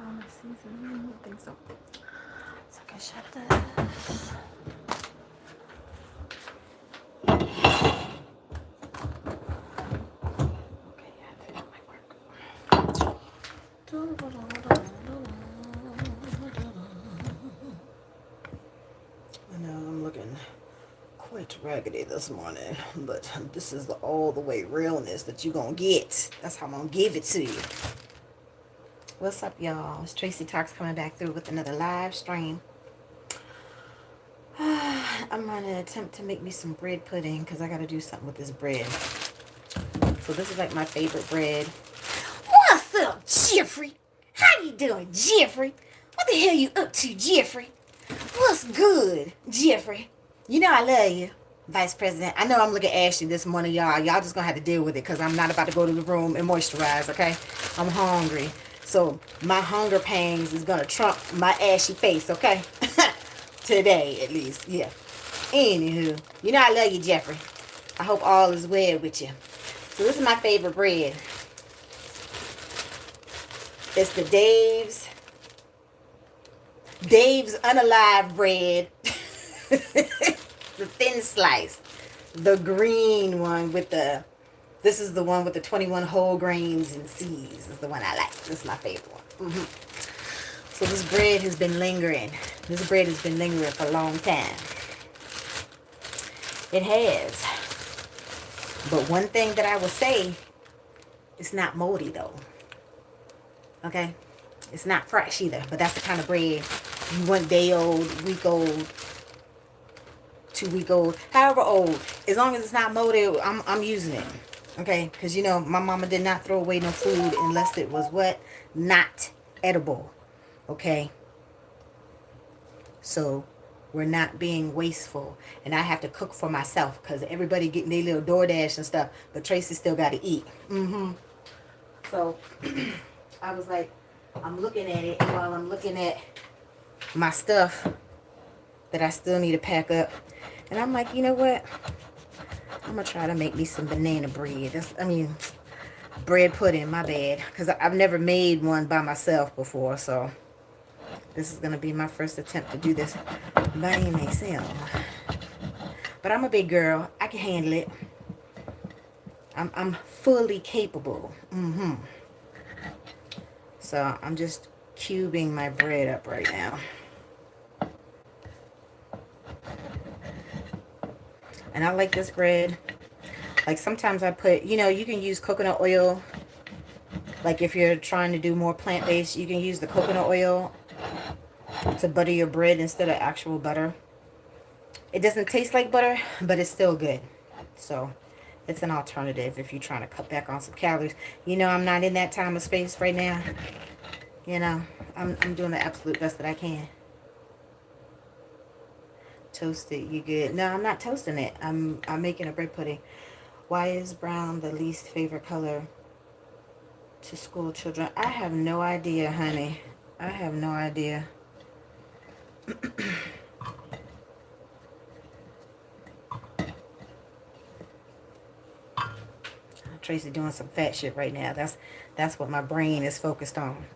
on the season? I think so. So I can shut this. Okay, yeah, I think that might work. I know I'm looking quite raggedy this morning, but this is the all the way realness that you gonna get. That's how I'm gonna give it to you. What's up, y'all? It's Tracy Talks coming back through with another live stream. I'm gonna attempt to make me some bread pudding because I gotta do something with this bread. So this is like my favorite bread. What's up, Jeffrey? How you doing, Jeffrey? What the hell you up to, Jeffrey? What's good, Jeffrey? You know I love you, Vice President. I know I'm looking ashy this morning, y'all. Y'all just gonna have to deal with it because I'm not about to go to the room and moisturize, okay? I'm hungry. So my hunger pangs is gonna trump my ashy face, okay? Today, at least, yeah. Anywho, you know I love you, Jeffrey. I hope all is well with you. So this is my favorite bread. It's the Dave's Unalive bread. The thin slice. The green one with the, this is the one with the 21 whole grains and seeds. This is the one I like. This is my favorite one. So this bread has been lingering. This bread has been lingering for a long time. It has. But one thing that I will say, it's not moldy though. Okay? It's not fresh either. But that's the kind of bread you want day old, week old, 2-week old, however old. As long as it's not moldy, I'm using it. Okay? Because you know, my mama did not throw away no food unless it was what? Not edible. Okay? So we're not being wasteful. And I have to cook for myself because everybody getting their little DoorDash and stuff. But Tracy still got to eat. So I was like, I'm looking at it. And while I'm looking at my stuff that I still need to pack up. And I'm like, you know what? I'm going to try to make me some banana bread. Bread pudding, my bad. Because I've never made one by myself before. So this is going to be my first attempt to do this by myself. But I'm a big girl. I can handle it. I'm fully capable. So I'm just cubing my bread up right now. And I like this bread. Like sometimes I put, you know, you can use coconut oil. Like if you're trying to do more plant-based, you can use the coconut oil to butter your bread instead of actual butter. It doesn't taste like butter, but it's still good. So it's an alternative if you're trying to cut back on some calories. You know, I'm not in that time of space right now. You know, I'm doing the absolute best that I can. Toast it, you good? No, I'm not toasting it. I'm making a bread pudding. Why is brown the least favorite color to school children? I have no idea, honey. I have no idea. Tracy doing some fat shit right now. That's what my brain is focused on.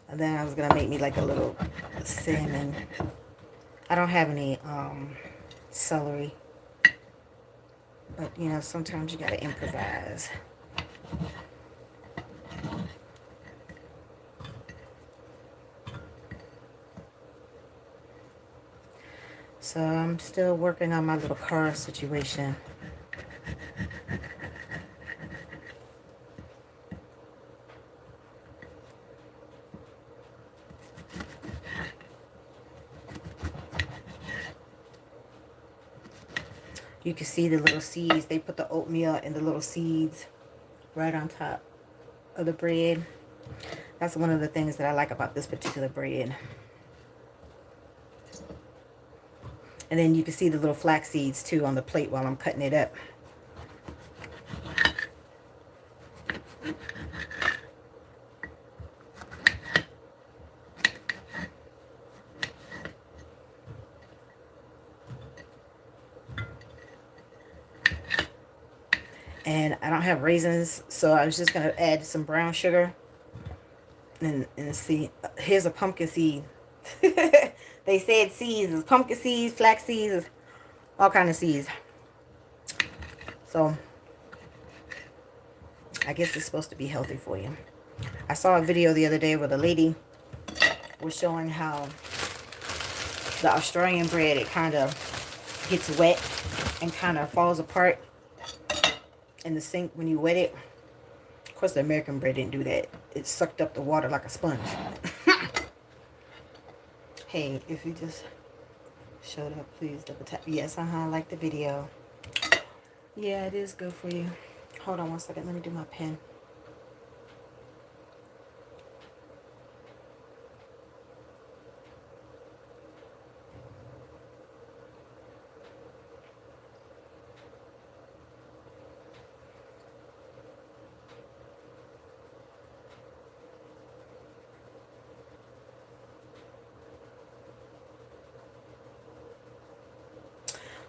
And then I was gonna make me like a little cinnamon. I don't have any celery. But you know, sometimes you gotta improvise. So I'm still working on my little car situation. You can see the little seeds. They put the oatmeal and the little seeds right on top of the bread. That's one of the things that I like about this particular bread. And then you can see the little flax seeds too on the plate while I'm cutting it up. And I don't have raisins, so I was just going to add some brown sugar And see, here's a pumpkin seed. They said seeds, is pumpkin seeds, flax seeds, all kind of seeds. So I guess it's supposed to be healthy for you. I saw a video the other day where the lady was showing how the Australian bread, it kind of gets wet and kind of falls apart in the sink when you wet it. Of course, the American bread didn't do that. It sucked up the water like a sponge. Hey, if you just showed up, please double tap. Yes, I like the video. Yeah, it is good for you. Hold on one second. Let me do my pen.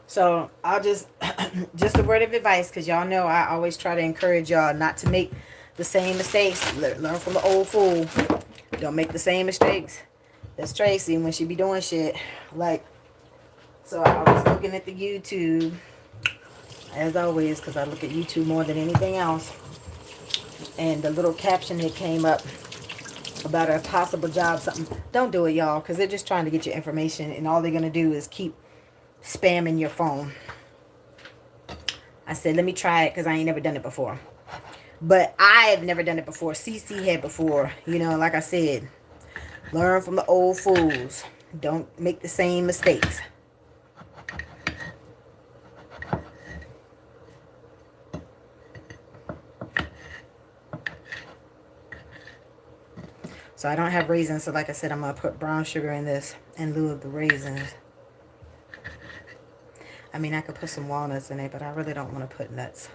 So I'll just a word of advice, because y'all know I always try to encourage y'all not to make the same mistakes. Learn from the old fool. Don't make the same mistakes. That's Tracy when she be doing shit. Like, so I was looking at the YouTube, as always, because I look at YouTube more than anything else. And the little caption that came up about a possible job, something. Don't do it, y'all, because they're just trying to get your information, and all they're going to do is keep spamming your phone. I said, let me try it, because I ain't never done it before. But I've never done it before. CC had before. You know, like I said, learn from the old fools. Don't make the same mistakes. So I don't have raisins. So like I said, I'm going to put brown sugar in this in lieu of the raisins. I mean, I could put some walnuts in it, but I really don't want to put nuts.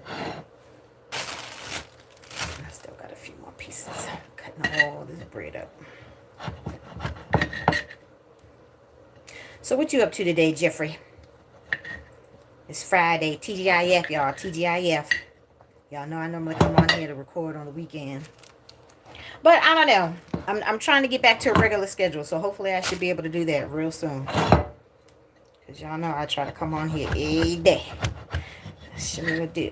I still got a few more pieces. Cutting all this bread up. So what you up to today, Jeffrey? It's Friday. TGIF, y'all. TGIF. Y'all know I normally come on here to record on the weekend. But I don't know. I'm trying to get back to a regular schedule. So hopefully I should be able to do that real soon. Because y'all know I try to come on here every day. I sure do.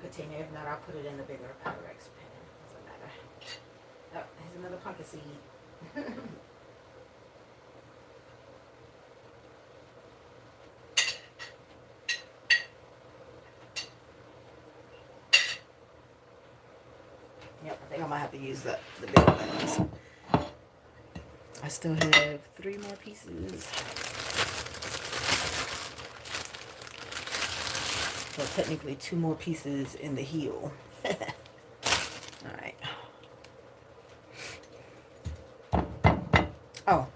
Container. If not, I'll put it in the bigger Pyrex pan. Doesn't matter. Oh, here's another pumpkin seed. Yep, I think I might have to use the bigger ones. I still have 3 more pieces. So technically 2 more pieces in the heel. Alright. Oh,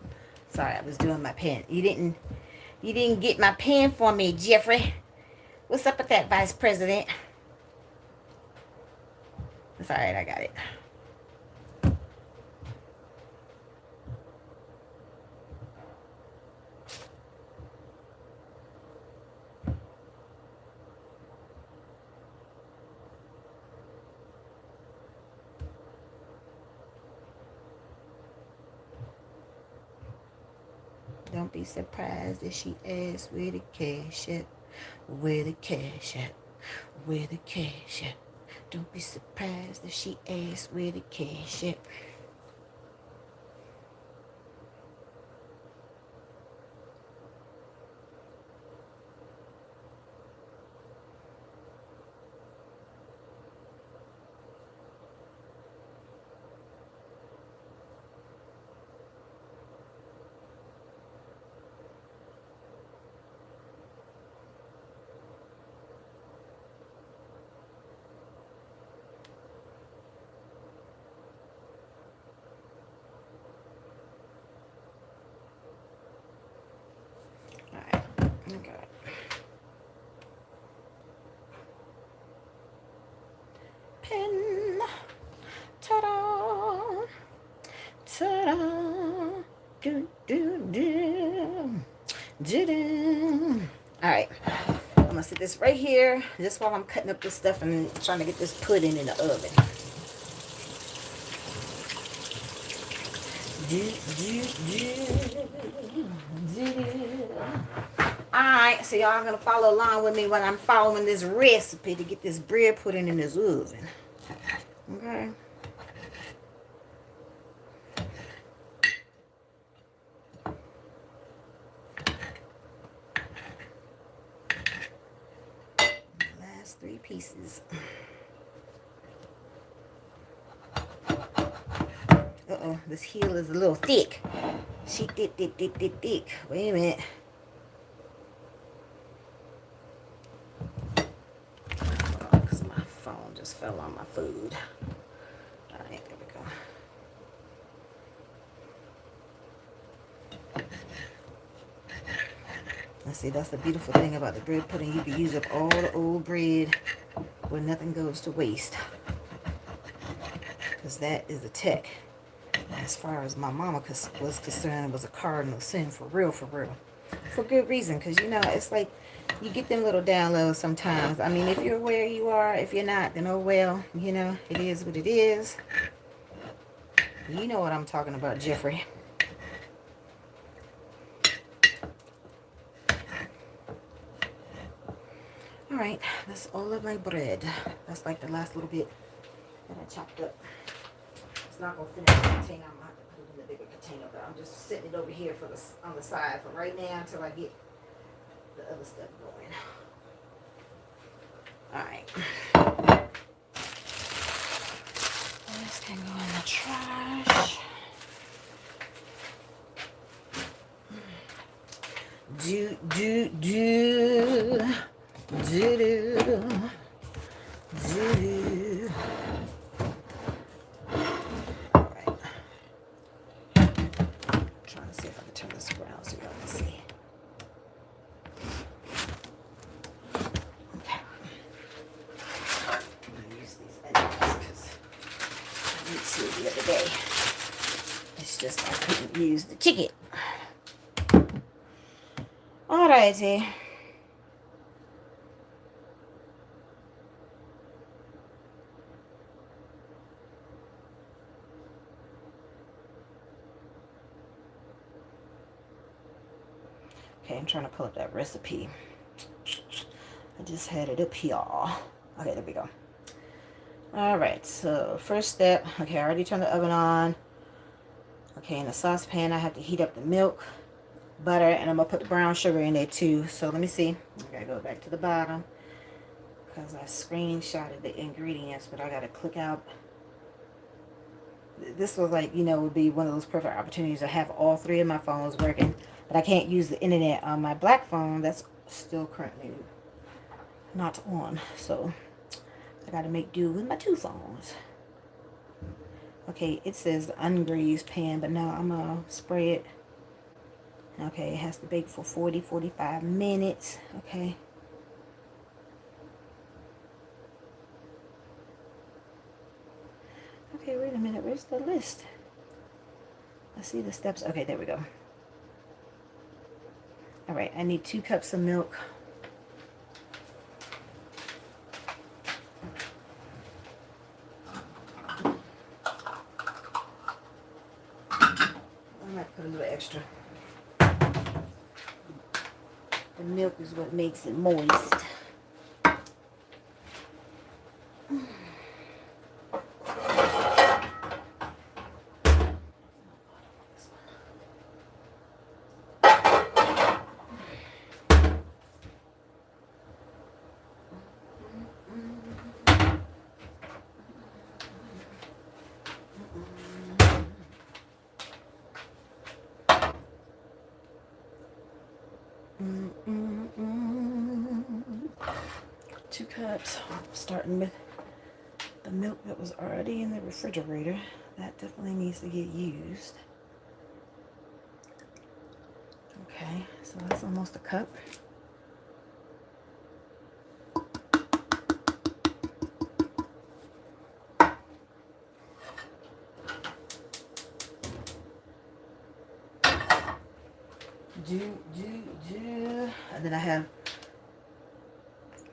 sorry, I was doing my pen. You didn't get my pen for me, Jeffrey. What's up with that, Vice President? It's alright, I got it. Don't be surprised if she asks where the cash at, where the cash at, where the cash at. Don't be surprised if she asks where the cash at. All right, I'm gonna sit this right here just while I'm cutting up this stuff and trying to get this pudding in the oven. Alright, so y'all gonna follow along with me when I'm following this recipe to get this bread pudding in this oven. Okay. Last 3 pieces. Uh-oh, this heel is a little thick. She thick. Wait a minute. Because my phone just fell on my food. Alright, there we go. Let's see, that's the beautiful thing about the bread pudding. You can use up all the old bread where nothing goes to waste. Because that is a tech. As far as my mama was concerned, it was a cardinal sin for real. For good reason. Because, you know, it's like you get them little downloads sometimes. I mean, if you're where you are, if you're not, then oh well. You know, it is what it is. You know what I'm talking about, Jeffrey. Alright, that's all of my bread. That's like the last little bit that I chopped up. It's not going to finish the container. I'm going to have to put it in the bigger container. But I'm just setting it over here for on the side for right now until I get the other stuff going. Alright. This can go in the trash. Do. Alright. Trying to see if I can turn this around so y'all can see. Okay. I'm going to use these onions because I did see it the other day. It's just I couldn't use the chicken. Alrighty. Okay, I'm trying to pull up that recipe. I just had it up here. Okay, there we go. Alright, so first step. Okay, I already turned the oven on. Okay, in the saucepan, I have to heat up the milk, butter, and I'm going to put the brown sugar in there too. So let me see. I got to go back to the bottom because I screenshotted the ingredients, but I got to click out. This was like, you know, would be one of those perfect opportunities to have all 3 of my phones working. But I can't use the internet on my black phone. That's still currently not on. So I got to make do with my 2 phones. Okay, it says ungreased pan, but now I'm going to spray it. Okay, it has to bake for 40-45 minutes. Okay. Okay, wait a minute. Where's the list? I see the steps. Okay, there we go. All right, I need 2 cups of milk. I might put a little extra. The milk is what makes it moist. Two cups. Starting with the milk that was already in the refrigerator. That definitely needs to get used. Okay, so that's almost a cup. And then I have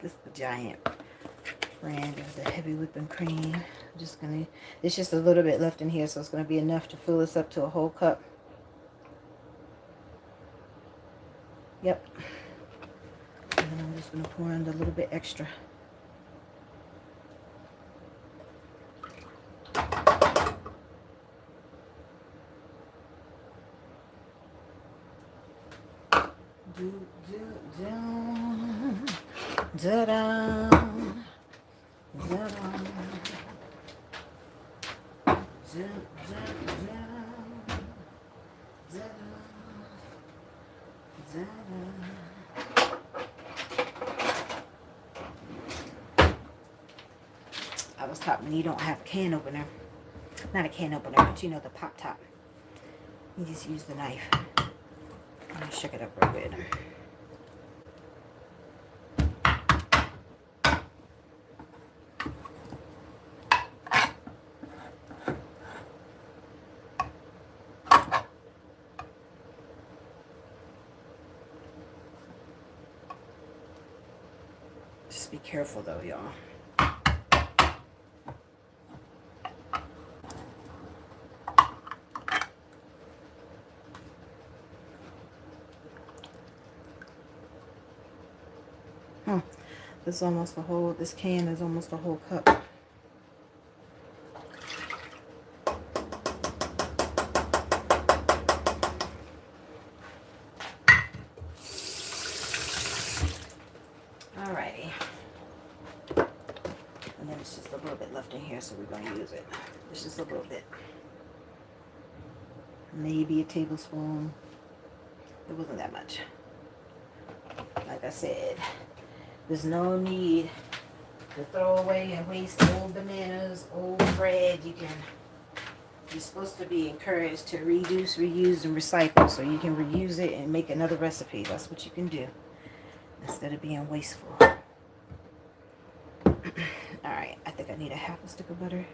this the giant brand of the heavy whipping cream. I'm just gonna, there's just a little bit left in here, so it's gonna be enough to fill this up to a whole cup. Yep. And then I'm just gonna pour in a little bit extra. Da-da. Da-da. I was taught when you don't have a can opener, not a can opener, but you know, the pop top, you just use the knife. I'm gonna shake it up real good. Just be careful though, y'all. This is almost the whole, this can is almost a whole cup. Alrighty. And then it's just a little bit left in here, so we're going to use it. It's just a little bit. Maybe a tablespoon. It wasn't that much. Like I said, there's no need to throw away and waste old bananas, old bread. You're supposed to be encouraged to reduce, reuse, and recycle, so you can reuse it and make another recipe. That's what you can do instead of being wasteful. Alright, I think I need a half a stick of butter.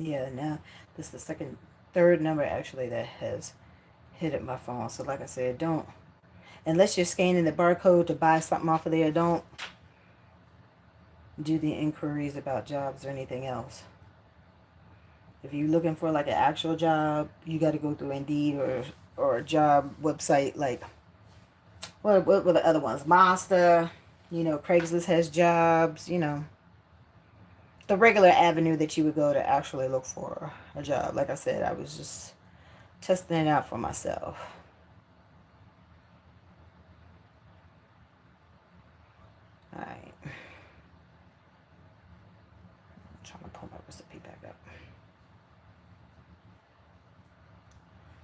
Yeah, now this is the third number actually that has hit at my phone. So like I said, don't, unless you're scanning the barcode to buy something off of there, don't do the inquiries about jobs or anything else. If you're looking for like an actual job, you got to go through Indeed or a job website like, what were the other ones? Mazda, you know, Craigslist has jobs, you know. The regular avenue that you would go to actually look for a job. Like I said, I was just testing it out for myself. Alright. I'm trying to pull my recipe back up.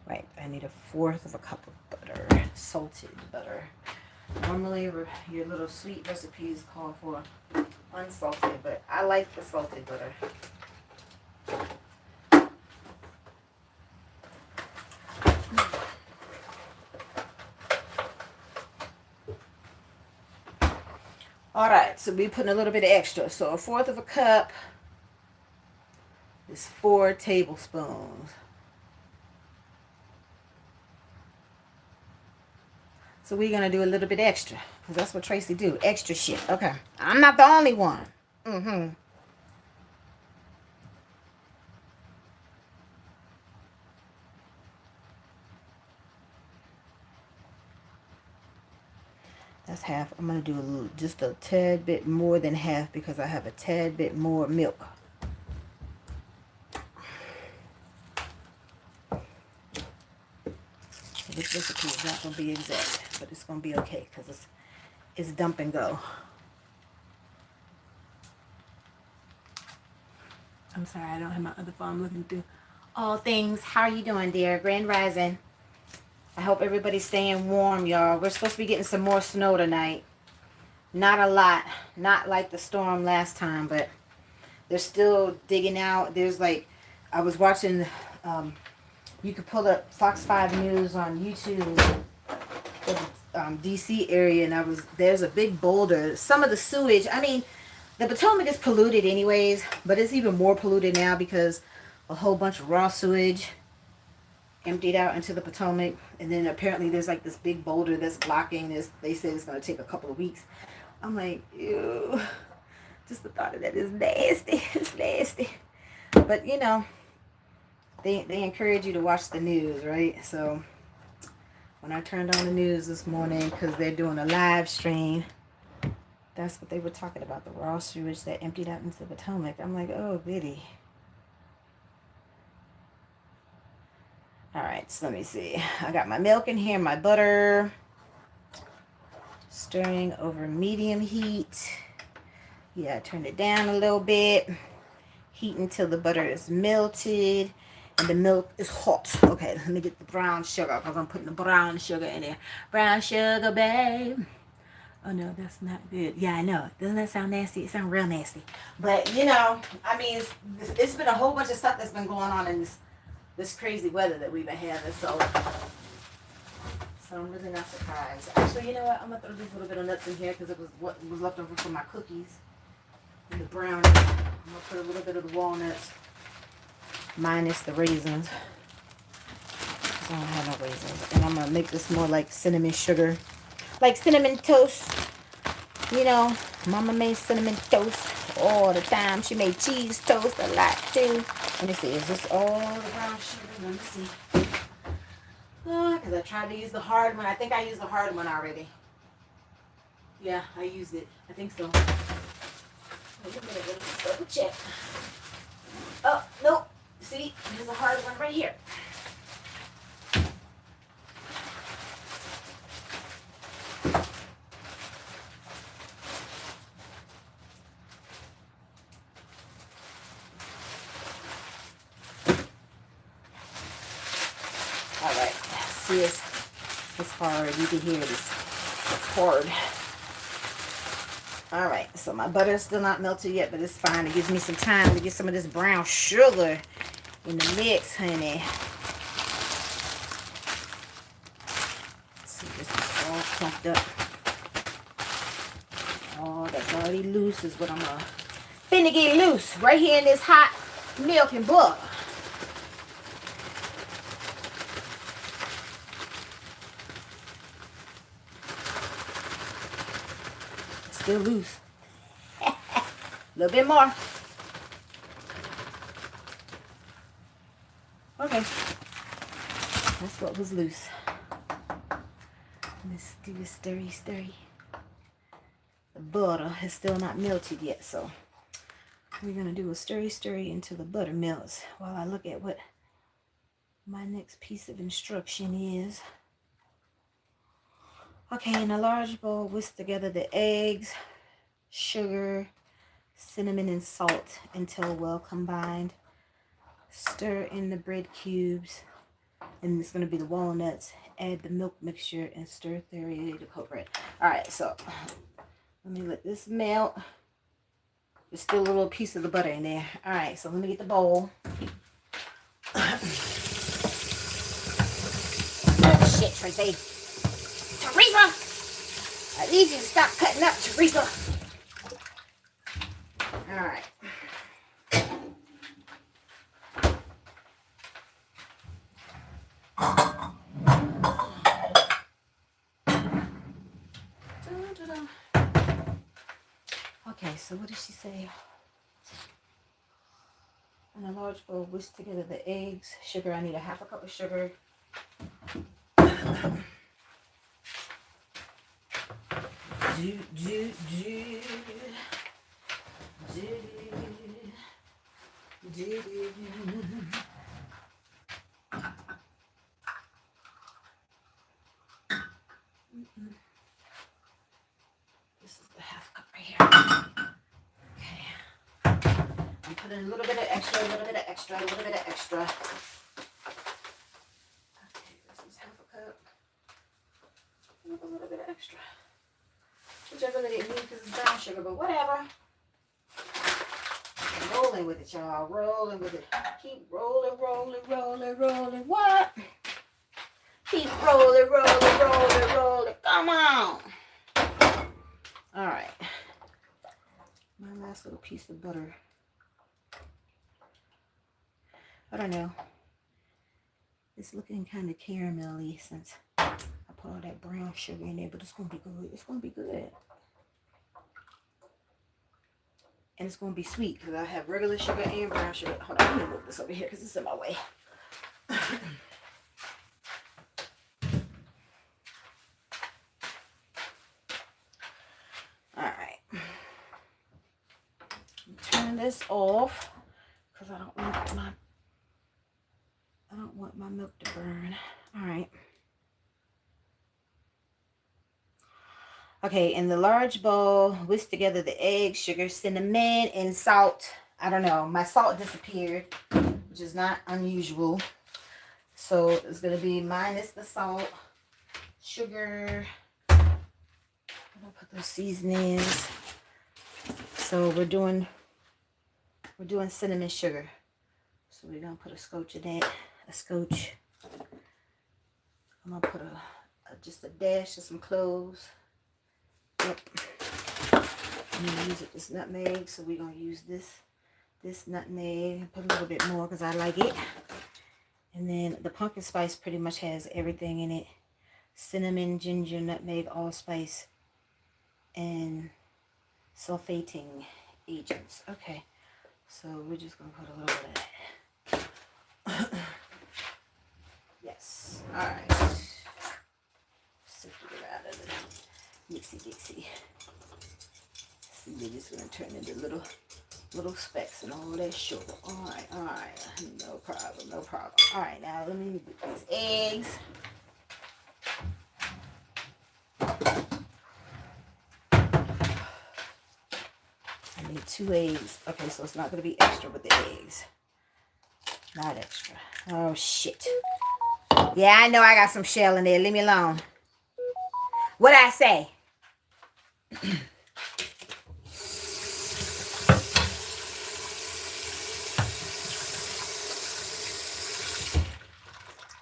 Right, I need 1/4 of a cup of butter. Salted butter. Normally your little sweet recipes call for unsalted, but I like the salted butter. Alright, so we're putting a little bit of extra. So 1/4 of a cup is 4 tablespoons. So we're going to do a little bit extra, because that's what Tracy do. Extra shit. Okay. I'm not the only one. That's half. I'm going to do just a tad bit more than half, because I have a tad bit more milk. So this recipe is not going to be exact, but it's going to be okay, because it's dump and go. I'm sorry, I don't have my other phone. I'm looking through all things. How are you doing, dear? Grand Rising. I hope everybody's staying warm, y'all. We're supposed to be getting some more snow tonight. Not a lot. Not like the storm last time, but They're still digging out. There's like, I was watching, you could pull up Fox 5 News on YouTube, the DC area, and there's a big boulder. Some of the sewage, I mean, the Potomac is polluted anyways, but it's even more polluted now because a whole bunch of raw sewage emptied out into the Potomac. And then apparently there's like this big boulder that's blocking this. They said it's going to take a couple of weeks. I'm like, ew. Just the thought of that is nasty. It's nasty. But, you know, they encourage you to watch the news, right? So when I turned on the news this morning, because they're doing a live stream, that's what they were talking about, the raw sewage that emptied out into the Potomac. I'm like, oh, goody. All right, so let me see. I got my milk in here, my butter. Stirring over medium heat. Yeah, I turned it down a little bit. Heat until the butter is melted and the milk is hot. Okay, let me get the brown sugar because I'm putting the brown sugar in there. Brown sugar, babe. Oh, no, that's not good. Yeah, I know. Doesn't that sound nasty? It sounds real nasty. But, you know, I mean, it's been a whole bunch of stuff that's been going on in this crazy weather that we've been having. So I'm really not surprised. Actually, you know what? I'm going to throw just a little bit of nuts in here because it was what was left over from my cookies. And the brownies. I'm going to put a little bit of the walnuts minus the raisins. I don't have no raisins. And I'm going to make this more like cinnamon sugar. Like cinnamon toast. You know, Mama made cinnamon toast all the time. She made cheese toast a lot too. Let me see. Is this all the brown sugar? Let me see. Because I tried to use the hard one. I think I used the hard one already. Yeah, I used it. I think so. Wait a minute. Let me double check. Oh, no. See? There's a hard one right here. Alright. See, it's hard. You can hear it's hard. Alright, so my butter is still not melted yet, but it's fine. It gives me some time to get some of this brown sugar in the mix, honey. See, this is all clumped up. Oh, that's already loose is what I'm finna get loose right here in this hot milk and butter. Still loose. A little bit more. Okay. That's what was loose. Let's do a stirry. The butter is still not melted yet, so we're going to do a stirry until the butter melts while I look at what my next piece of instruction is. Okay, in a large bowl, whisk together the eggs, sugar, cinnamon, and salt until well combined. Stir in the bread cubes, and it's going to be the walnuts. Add the milk mixture and stir thoroughly to coat bread. Alright, so let me let this melt. There's still a little piece of the butter in there. Alright, so let me get the bowl. Oh, shit, Traci. Teresa! I need you to stop cutting up, Teresa. Alright. Okay, so what did she say? In a large bowl, whisk together the eggs, sugar. I need a half a cup of sugar. This is the half cup right here. Okay. I'm putting a little bit of extra. Okay, this is half a cup. A little bit of extra. Which I really didn't need because it's brown sugar, but whatever. No rolling with it, y'all. Rolling with it. Keep rolling, rolling, rolling, rolling. What? Keep rolling, rolling, rolling, rolling. Come on. All right. My last little piece of butter. I don't know. It's looking kind of caramelly since I put all that brown sugar in there, but it's going to be good. It's going to be good. And it's going to be sweet because I have regular sugar and brown sugar. Hold on, let me move this over here because it's in my way. All right. Turn this off because I don't want my milk to burn. All right. Okay, in the large bowl, whisk together the eggs, sugar, cinnamon, and salt. I don't know. My salt disappeared, which is not unusual. So it's going to be minus the salt, sugar. I'm going to put those seasonings. So we're doing cinnamon sugar. So we're going to put a scotch in that. A scotch. I'm going to put just a dash of some cloves. Yep. I'm going to use this nutmeg, so we're going to use this nutmeg. Put a little bit more because I like it. And then the pumpkin spice pretty much has everything in it. Cinnamon, ginger, nutmeg, allspice, and sulfating agents. Okay, so we're just going to put a little bit of that. Yes. All right. Sift it around a little. Mixy dixie. See, they're just gonna turn into little specks and all that sugar. All right, no problem, no problem. All right, now let me get these eggs. I need 2 eggs. Okay, so it's not gonna be extra with the eggs. Not extra. Oh shit. Yeah, I know I got some shell in there. Leave me alone. What'd I say?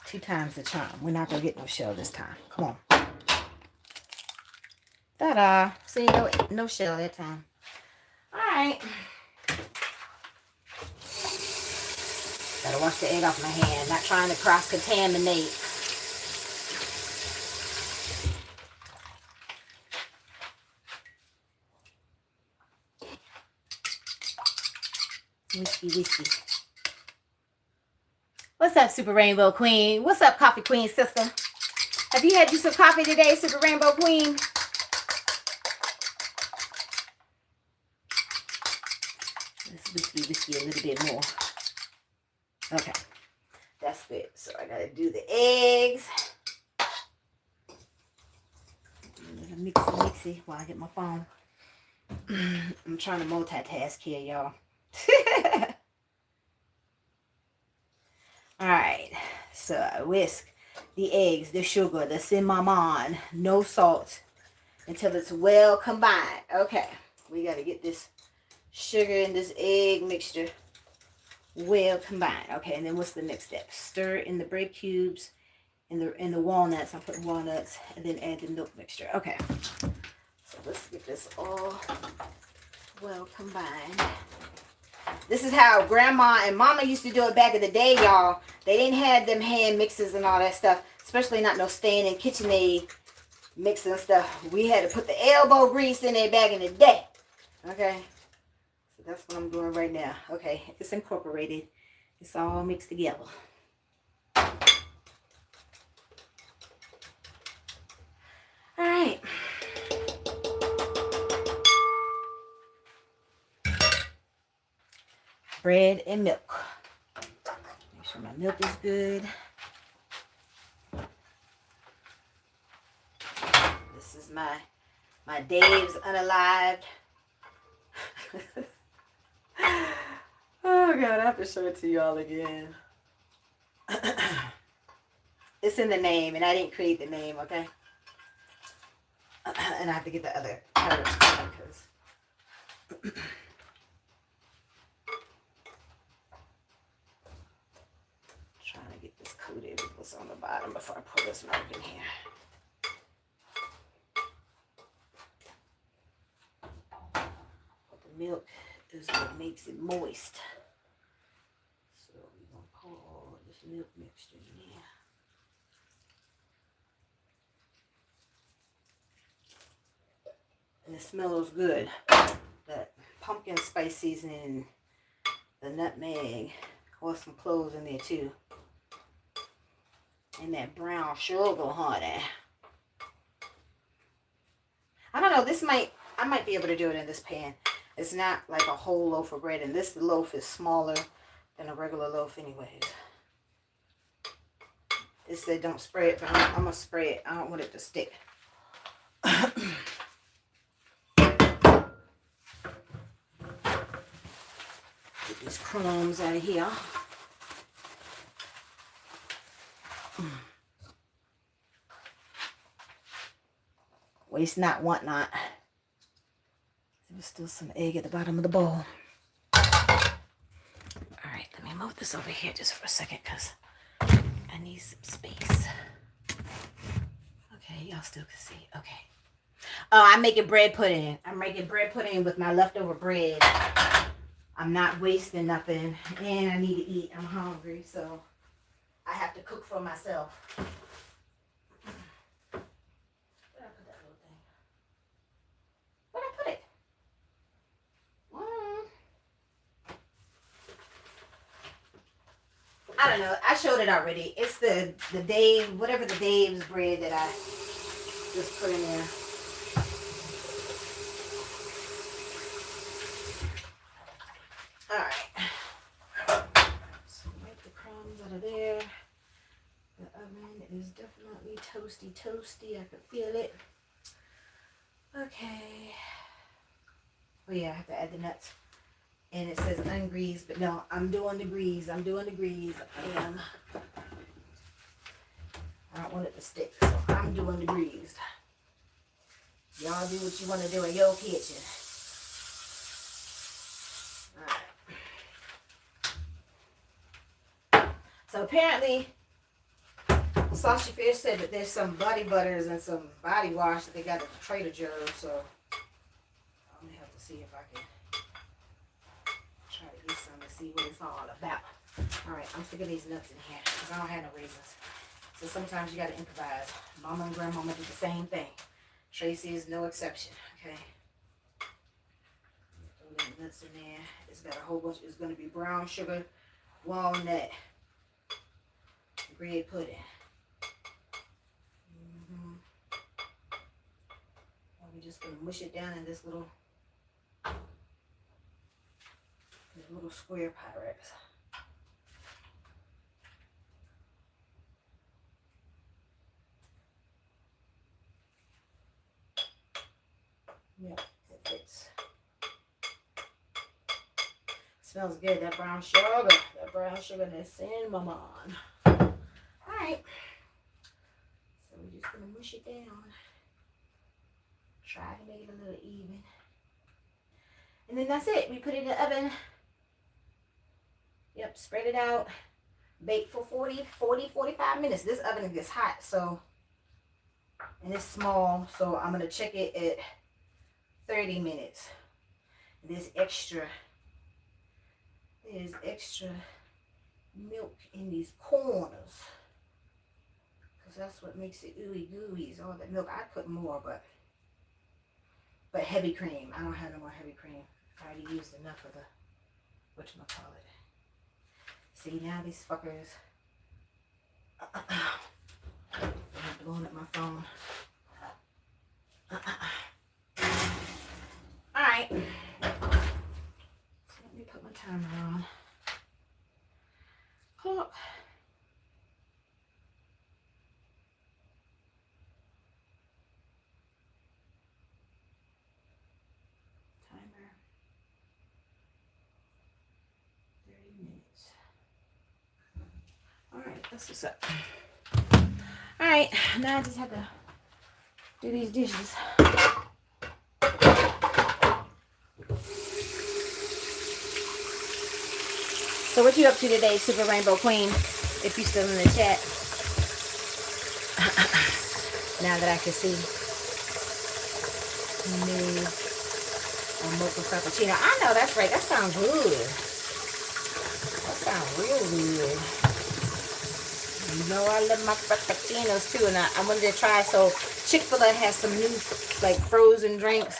2 times the charm. We're not gonna get no shell this time. Come on. Ta-da. See, no shell that time. All right. Gotta wash the egg off my hand. Not trying to cross-contaminate. Whiskey. What's up, Super Rainbow Queen? What's up, Coffee Queen sister? Have you had you some coffee today, Super Rainbow Queen? Let's whiskey a little bit more. Okay, that's good. So I gotta do the eggs. Mixy while I get my phone. I'm trying to multitask here, y'all. All right, so I whisk the eggs, the sugar, the cinnamon, no salt, until it's well combined. Okay, we got to get this sugar and this egg mixture well combined. Okay, and then what's the next step? Stir in the bread cubes and the walnuts. I'm putting walnuts, and then add the milk mixture. Okay, so let's get this all well combined. This is how Grandma and Mama used to do it back in the day, y'all. They didn't have them hand mixers and all that stuff, especially not no standing KitchenAid mixer and stuff. We had to put the elbow grease in there back in the day. Okay, so that's what I'm doing right now. Okay, it's incorporated. It's all mixed together. All right. Bread and milk. Make sure my milk is good. This is my Dave's Unalived. Oh God, I have to show it to y'all again. It's in the name, and I didn't create the name, okay? And I have to get the other colors because what's on the bottom before I pour this milk in here. But the milk is what makes it moist. So we're going to pour all this milk mixture in here. And it smells good. That pumpkin spice seasoning, the nutmeg, or some cloves in there too. And that brown sugar, honey. I don't know, I might be able to do it in this pan. It's not like a whole loaf of bread, and this loaf is smaller than a regular loaf anyways. It said don't spray it, but I'm going to spray it. I don't want it to stick. Get these crumbs out of here. Waste not, want not. There's still some egg at the bottom of the bowl. Alright, let me move this over here just for a second because I need some space. Okay, y'all still can see. Okay. Oh, I'm making bread pudding. I'm making bread pudding with my leftover bread. I'm not wasting nothing. And I need to eat. I'm hungry, so I have to cook for myself. I don't know. I showed it already. It's the Dave, whatever the Dave's bread that I just put in there. Alright. So wipe the crumbs out of there. The oven is definitely toasty. I can feel it. Okay. Oh yeah, I have to add the nuts. And it says ungreased, but no, I'm doing the grease. I don't want it to stick, so I'm doing the greased. Y'all do what you want to do in your kitchen. Alright. So apparently, Sasha Fish said that there's some body butters and some body wash that they got at the Trader Joe's, so I'm going to have to see if I can get some to see what it's all about. Alright, I'm sticking these nuts in here because I don't have no raisins. So sometimes you got to improvise. Mama and Grandmama do the same thing. Tracy is no exception. Okay. Throw the nuts in there. It's got a whole bunch. It's going to be brown sugar, walnut, bread pudding. And we're just going to mush it down in this little square Pyrex. Yep, it fits. Smells good. That brown sugar and that cinnamon. Alright. So we're just going to mush it down. Try to make it a little even. And then that's it. We put it in the oven. Yep, spread it out. Bake for 45 minutes. This oven gets hot, so, and it's small, so I'm going to check it at 30 minutes. There's extra milk in these corners. Because that's what makes it ooey gooey, is all that milk. I put more, but heavy cream. I don't have no more heavy cream. I already used enough of the, whatchamacallit. See, now these fuckers, I'm blowing up my phone. Alright. So let me put my timer on. Clock. Timer. 30 minutes. Alright, that's what's up. Alright, now I just have to do these dishes. So what you up to today, Super Rainbow Queen? If you're still in the chat. Now that I can see. Made a mocha frappuccino. I know that's right. That sounds good. That sounds real good. You know I love my frappuccinos too, and I wanted to try. So Chick-fil-A has some new like frozen drinks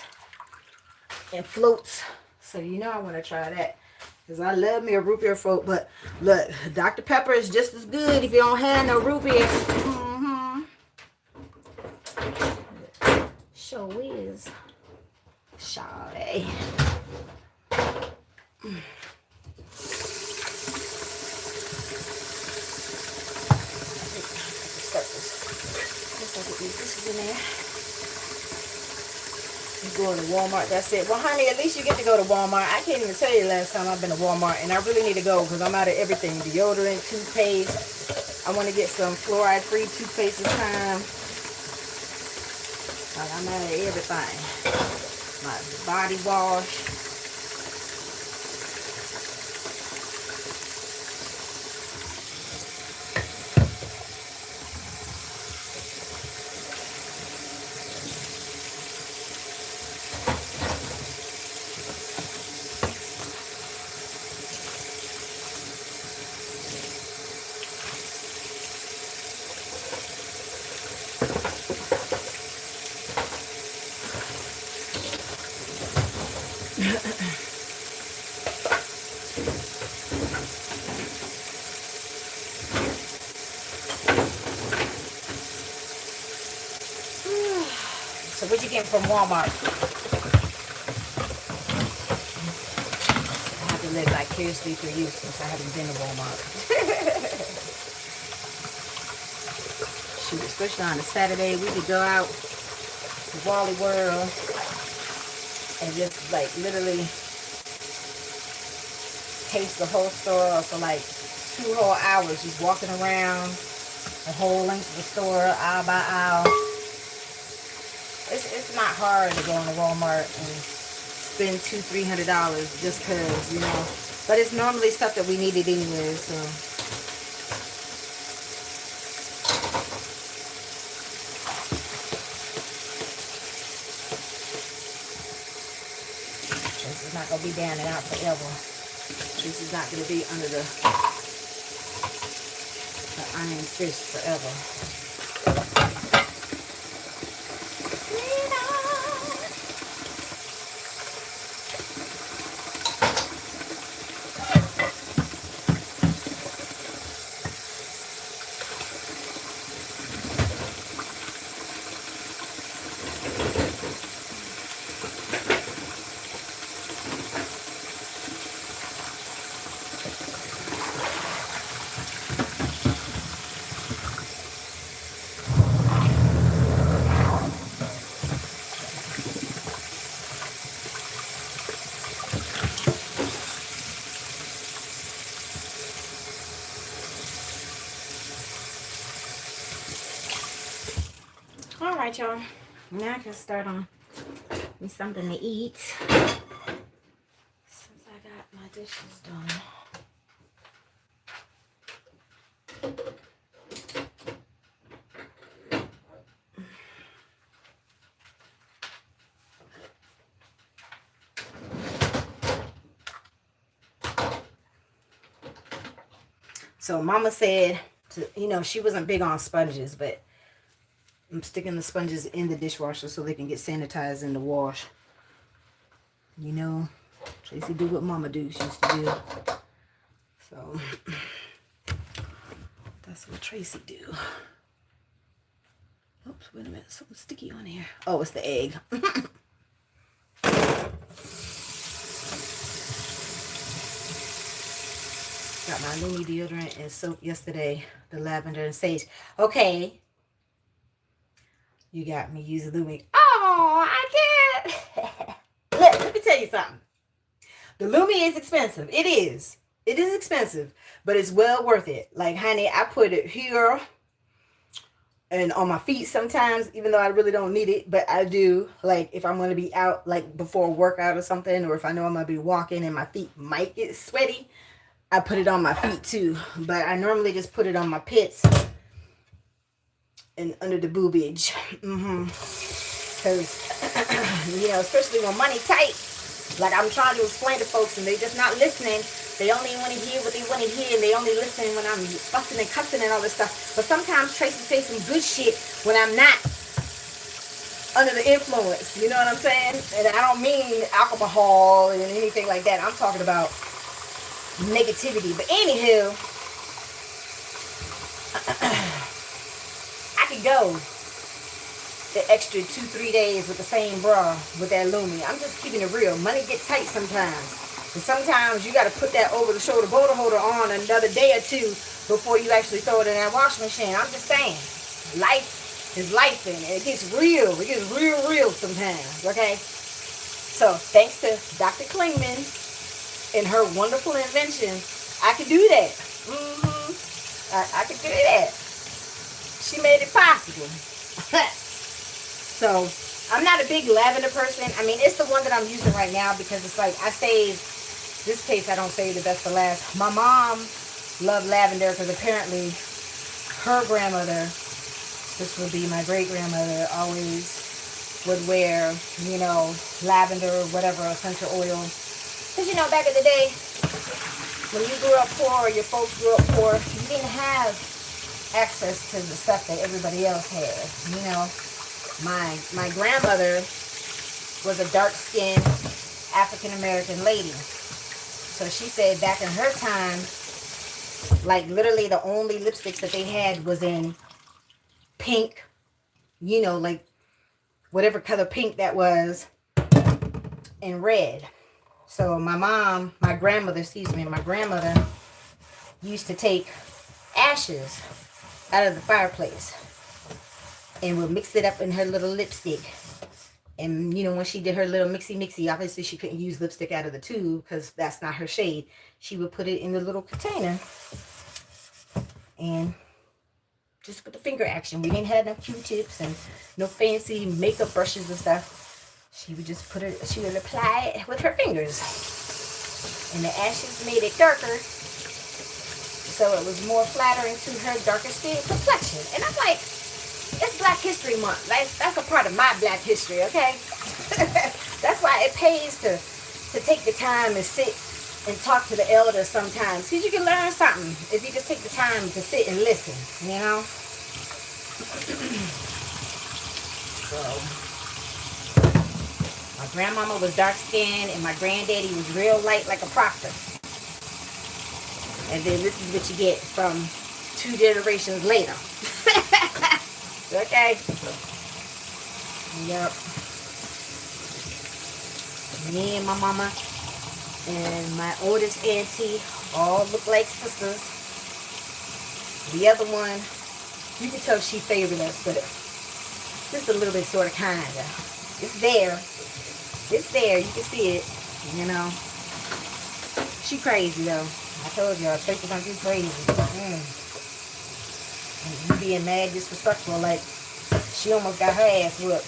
and floats. So you know I want to try that. Because I love me a root beer float. But look, Dr. Pepper is just as good if you don't have no root beer. Sure is. Shawty. This is in there. You go to Walmart, that's it. Well, honey, at least you get to go to Walmart. I can't even tell you the last time I've been to Walmart, and I really need to go because I'm out of everything. Deodorant, toothpaste. I want to get some fluoride-free toothpaste this time. Like, I'm out of everything. My body wash. So what you getting from Walmart? I have to live vicariously through you since I haven't been to Walmart. Shoot, especially on a Saturday, we could go out to Wally World and just like literally taste the whole store for like 2 whole hours, just walking around the whole length of the store, aisle by aisle. It's not hard to go into Walmart and spend $200-300 just because, you know. But it's normally stuff that we needed anyway, so. This is not going to be down and out forever. This is not going to be under the iron fist forever. All right, y'all. Now I can start on me something to eat. Since I got my dishes done. So Mama said, you know, she wasn't big on sponges, but I'm sticking the sponges in the dishwasher so they can get sanitized in the wash. You know, Tracy do what Mama do. She used to do. So that's what Tracy do. Oops, wait a minute. Something sticky on here. Oh, it's the egg. Got my Lumi deodorant and soap yesterday. The lavender and sage. Okay. You got me using Lumi. Oh, I can't. Look, let me tell you something. The Lumi is expensive. It is. It is expensive, but it's well worth it. Like, honey, I put it here and on my feet sometimes, even though I really don't need it, but I do. Like, if I'm going to be out, like, before a workout or something, or if I know I'm going to be walking and my feet might get sweaty, I put it on my feet too. But I normally just put it on my pits and under the boobage. Because, you know, especially when money tight, like I'm trying to explain to folks and they just not listening. They only want to hear what they want to hear, and they only listening when I'm fussing and cussing and all this stuff. But sometimes Tracy says some good shit when I'm not under the influence. You know what I'm saying? And I don't mean alcohol and anything like that. I'm talking about negativity. But anywho, I could go the extra 2-3 days with the same bra with that Lumi. I'm just keeping it real. Money gets tight sometimes. And sometimes you got to put that over the shoulder boulder holder on another day or two before you actually throw it in that washing machine. I'm just saying. Life is life, and it gets real. It gets real sometimes. Okay? So thanks to Dr. Klingman and her wonderful invention, I could do that. I could do that. She made it possible. So I'm not a big lavender person. I mean, it's the one that I'm using right now because it's like I saved this case. I don't save the best for last. My mom loved lavender because apparently her grandmother, this would be my great grandmother, always would wear, you know, lavender or whatever essential oil. Because, you know, back in the day, when you grew up poor or your folks grew up poor, you didn't have access to the stuff that everybody else had. You know, my grandmother was a dark-skinned African-American lady. So she said back in her time, like literally the only lipsticks that they had was in pink, you know, like whatever color pink that was, and red. So my grandmother used to take ashes out of the fireplace and would mix it up in her little lipstick. And, you know, when she did her little mixy, obviously she couldn't use lipstick out of the tube because that's not her shade. She would put it in the little container and just with the finger action. We didn't have no Q-tips and no fancy makeup brushes and stuff. She would just she would apply it with her fingers. And the ashes made it darker, so it was more flattering to her darker skin complexion. And I'm like, it's Black History Month. That's a part of my Black history, okay? That's why it pays to take the time and sit and talk to the elders sometimes. Because you can learn something if you just take the time to sit and listen, you know? So, my grandmama was dark-skinned and my granddaddy was real light like a proctor. And then this is what you get from 2 generations later. Okay? Yep. Me and my mama and my oldest auntie all look like sisters. The other one, you can tell she favored us, but just a little bit sort of kind of. It's there. It's there. You can see it. You know. She crazy though. I told y'all, Tracy gonna be crazy. And you being mad, disrespectful, like she almost got her ass whooped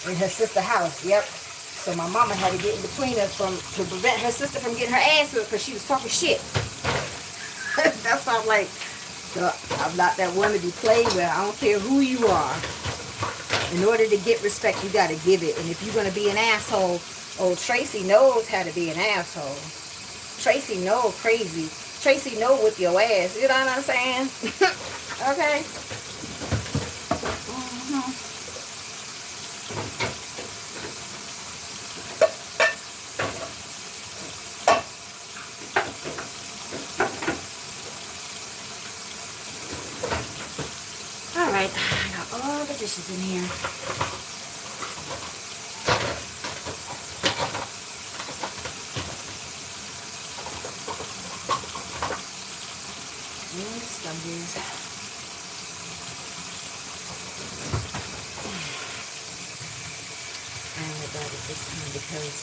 in her sister's house. Yep. So my mama had to get in between us to prevent her sister from getting her ass whooped because she was talking shit. That's why I'm like, I'm not that one to be played with. I don't care who you are. In order to get respect, you got to give it. And if you're going to be an asshole, oh, Tracy knows how to be an asshole. Tracy know crazy. Tracy know whip your ass. You know what I'm saying? Okay. All right. I got all the dishes in here. This time because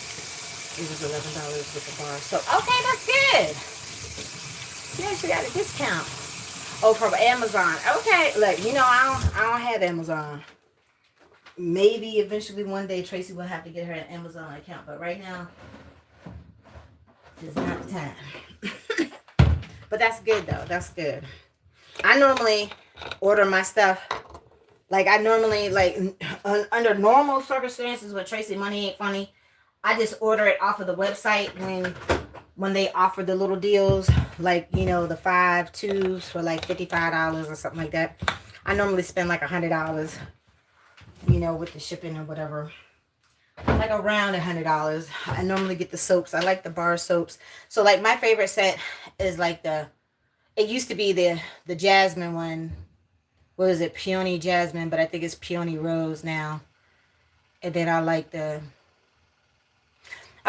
it was $11 with the bar. So okay, that's good. Yeah, she got a discount. Oh, from Amazon. Okay, look, you know I don't have Amazon. Maybe eventually one day Tracy will have to get her an Amazon account, but right now is not the time. But that's good though. That's good. I normally order my stuff Like I normally, like under normal circumstances with Tracy Money Ain't Funny, I just order it off of the website when they offer the little deals, like, you know, the 5 2s for like $55 or something like that. I normally spend like $100, you know, with the shipping or whatever. Like around $100. I normally get the soaps. I like the bar soaps. So like my favorite set is like it used to be the jasmine one. What is it? Peony jasmine, but I think it's peony rose now. And then I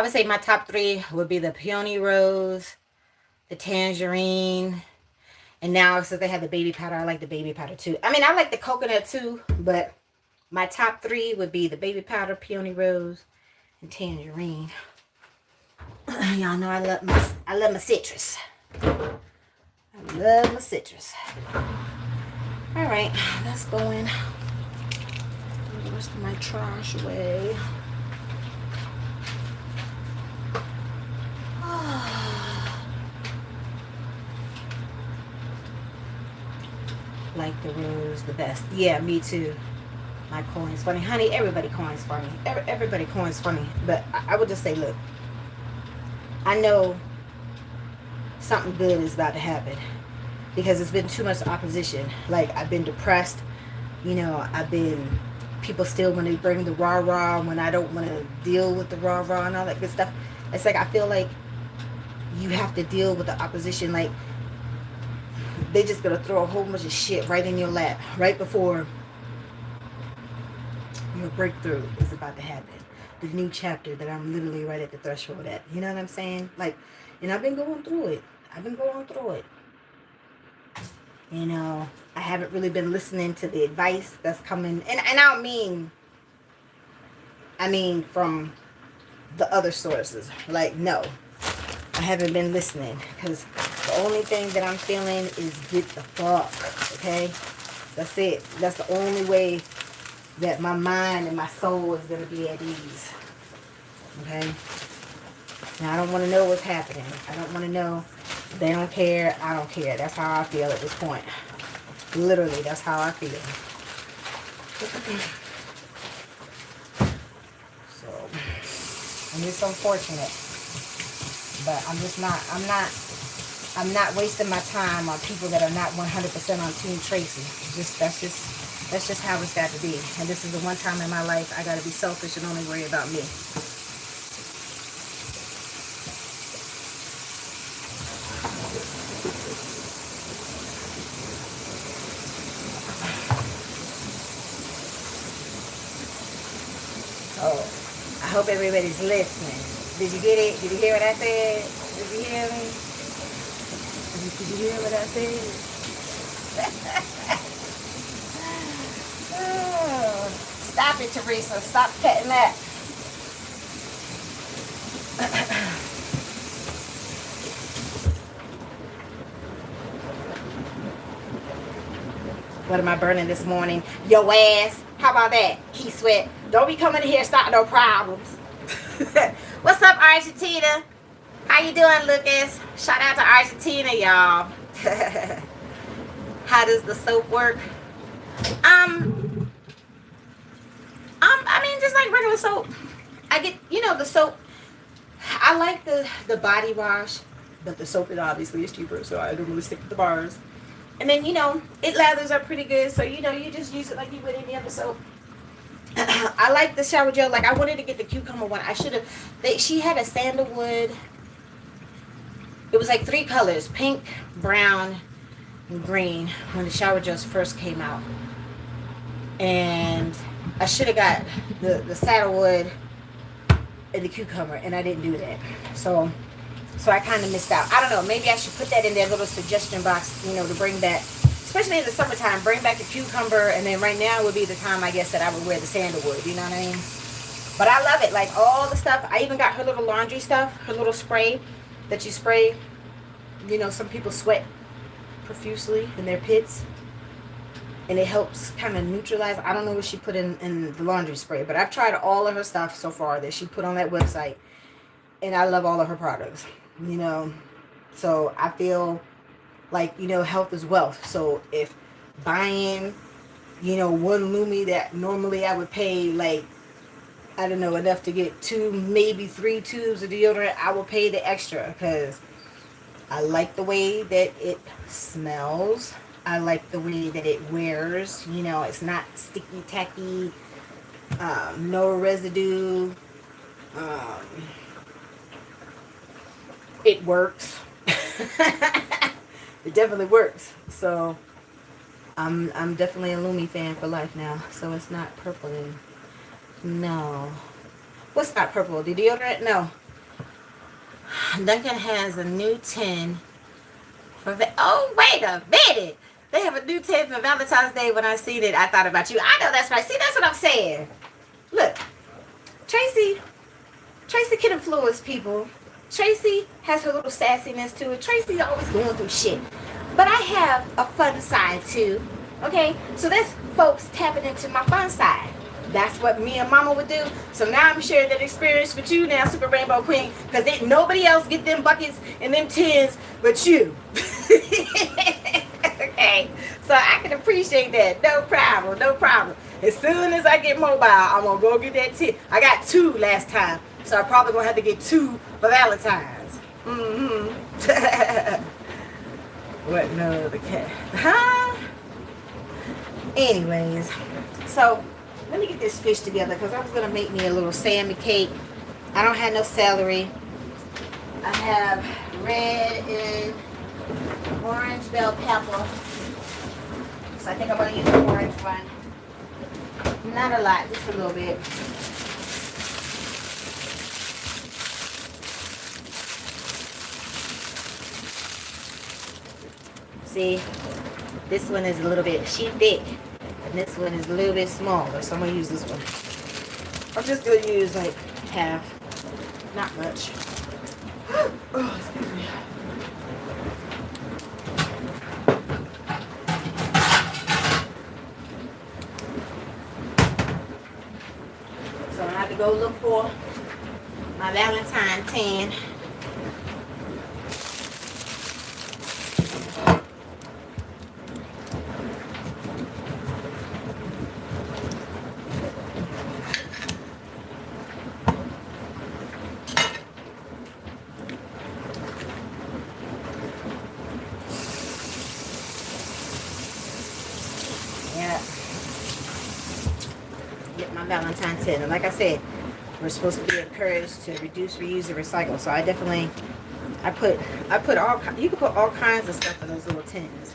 would say my top three would be the peony rose, the tangerine, and now since they have the baby powder, I like the baby powder too. I mean, I like the coconut too, but my top three would be the baby powder, peony rose, and tangerine. Y'all know I love my citrus. I love my citrus. All right, that's going. Put the rest of my trash away. Like the rose the best. Yeah, me too. My coin's funny. Honey, everybody coin's funny. Everybody coin's funny. But I would just say, look, I know something good is about to happen because it's been too much opposition. Like, I've been depressed. You know, people still, when they bring the rah-rah, when I don't want to deal with the rah-rah and all that good stuff, it's like I feel like you have to deal with the opposition. Like, they just gonna throw a whole bunch of shit right in your lap right before your breakthrough is about to happen. The new chapter that I'm literally right at the threshold at. You know what I'm saying? Like, and I've been going through it. You know, I haven't really been listening to the advice that's coming. And I don't mean, from the other sources. Like, no. I haven't been listening. Because the only thing that I'm feeling is get the fuck. Okay? That's it. That's the only way that my mind and my soul is going to be at ease. Okay? Now, I don't want to know what's happening. I don't want to know. They don't care. I don't care. That's how I feel at this point. Literally, that's how I feel. So, and it's unfortunate. But I'm not wasting my time on people that are not 100% on Team Tracy. That's just how it's got to be. And this is the one time in my life I got to be selfish and only worry about me. So, I hope everybody's listening. Did you get it? Did you hear what I said? Did you hear me? Did you hear what I said? Oh, stop it, Teresa. Stop petting that. What am I burning this morning? Your ass. How about that? Key Sweat. Don't be coming in here starting no problems. What's up, Argentina? How you doing, Lucas? Shout out to Argentina, y'all. How does the soap work? I mean, just like regular soap. I get, the soap. I like the body wash, but the soap, it obviously is cheaper, so I don't really stick with the bars. And then, it lathers up pretty good, so, you just use it like you would any other soap. I like the shower gel. Like, I wanted to get the cucumber one. I should have. She had a sandalwood. It was like 3 colors: pink, brown, and green when the shower gels first came out. And I should have got the sandalwood and the cucumber, and I didn't do that. So I kind of missed out. I don't know. Maybe I should put that in their little suggestion box, to bring back. Especially in the summertime, bring back the cucumber, and then right now would be the time, I guess, that I would wear the sandalwood, you know what I mean? But I love it, like all the stuff. I even got her little laundry stuff, her little spray that you spray. Some people sweat profusely in their pits, and it helps kind of neutralize. I don't know what she put in the laundry spray, but I've tried all of her stuff so far that she put on that website, and I love all of her products, So I feel like, health is wealth. So if buying You know, one Lumi that normally I would pay like, I don't know, enough to get 2, maybe 3 tubes of deodorant. I will pay the extra because I like the way that it smells. I like the way that it wears. You know, it's not sticky, tacky, no residue. Um, it works. It definitely works. So I'm definitely a Lumi fan for life now. So it's not purple. No. What's not purple? The deodorant? No. Duncan has a new tin for oh, wait a minute. They have a new tin for Valentine's Day. When I seen it, I thought about you. I know that's right. See, that's what I'm saying. Look, Traci can influence people. Traci has her little sassiness to it. Traci's always going through shit. But I have a fun side too. Okay? So that's folks tapping into my fun side. That's what me and Mama would do. So now I'm sharing that experience with you now, Super Rainbow Queen, because nobody else get them buckets and them tins but you. Okay? So I can appreciate that. No problem. No problem. As soon as I get mobile, I'm going to go get that tin. I got 2 last time. So I'm probably going to have to get 2 for Valentine's. Mm-hmm. What? No, the cat. Huh? Anyways. So let me get this fish together because I was going to make me a little salmon cake. I don't have no celery. I have red and orange bell pepper. So I think I'm going to use the orange one. Not a lot, just a little bit. See, this one is a little bit, she's thick. And this one is a little bit smaller, so I'm going to use this one. I'm just going to use like half, not much. Oh, excuse me. So I have to go look for my Valentine tan. Get my Valentine tin. And like I said, we're supposed to be encouraged to reduce, reuse, and recycle. So I definitely, I put all, you can put all kinds of stuff in those little tins.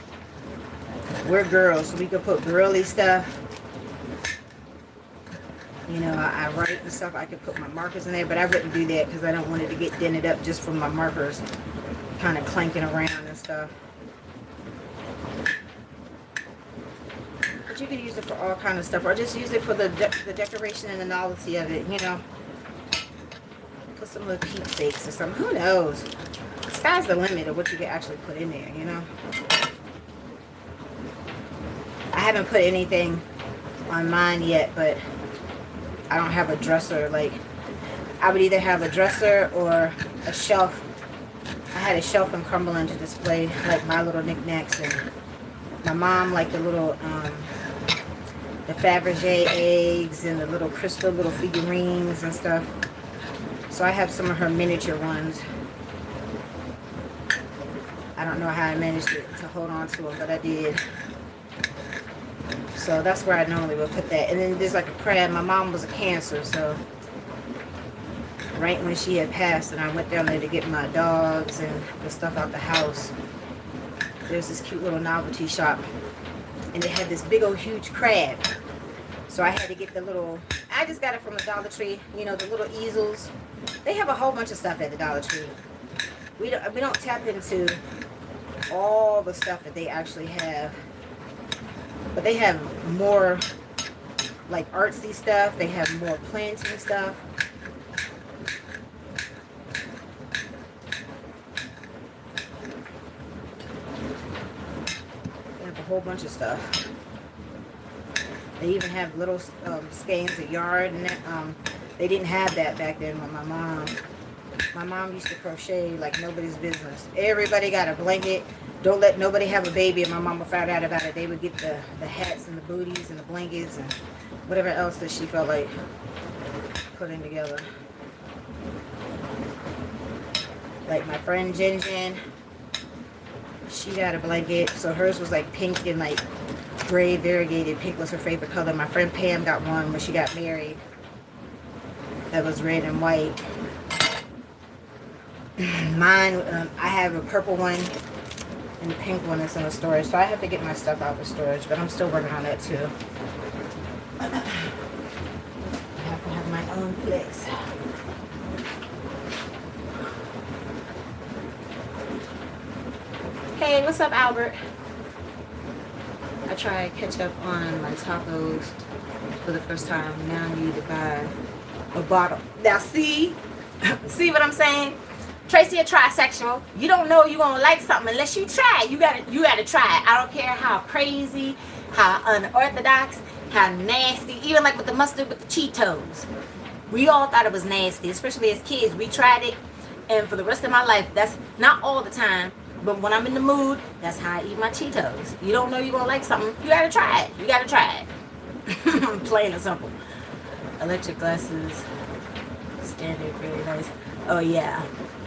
We're girls, so we could put girly stuff. You know, I write and stuff. I could put my markers in there, but I wouldn't do that because I don't want it to get dented up just from my markers kind of clanking around and stuff. But you can use it for all kind of stuff, or just use it for the decoration and the novelty of it, you know. Put some little keepsakes or something. Who knows? The sky's the limit of what you can actually put in there, you know. I haven't put anything on mine yet, but I don't have a dresser. Like, I would either have a dresser or a shelf. I had a shelf in Cumberland to display like my little knickknacks, and my mom like the little the Fabergé eggs and the little crystal little figurines and stuff. So I have some of her miniature ones. I don't know how I managed to hold on to them, but I did. So that's where I normally would put that. And then there's like a crab. My mom was a Cancer, so right when she had passed and I went down there to get my dogs and the stuff out the house, there's this cute little novelty shop. And it had this big old huge crab. So I had to get the little, I just got it from the Dollar Tree, you know, the little easels. They have a whole bunch of stuff at the Dollar Tree. We don't tap into all the stuff that they actually have. But they have more like artsy stuff. They have more planting stuff. They have a whole bunch of stuff. They even have little skeins of yard, and that, they didn't have that back then with my mom. My mom used to crochet like nobody's business. Everybody got a blanket. don't let nobody have a baby. And my mama found out about it. They would get the hats and the booties and the blankets and whatever else that she felt like putting together. Like my friend Jen Jen, she got a blanket. So hers was like pink and like gray variegated. Pink was her favorite color. My friend Pam got one when she got married. That was red and white. Mine, I have a purple one and the pink one that's in the storage. So I have to get my stuff out of the storage, but I'm still working on that too. I have to have my own place. Hey, what's up, Albert? I tried ketchup on my tacos for the first time. Now I need to buy a bottle. Now see what I'm saying? Tracy a trisexual. You don't know you're gonna like something unless you try. You gotta try it. I don't care how crazy, how unorthodox, how nasty. Even like with the mustard with the Cheetos. We all thought it was nasty, especially as kids. We tried it, and for the rest of my life, that's not all the time, but when I'm in the mood, that's how I eat my Cheetos. You don't know you're gonna like something, you gotta try it. You gotta try it. Plain and simple. Electric glasses, standard, really nice. Oh yeah,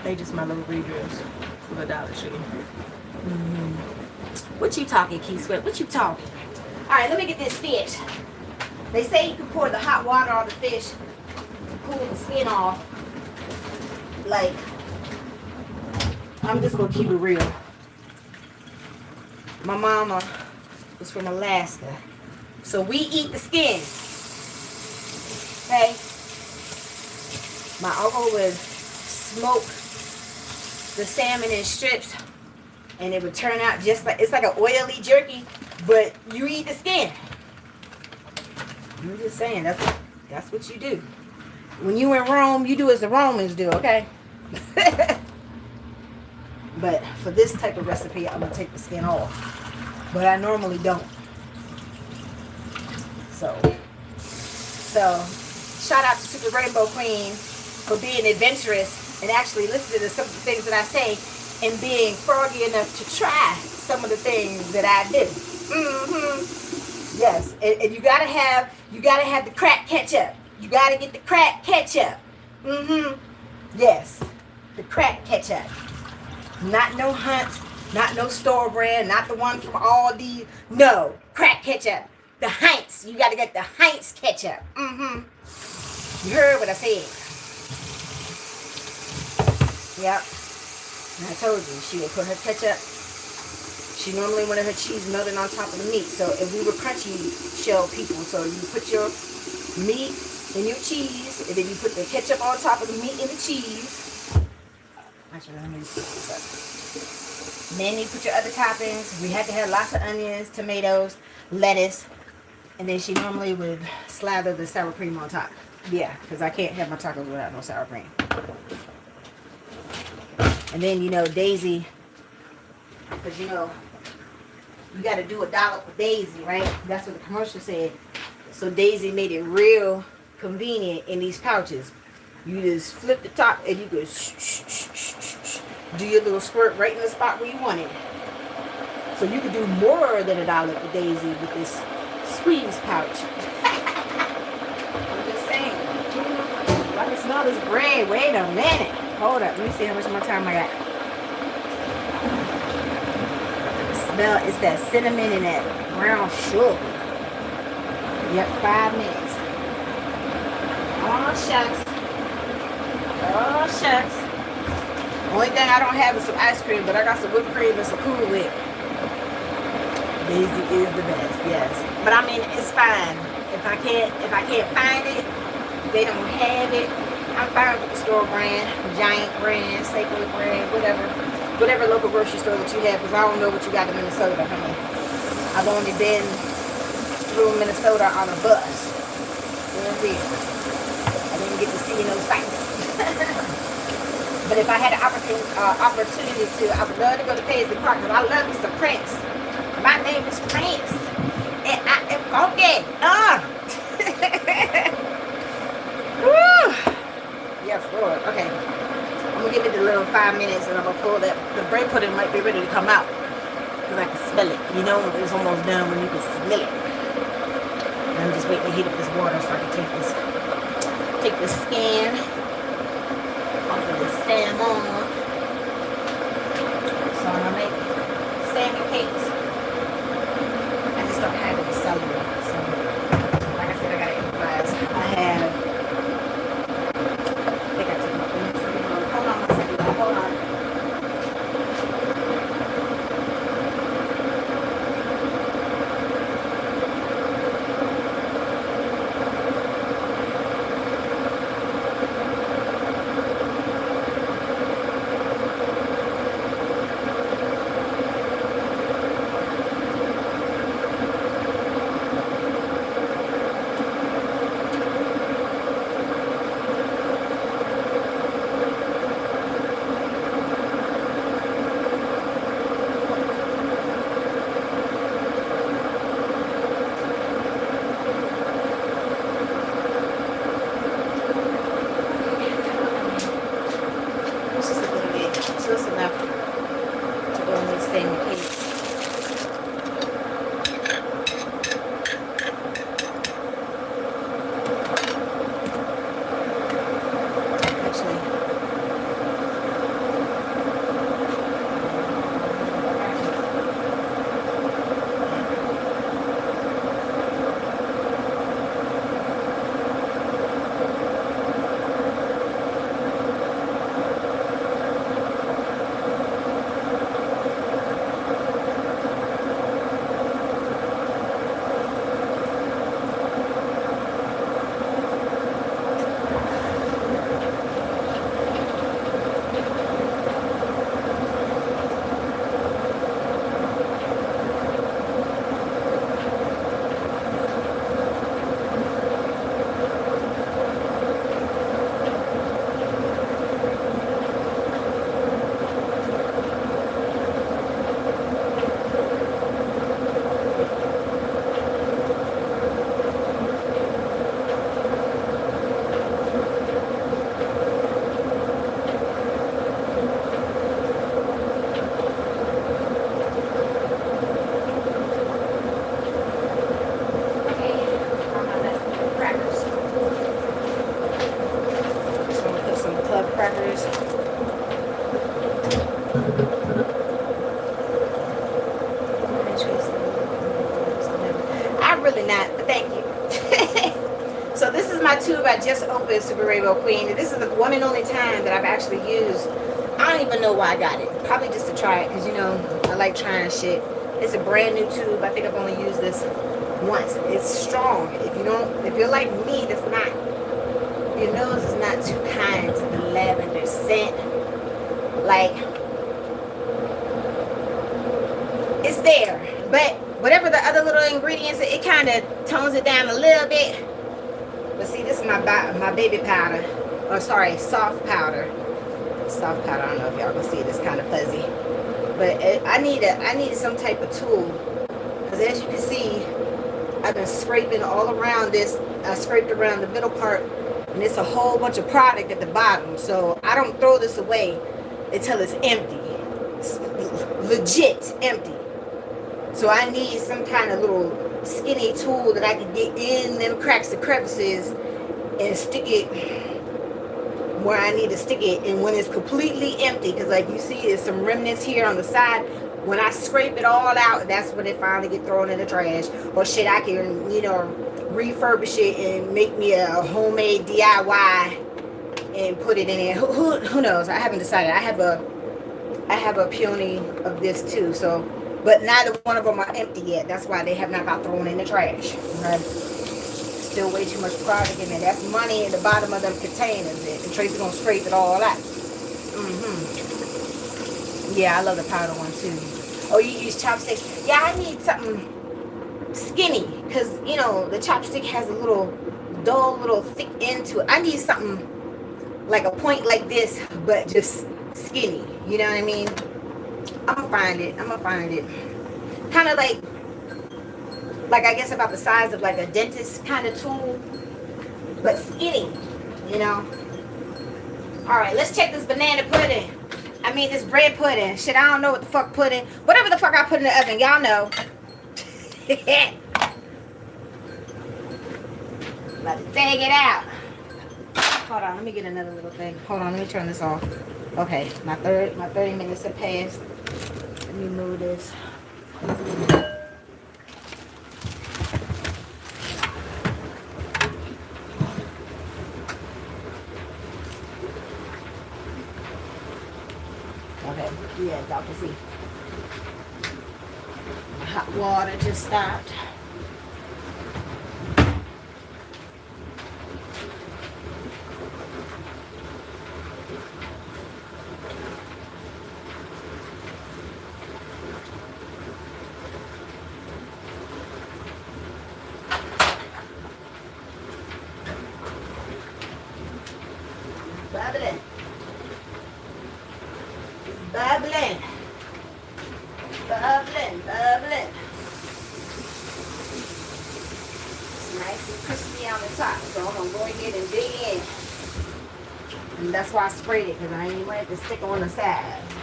they just my little readers for the Dollar Tree. What you talking, Key Sweat? What you talking? All right, let me get this fish. They say you can pour the hot water on the fish to cool the skin off. Like, I'm just gonna keep it real. My mama was from Alaska, so we eat the skin. Okay. My uncle would smoke the salmon in strips, and it would turn out just like, it's like an oily jerky, but you eat the skin. I'm just saying, that's what you do. When you in Rome, you do as the Romans do, okay? But for this type of recipe, I'm gonna take the skin off, but I normally don't. So shout out to Super Rainbow Queen for being adventurous and actually listening to some of the things that I say and being froggy enough to try some of the things that I do. Yes, and you gotta have the crack ketchup. You gotta get the crack ketchup. Yes, the crack ketchup. Not no Hunt's, not no store brand, not the one from Aldi. No, crack ketchup. The Heinz. You gotta get the Heinz ketchup. You heard what I said. Yep. And I told you, she would put her ketchup. She normally wanted her cheese melted on top of the meat. So if we were crunchy shell people, so you put your meat and your cheese, and then you put the ketchup on top of the meat and the cheese. Actually, let me put this up. And then you put your other toppings. We had to have lots of onions, tomatoes, lettuce, and then she normally would slather the sour cream on top. Yeah, because I can't have my tacos without no sour cream. And then, you know, Daisy, because, you know, you got to do a dollop with Daisy, right? That's what the commercial said. So Daisy made it real convenient in these pouches. You just flip the top and you could do your little squirt right in the spot where you want it. So you could do more than a dollop with Daisy with this squeeze pouch. I'm just saying. I can smell this bread. Wait a minute. Hold up. Let me see how much more time I got. Smell, it's that cinnamon and that brown sugar. Yep, 5 minutes. Oh, shucks. Oh, shucks. Only thing I don't have is some ice cream, but I got some whipped cream and some Cool Whip. Daisy is the best, yes. But I mean, it's fine. If I can't find it, if they don't have it, I'm fine with the store brand, Giant brand, Safeway brand, whatever local grocery store that you have, because I don't know what you got in Minnesota, honey. I've only been through Minnesota on a bus. I didn't get to see no sights. But if I had an opportunity to, I would love to go to Paisley Park, because I love me some Prince. My name is Prince, and I am funky. Woo! Yes, Lord. Okay. I'm going to give it the little 5 minutes, and I'm going to pull that. The bread pudding might be ready to come out. because I can smell it. You know, it's almost done when you can smell it. And I'm just waiting to heat up this water so I can take the skin off of the salmon. So I'm gonna make salmon cakes. I just don't have any celery. So like I said, I gotta improvise. I think I took my things. Hold on one second. Hold on. So this is my tube I just opened, Super Rainbow Queen. And this is the one and only time that I've actually used. I don't even know why I got it. Probably just to try it, because you know, I like trying shit. It's a brand new tube. I think I've only used this once. It's strong. If you're like me, that's not, your nose is not too kind to the lavender scent. Like, it's there. But whatever the other little ingredients, it kind of tones it down a little bit. But see, this is my baby powder. Or sorry, soft powder. Soft powder, I don't know if y'all can see it. It's kind of fuzzy. But I needed some type of tool. Because as you can see, I've been scraping all around this. I scraped around the middle part. And it's a whole bunch of product at the bottom. So I don't throw this away until it's empty. It's legit empty. So I need some kind of little skinny tool that I can get in them cracks and crevices and stick it where I need to stick it. And when it's completely empty, because like you see there's some remnants here on the side, when I scrape it all out, that's when it finally get thrown in the trash. Or shit, I can, you know, refurbish it and make me a homemade DIY and put it in there. Who knows? I haven't decided. I have a peony of this too, so. But neither one of them are empty yet. That's why they have not got thrown in the trash. Okay? Still way too much product in there. That's money in the bottom of them containers. And Tracy's gonna scrape it all out. Yeah, I love the powder one too. Oh, you use chopsticks? Yeah, I need something skinny. Because, you know, the chopstick has a little dull, little thick end to it. I need something like a point like this, but just skinny. You know what I mean? I'm gonna find it. Kind of like I guess about the size of like a dentist kind of tool, but skinny, you know. All right, let's check this banana pudding. I mean, this bread pudding. Shit, I don't know what the fuck pudding. Whatever the fuck I put in the oven, y'all know. About to take it out. Hold on, let me get another little thing. Hold on, let me turn this off. Okay, my 30 minutes have passed. Let me move this. Okay, yeah, y'all can see. My hot water just stopped. Bubbling. It's bubbling. Bubbling, bubbling. It's nice and crispy on the top, so I'm going to go ahead and dig in. And that's why I sprayed it, because I ain't want it to stick on the sides.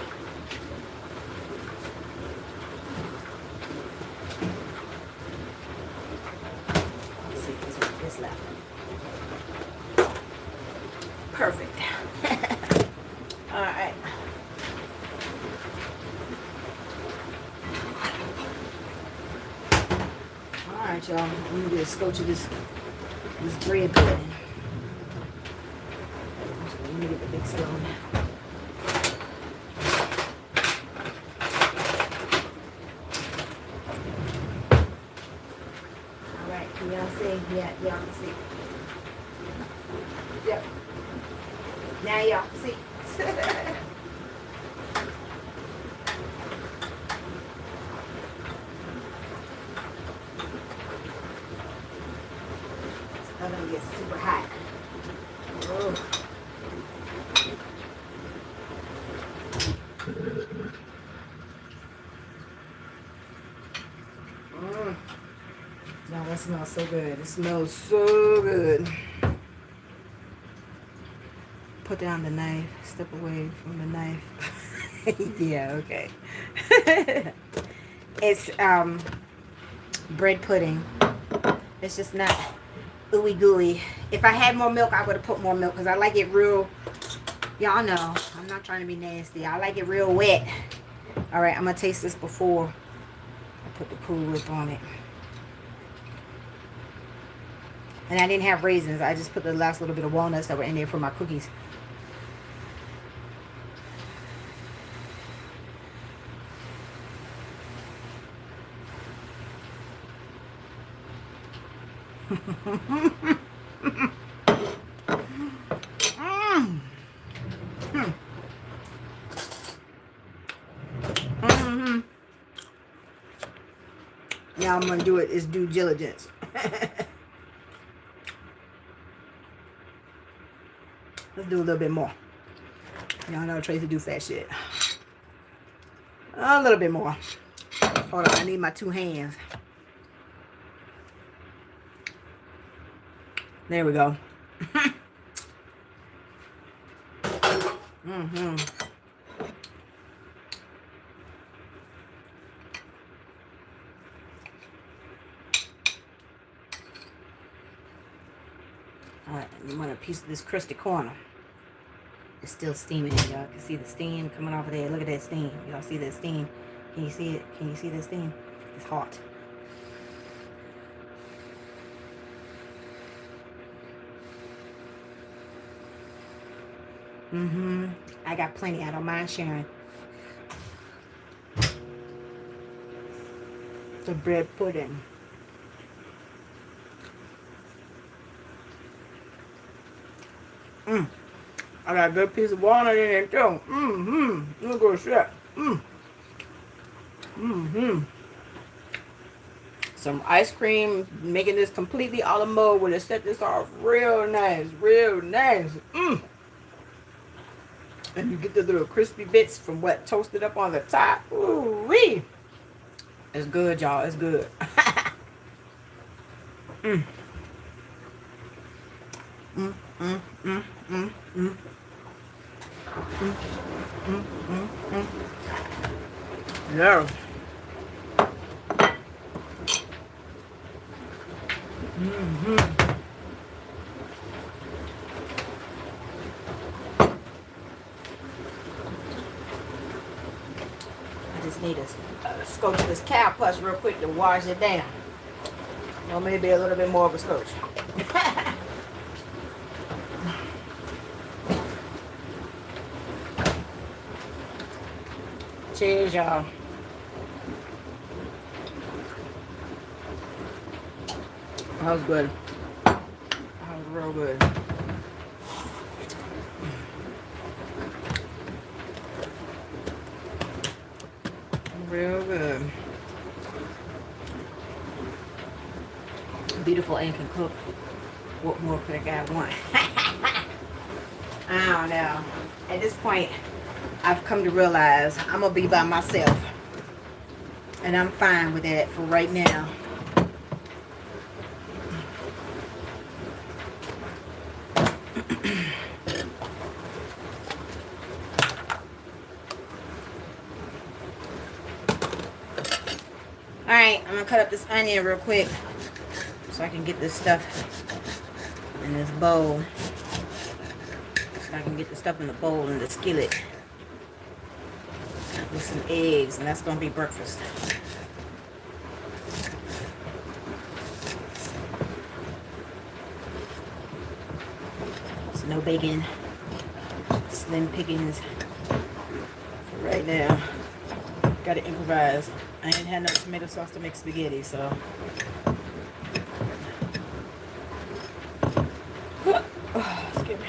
Let's see if this left. Perfect. All right. All right, y'all. I'm gonna do a scotch of this bread pudding. Let me get the big stone. All right. Can y'all see? Yeah, y'all can see. Yep. Now y'all can see. It's gonna get super hot. Oh. Now that smells so good. It smells so good. Put down the knife. Step away from the knife. Yeah, okay. It's bread pudding. It's just not ooey gooey. If I had more milk, I would have put more milk because I like it real. Y'all know, I'm not trying to be nasty. I like it real wet. All right, I'm going to taste this before I put the Cool Whip on it. And I didn't have raisins. I just put the last little bit of walnuts that were in there for my cookies. Now I'm going to do it is due diligence. Let's do a little bit more. Y'all know Tracy do fat shit. A little bit more. Hold on, I need my two hands. There we go. Alright, you want a piece of this crusty corner. It's still steaming. Y'all can see the steam coming off of there. Look at that steam. Y'all see that steam? Can you see it? Can you see that steam? It's hot. I got plenty. I don't mind sharing. The bread pudding. I got a good piece of walnut in there too. Look at shit. Some ice cream, making this completely a la mode. Would have set this off real nice, real nice. And you get the little crispy bits from what toasted up on the top. Ooh wee! It's good, y'all. It's good. Yeah. I just need to scotch this cow pus real quick to wash it down. Or maybe a little bit more of a scotch. Cheers, y'all. That was good. That was real good. Real good. Beautiful and can cook. What more could a guy want? I don't know. At this point, I've come to realize I'm going to be by myself. And I'm fine with that for right now. Alright, I'm going to cut up this onion real quick so I can get this stuff in this bowl. So I can get the stuff in the bowl in the skillet with some eggs, and that's going to be breakfast. So no bacon, slim pickings for right now. Got to improvise. I ain't had no tomato sauce to make spaghetti, so. Oh, excuse me.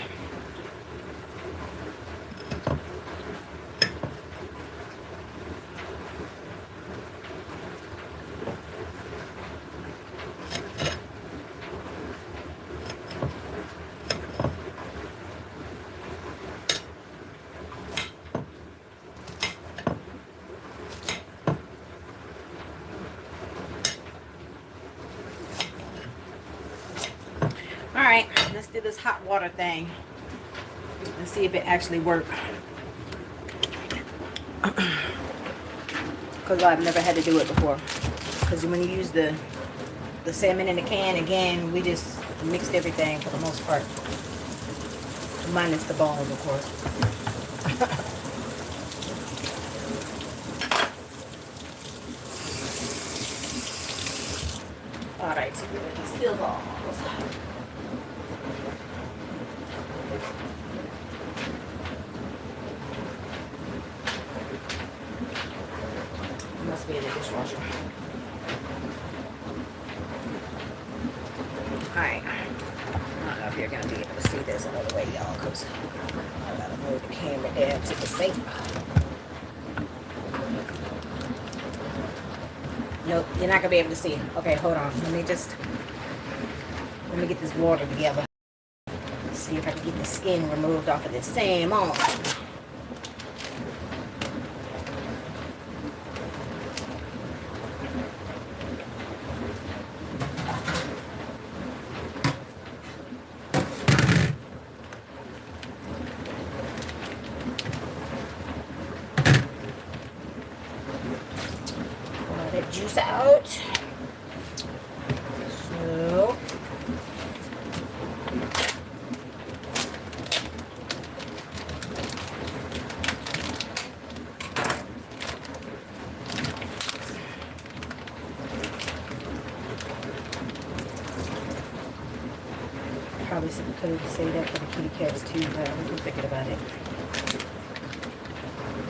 Alright, let's do this hot water thing and see if it actually works. Because I've never had to do it before. Because when you use the salmon in the can, again, we just mixed everything for the most part. Minus the bones, of course. Alright, so we're going to distill balls. Must be in the dishwasher. Alright. I don't know if you're going to be able to see this all the way, y'all, because I got to move the camera down to the sink. Nope, you're not going to be able to see it. Okay, hold on. Let me get this water together. See if I can get the skin removed off of this salmon. Juice out. So probably could have saved that for the kitty cats too, but I wasn't thinking about it.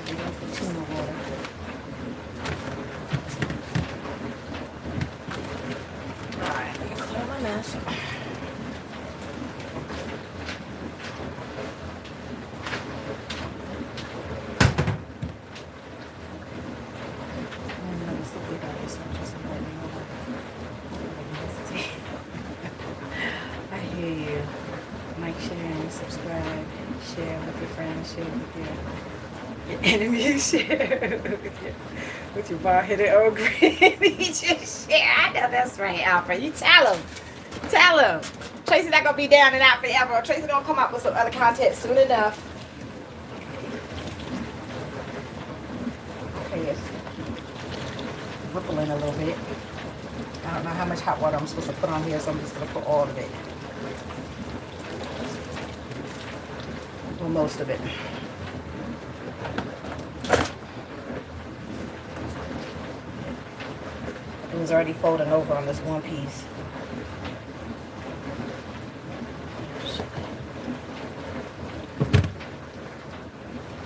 We don't put too much water. Mess. I hear you. Like, share, and subscribe, share with your friends, share with your enemies, share with your bald-headed old granny. Just share. I know that's right, Alfred. You tell them. Tell him. Tracy's not going to be down and out forever. Tracy's going to come up with some other content soon enough. bubbling a little bit. I don't know how much hot water I'm supposed to put on here, so I'm just going to put all of it. Well, most of it. It was already folding over on this one piece.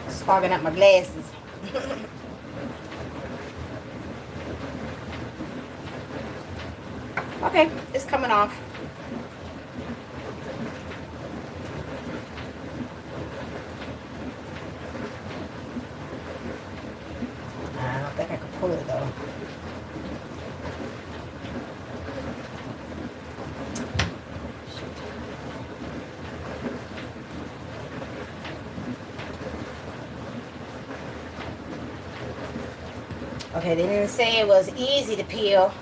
It's fogging up my glasses. Okay, it's coming off. I don't think I could pull it though. Okay, they didn't say it was easy to peel.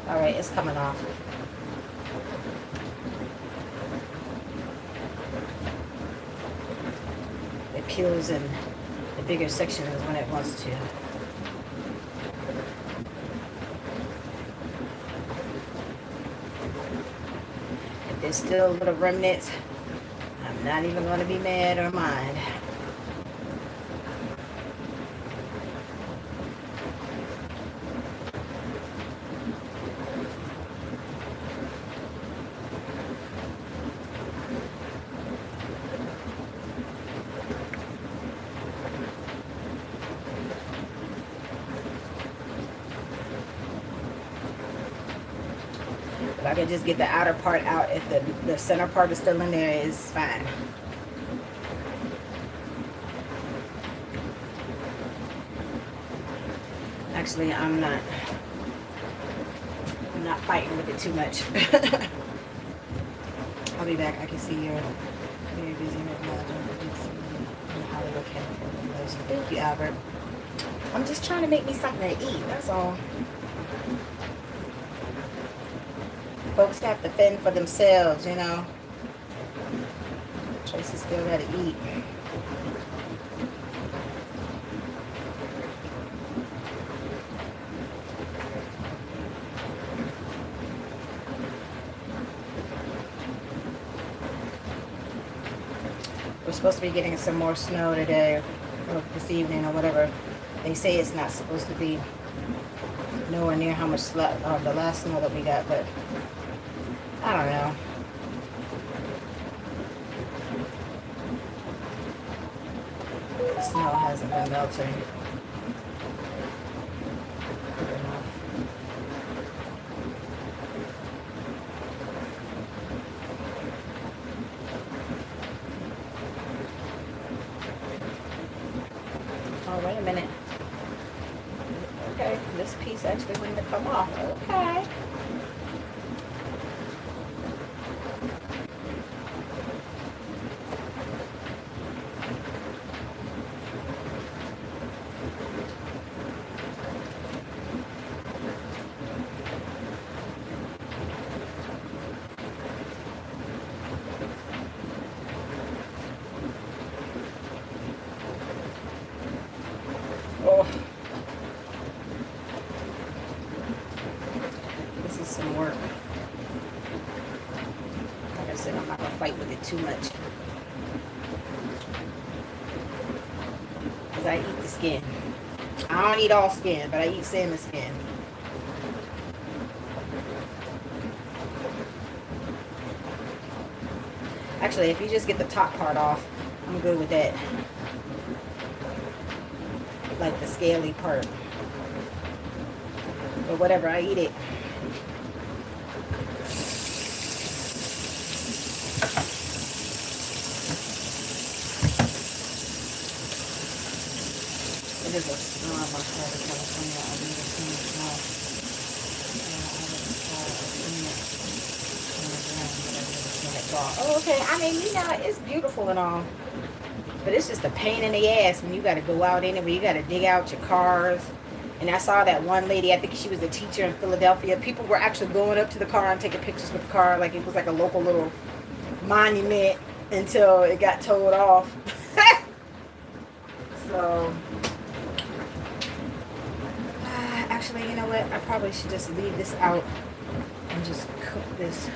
Alright, it's coming off. It peels in the bigger sections when it wants to. If there's still little remnants, I'm not even going to be mad or mind. If I could just get the outer part out, if the center part is still in there, it's fine. Actually, I'm not fighting with it too much. I'll be back. I can see you're very busy right now. Don't forget somebody in Hollywood California. Thank you, Albert. I'm just trying to make me something to eat. That's all. Folks have to fend for themselves, you know. Tracy still got to eat. We're supposed to be getting some more snow today, or this evening, or whatever. They say it's not supposed to be nowhere near how much the last snow that we got, but I don't know. The snow hasn't been melting quick enough. Oh, wait a minute. Okay, this piece actually wanted to come off. Okay. Oh, this is some work. Like I said, I'm not going to fight with it too much. Because I eat the skin. I don't eat all skin, but I eat salmon skin. Actually, if you just get the top part off, I'm good with that. Like the scaly part. But whatever, I eat it. It is a storm outside of California. I need to clean it now. Oh, okay. I mean, you know, it's beautiful and all. But it's just a pain in the ass when you got to go out anyway. You got to dig out your cars. And I saw that one lady, I think she was a teacher in Philadelphia. People were actually going up to the car and taking pictures with the car. Like it was like a local little monument until it got towed off. So, Actually, you know what? I probably should just leave this out and just cook this.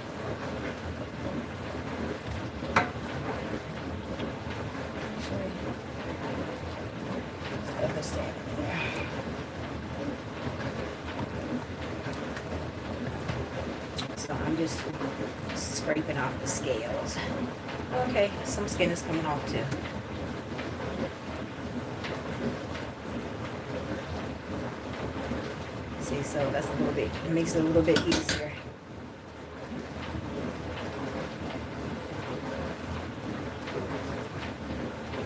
Actually, let's put this in there. So I'm just scraping off the scales. Okay, some skin is coming off too. See, so that's a little bit, it makes it a little bit easier.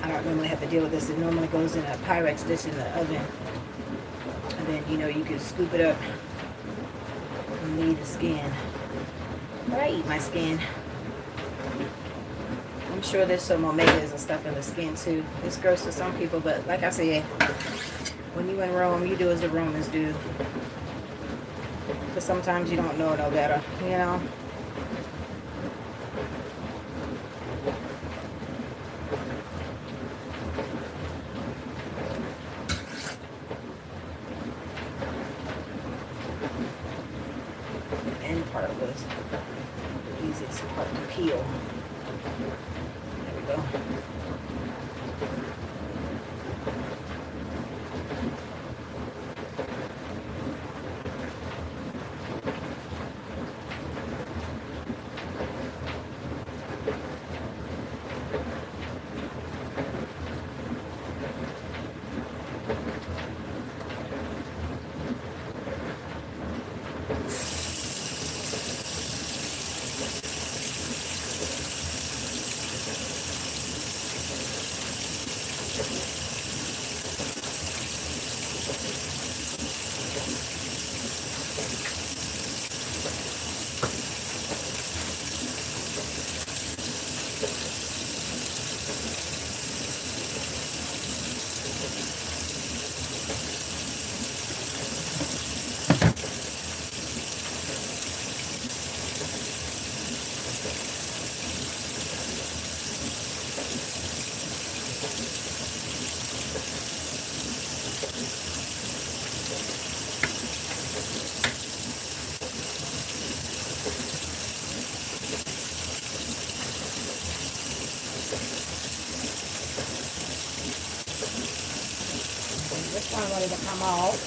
I don't normally have to deal with this. It normally goes in a Pyrex dish in the oven. And then, you know, you can scoop it up and leave the skin. But I eat my skin. I'm sure there's some omegas and stuff in the skin too. It's gross to some people, but like I said, when you in Rome, you do as the Romans do. Because sometimes you don't know no better, you know. The end part was the easiest part to peel. There we go. This one ready to come off.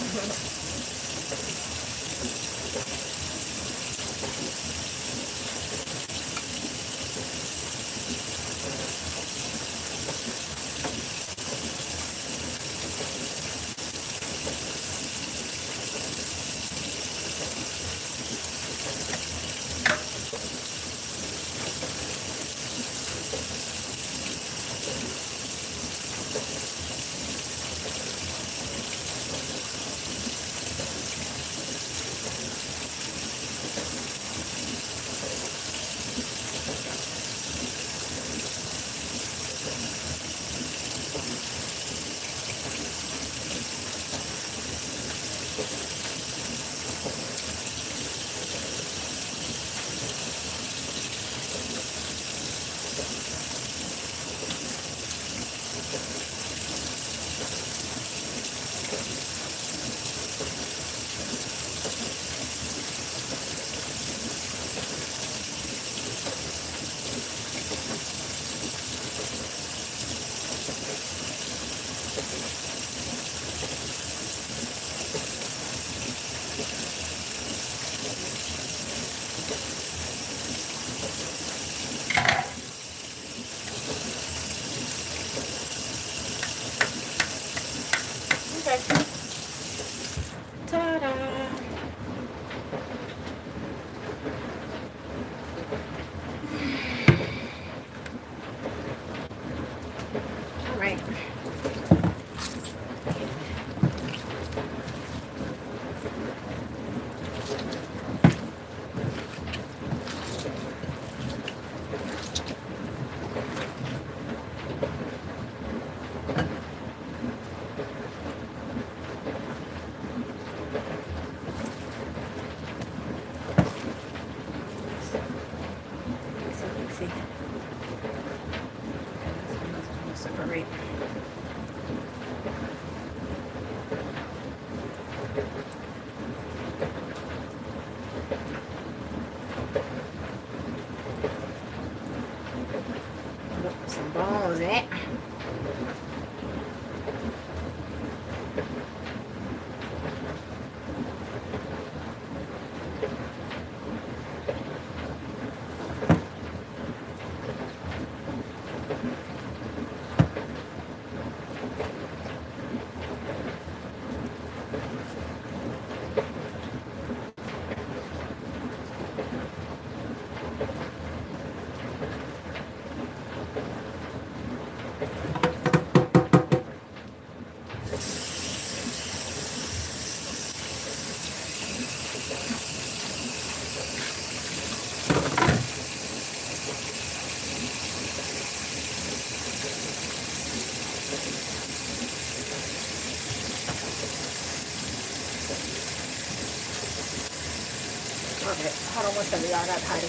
Okay, hold on one second, y'all. I got tidy.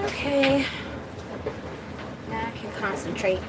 Okay, now I can concentrate.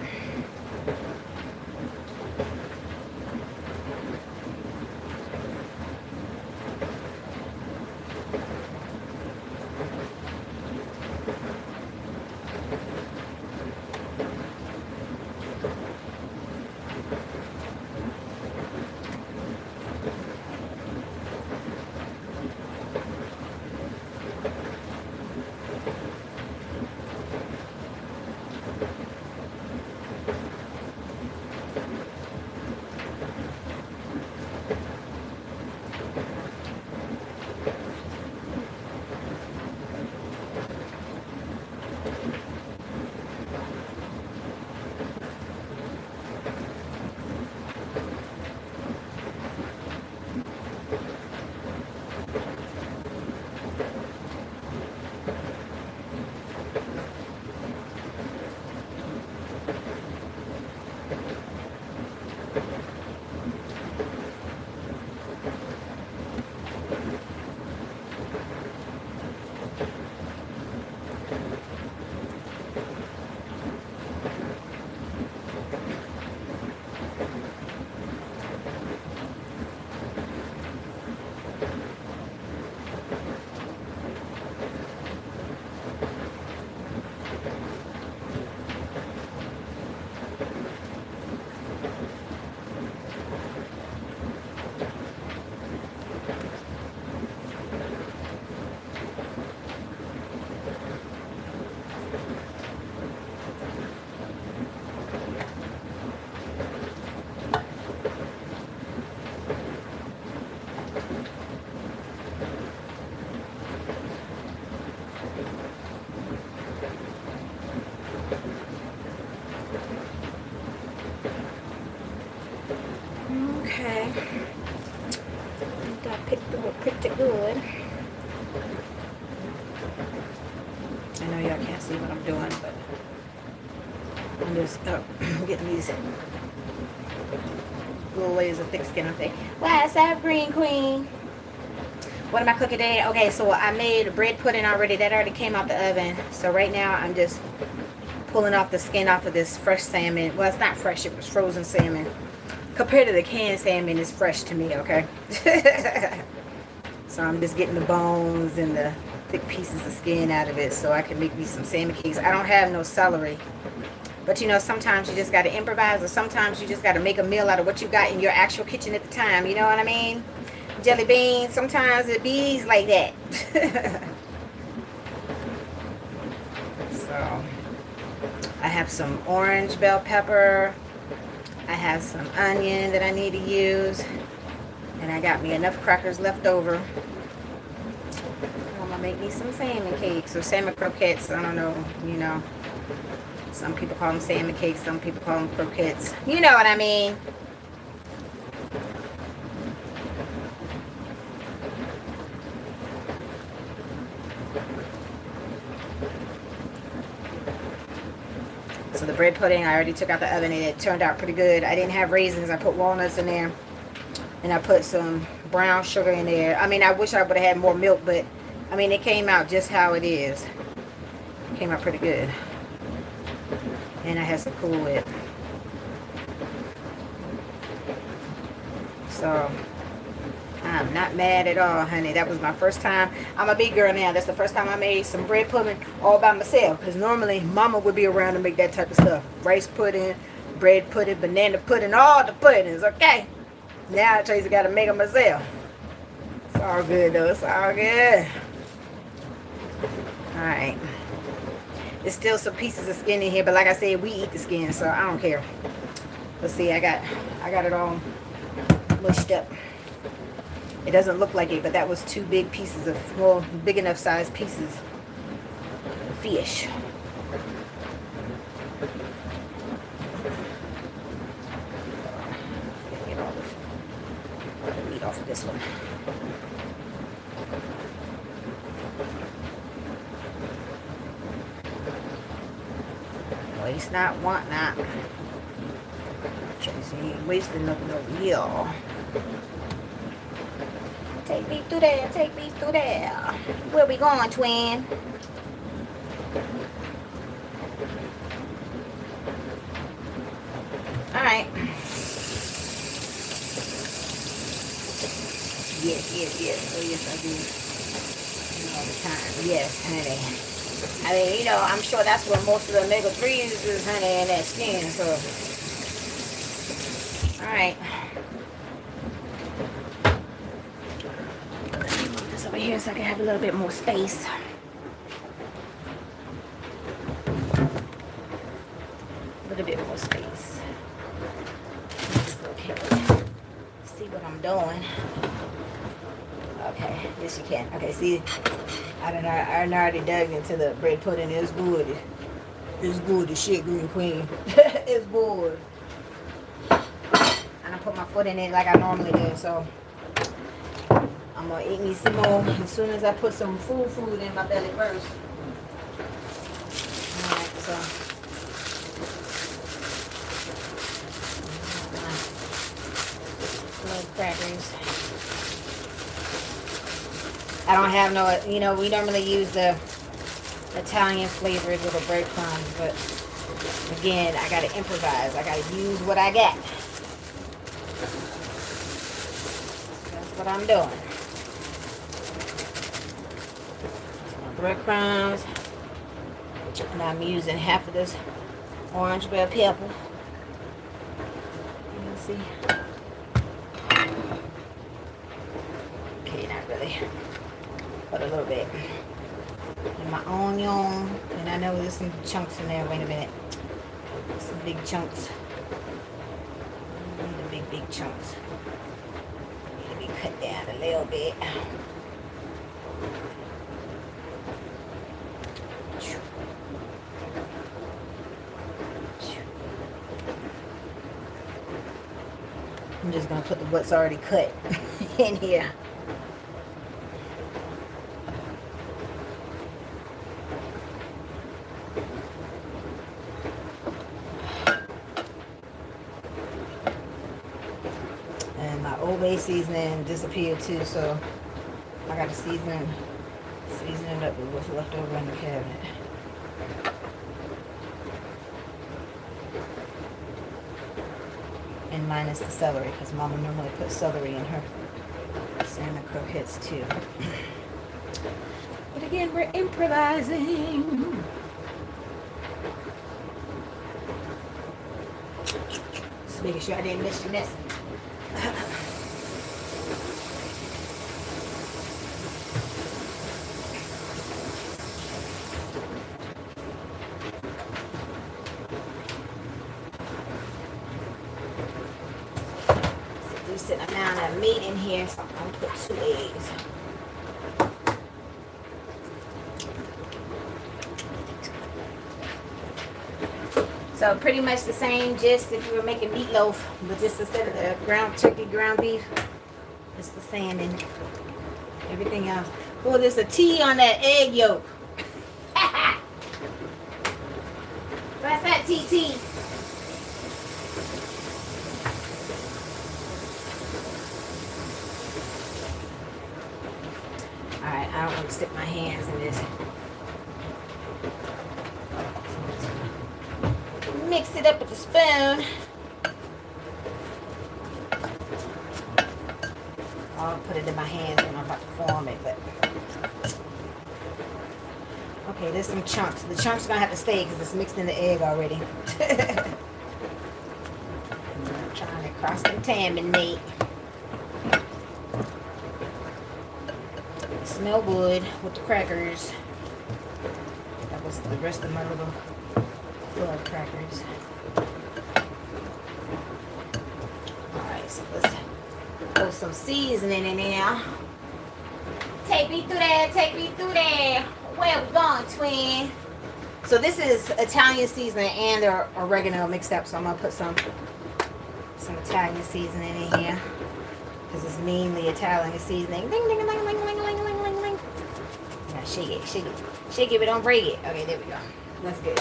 I know y'all can't see what I'm doing, but I'm just getting these little layers of thick skin on thing. What's up, Green Queen? What am I cooking today? Okay, so I made bread pudding already. That already came out the oven. So right now I'm just pulling off the skin off of this fresh salmon. Well, it's not fresh. It was frozen salmon. Compared to the canned salmon, it's fresh to me, okay? So I'm just getting the bones and the thick pieces of skin out of it so I can make me some salmon cakes. I don't have no celery. But you know, sometimes you just got to improvise, or sometimes you just got to make a meal out of what you got in your actual kitchen at the time. You know what I mean? Jelly beans, sometimes it bees like that. So I have some orange bell pepper. I have some onion that I need to use. And I got me enough crackers left over. I'm gonna make me some salmon cakes or salmon croquettes. I don't know, you know. Some people call them salmon cakes, some people call them croquettes. You know what I mean? So the bread pudding, I already took out the oven and it turned out pretty good. I didn't have raisins. I put walnuts in there. And I put some brown sugar in there. I mean, I wish I would have had more milk, but I mean, it came out just how it is. It came out pretty good. And I had to cool it. So I'm not mad at all, honey. That was my first time. I'm a big girl now. That's the first time I made some bread pudding all by myself. Because normally mama would be around to make that type of stuff. Rice pudding, bread pudding, banana pudding, all the puddings, okay? Now Tracy got to make them myself. It's all good though. It's all good. Alright. There's still some pieces of skin in here, but like I said, we eat the skin, so I don't care. Let's see, I got it all mushed up. It doesn't look like it, but that was 2 big pieces of, well, big enough size pieces of fish. Get all the meat off of this one. Waste not, want not. Tracy ain't wasting nothing over here. Take me through there, take me through there. Where we going, twin? Alright. Yes. Oh, yes, I do. All the time. Yes, honey. I mean, you know, I'm sure that's where most of the omega-3s is, honey, in that skin, so. Alright. Let me move this over here so I can have a little bit more space. A little bit more space. Okay. See what I'm doing. Okay, yes you can. Okay, see, I already dug into the bread pudding. It's good. It's good as shit, Green Queen. It's good. And I put my foot in it like I normally do, so I'm gonna eat me some more as soon as I put some food in my belly first. Alright, so little crackers. I don't have no, you know, we normally use the Italian flavors with the breadcrumbs, but again, I gotta improvise. I gotta use what I got. That's what I'm doing. Breadcrumbs, and I'm using half of this orange bell pepper. You can see. Okay, not really, but a little bit. And my onion, and I know there's some chunks in there. Wait a minute, some big chunks. The big chunks need to be cut down a little bit. I'm just gonna put what's already cut in here. Way seasoning disappeared too, so I got to season it up with what's left over in the cabinet. And minus the celery, because Mama normally puts celery in her salmon croquettes too. But again, we're improvising. Just making sure I didn't miss your message. Decent amount of meat in here, so I'm gonna put 2 eggs. So pretty much the same gist if you were making meatloaf, but just instead of the ground turkey, ground beef, it's the salmon. Everything else. Oh, there's a T on that egg yolk. What's that, TT? Alright, I don't want to stick my hands in this. Mix it up with the spoon. I'll put it in my hands when I'm about to form it, but okay, there's some chunks. The chunks are gonna have to stay because it's mixed in the egg already. I'm trying to cross-contaminate. Smell good with the crackers. That was the rest of my little blood crackers. Alright, so let's put some seasoning in there. Take me through there, take me through there. Where we going, twin? So this is Italian seasoning and oregano mixed up, so I'm gonna put some Italian seasoning in here. Because it's mainly Italian seasoning. Ding, ding, ding, ding, ding, ding, ding, ding, ding. Now shake it, shake it. Shake it, but don't break it. Okay, there we go. That's good.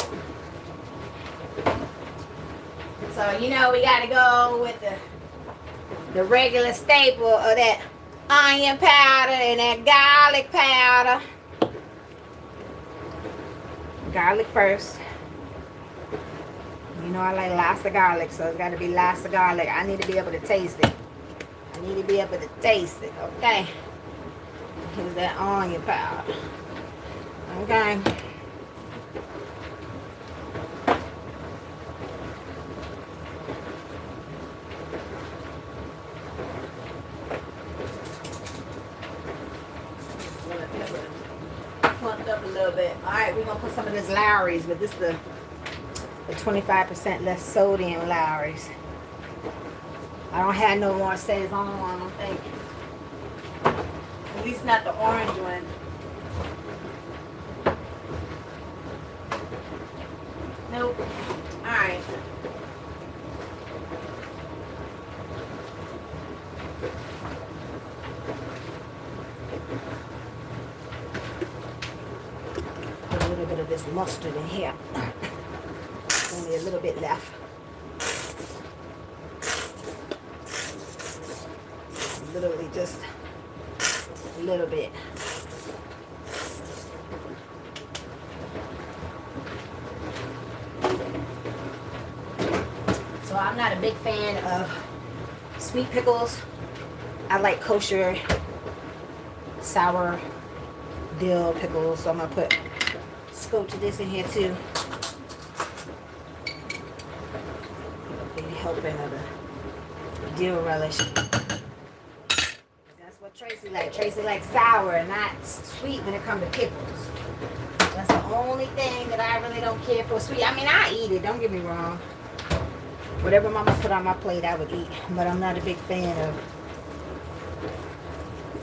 So, you know, we got to go with the regular staple of that onion powder and that garlic powder. Garlic first. You know I like lots of garlic, so it's got to be lots of garlic. I need to be able to taste it. I need to be able to taste it, okay? Here's that onion powder. Okay. Plumped up a little bit. Alright, we're gonna put some of this Lowry's, but this is the 25% less sodium Lowry's. I don't have no more Saison, I don't think. At least not the orange one. Nope. Alright. Put a little bit of this mustard in here. Only a little bit left. Literally just a little bit. So I'm not a big fan of sweet pickles. I like kosher sour dill pickles, so I'm gonna put scotch of this in here too. A big helping of the dill relish. Traci like. Traci likes sour, not sweet when it comes to pickles. That's the only thing that I really don't care for sweet. I mean, I eat it, don't get me wrong. Whatever Mama put on my plate, I would eat. But I'm not a big fan of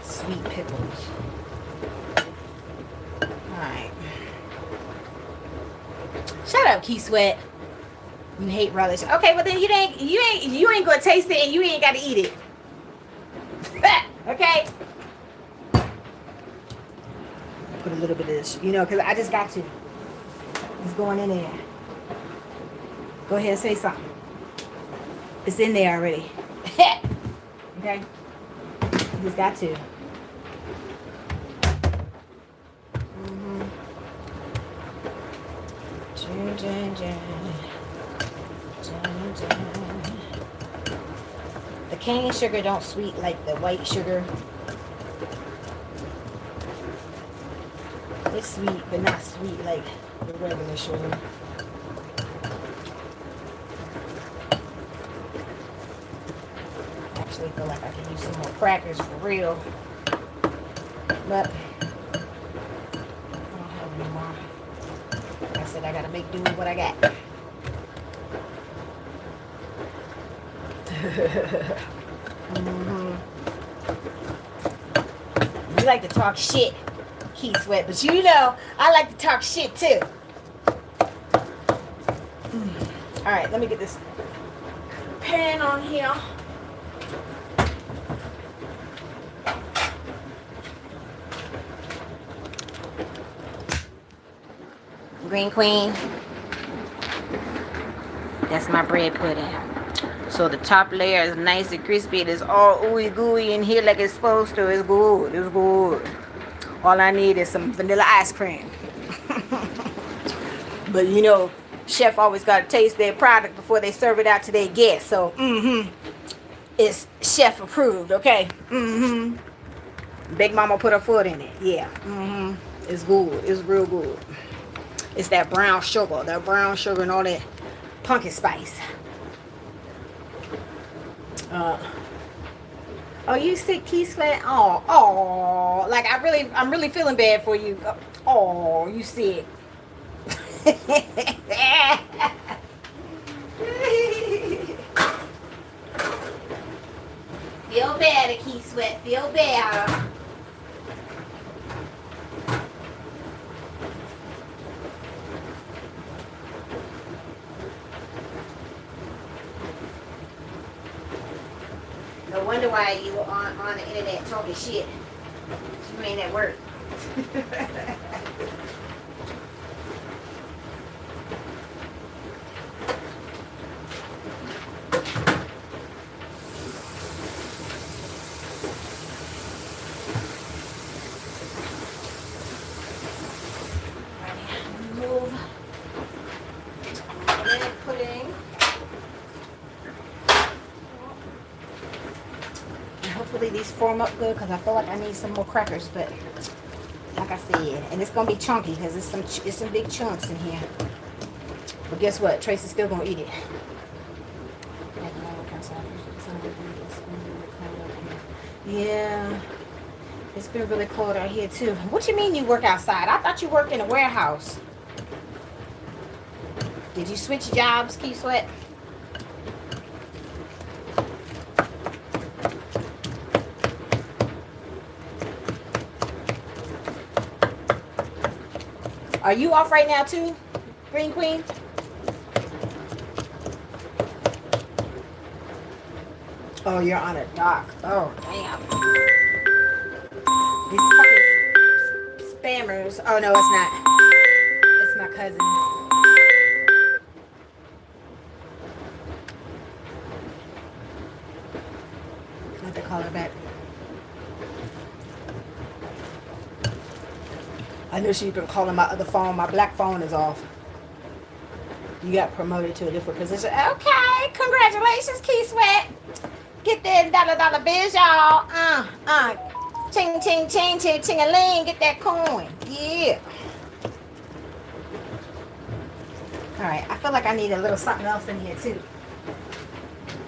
sweet pickles. Alright. Shut up, Key Sweat. You hate relish. Okay, well then you ain't gonna taste it and you ain't gotta eat it. Okay. Put a little bit of this, you know, because I just got to. It's going in there. Go ahead and say something. It's in there already. Okay. Just got to. The cane sugar don't sweet like the white sugar. It's sweet, but not sweet like the regular sugar. I actually feel like I can use some more crackers for real. But I don't have any more. Like I said, I gotta make do with what I got. You like to talk shit, Key Sweat, but you know I like to talk shit too. All right, let me get this pan on here. Green Queen. That's my bread pudding. So the top layer is nice and crispy. It is all ooey gooey in here like it's supposed to. It's good. It's good. All I need is some vanilla ice cream. But you know, chef always got to taste their product before they serve it out to their guests. So, it's chef approved, okay? Big Mama put her foot in it. Yeah. It's good. It's real good. It's that brown sugar. That brown sugar and all that pumpkin spice. Oh, you sick, Key Sweat? Oh, like I'm really feeling bad for you. Oh, you sick. Feel better, Key Sweat. Feel better. No wonder why you were on the internet talking shit. You ain't at work. Move bread pudding. Hopefully these form up good because I feel like I need some more crackers, but like I said, and it's gonna be chunky because it's some big chunks in here. But guess what? Tracy's still gonna eat it. Yeah, it's been really cold out here too. What you mean you work outside? I thought you worked in a warehouse. Did you switch jobs, Key Sweat? Are you off right now too, Green Queen? Oh, you're on a dock. Oh, damn. These fucking spammers. Oh, no, it's not. It's my cousin. I have to call her back. I know she's been calling my other phone. My black phone is off. You got promoted to a different position. Okay, congratulations, Key Sweat. Get that dollar bills, y'all. Ching, ching, ching, ching, ching-a-ling. Get that coin. Yeah. All right, I feel like I need a little something else in here, too.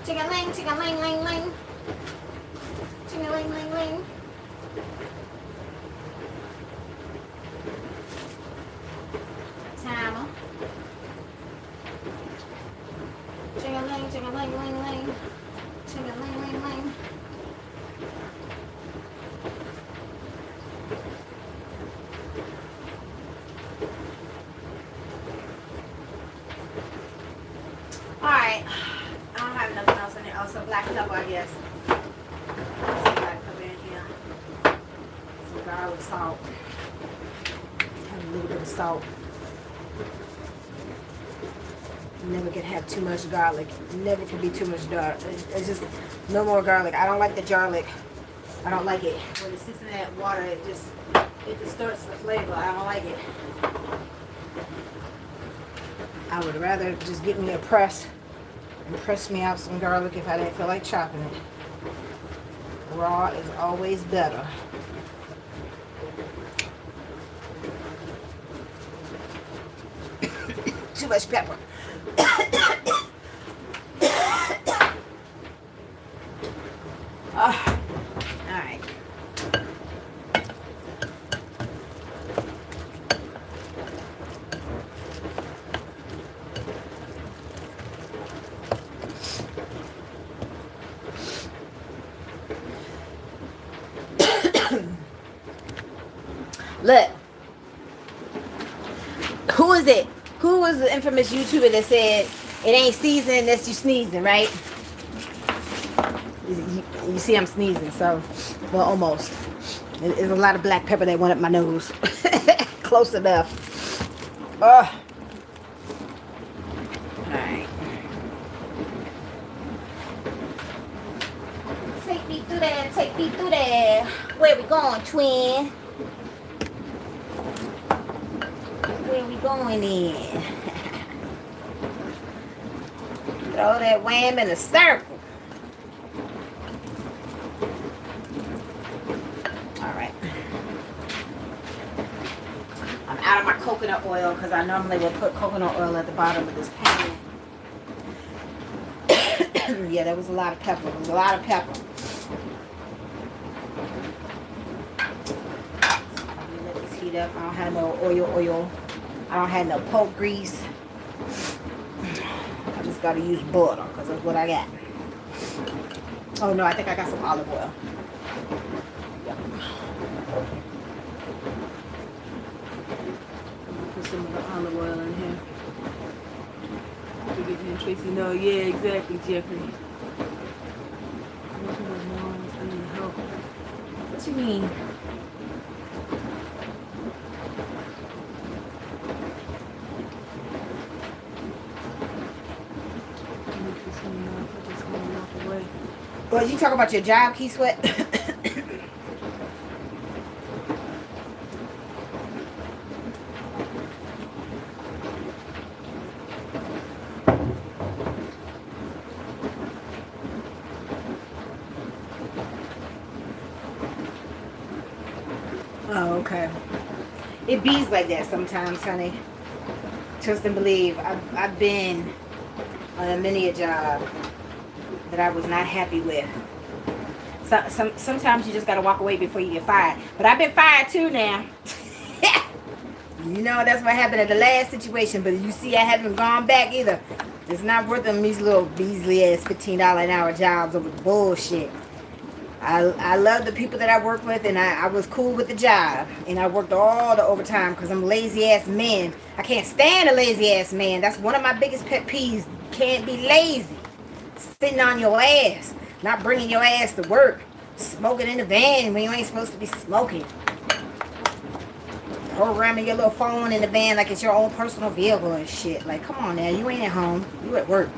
Ching-a-ling, ching-a-ling, ling, ling. Ching-a-ling, ling, ling. Timer. Ching-a-ling, ching-a-ling, ling, ling. Ching-a-ling, ling, ling. Alright. I don't have nothing else in there. Oh, some black pepper, I guess. Some black pepper in here. Some garlic salt. Have a little bit of salt. Never can have too much garlic. Never can be too much garlic. It's just no more garlic. I don't like the garlic I don't like it. When it sits in that water, it distorts the flavor. I don't like it. I would rather just get me a press and press me out some garlic if I didn't feel like chopping it. Raw is always better. Too much pepper. All right. Look, who is it? Who was the infamous YouTuber that said it ain't seasoned unless you sneezing, right? You see I'm sneezing, so, well, almost. There's a lot of black pepper that went up my nose. Close enough. Ugh. Alright. Take me through there, take me through there. Where we going, twin? Where we going in? Throw that wham in a circle. Alright. I'm out of my coconut oil because I normally would put coconut oil at the bottom of this pan. Yeah, there was a lot of pepper. There was a lot of pepper. Let this heat up. I don't have no oil. I don't have no pork grease. I just gotta use butter because that's what I got. Oh no, I think I got some olive oil. Yep. Put some of the olive oil in here. To get me and Tracy know, yeah, exactly, Jeffrey. What you mean? Well, you talk about your job, Key Sweat? Oh, okay. It bees like that sometimes, honey. Trust and believe. I've been on a many a job that I was not happy with. Sometimes you just gotta walk away before you get fired. But I've been fired too now. You know, that's what happened at the last situation. But you see, I haven't gone back either. It's not worth them these little Beasley ass $15 an hour jobs over bullshit. I love the people that I work with, and I was cool with the job, and I worked all the overtime because I'm a lazy ass man. I can't stand a lazy ass man. That's one of my biggest pet peeves. Can't be lazy, sitting on your ass, not bringing your ass to work, smoking in the van when you ain't supposed to be smoking, programming your little phone in the van like it's your own personal vehicle and shit. Like, come on now, you ain't at home, you at work.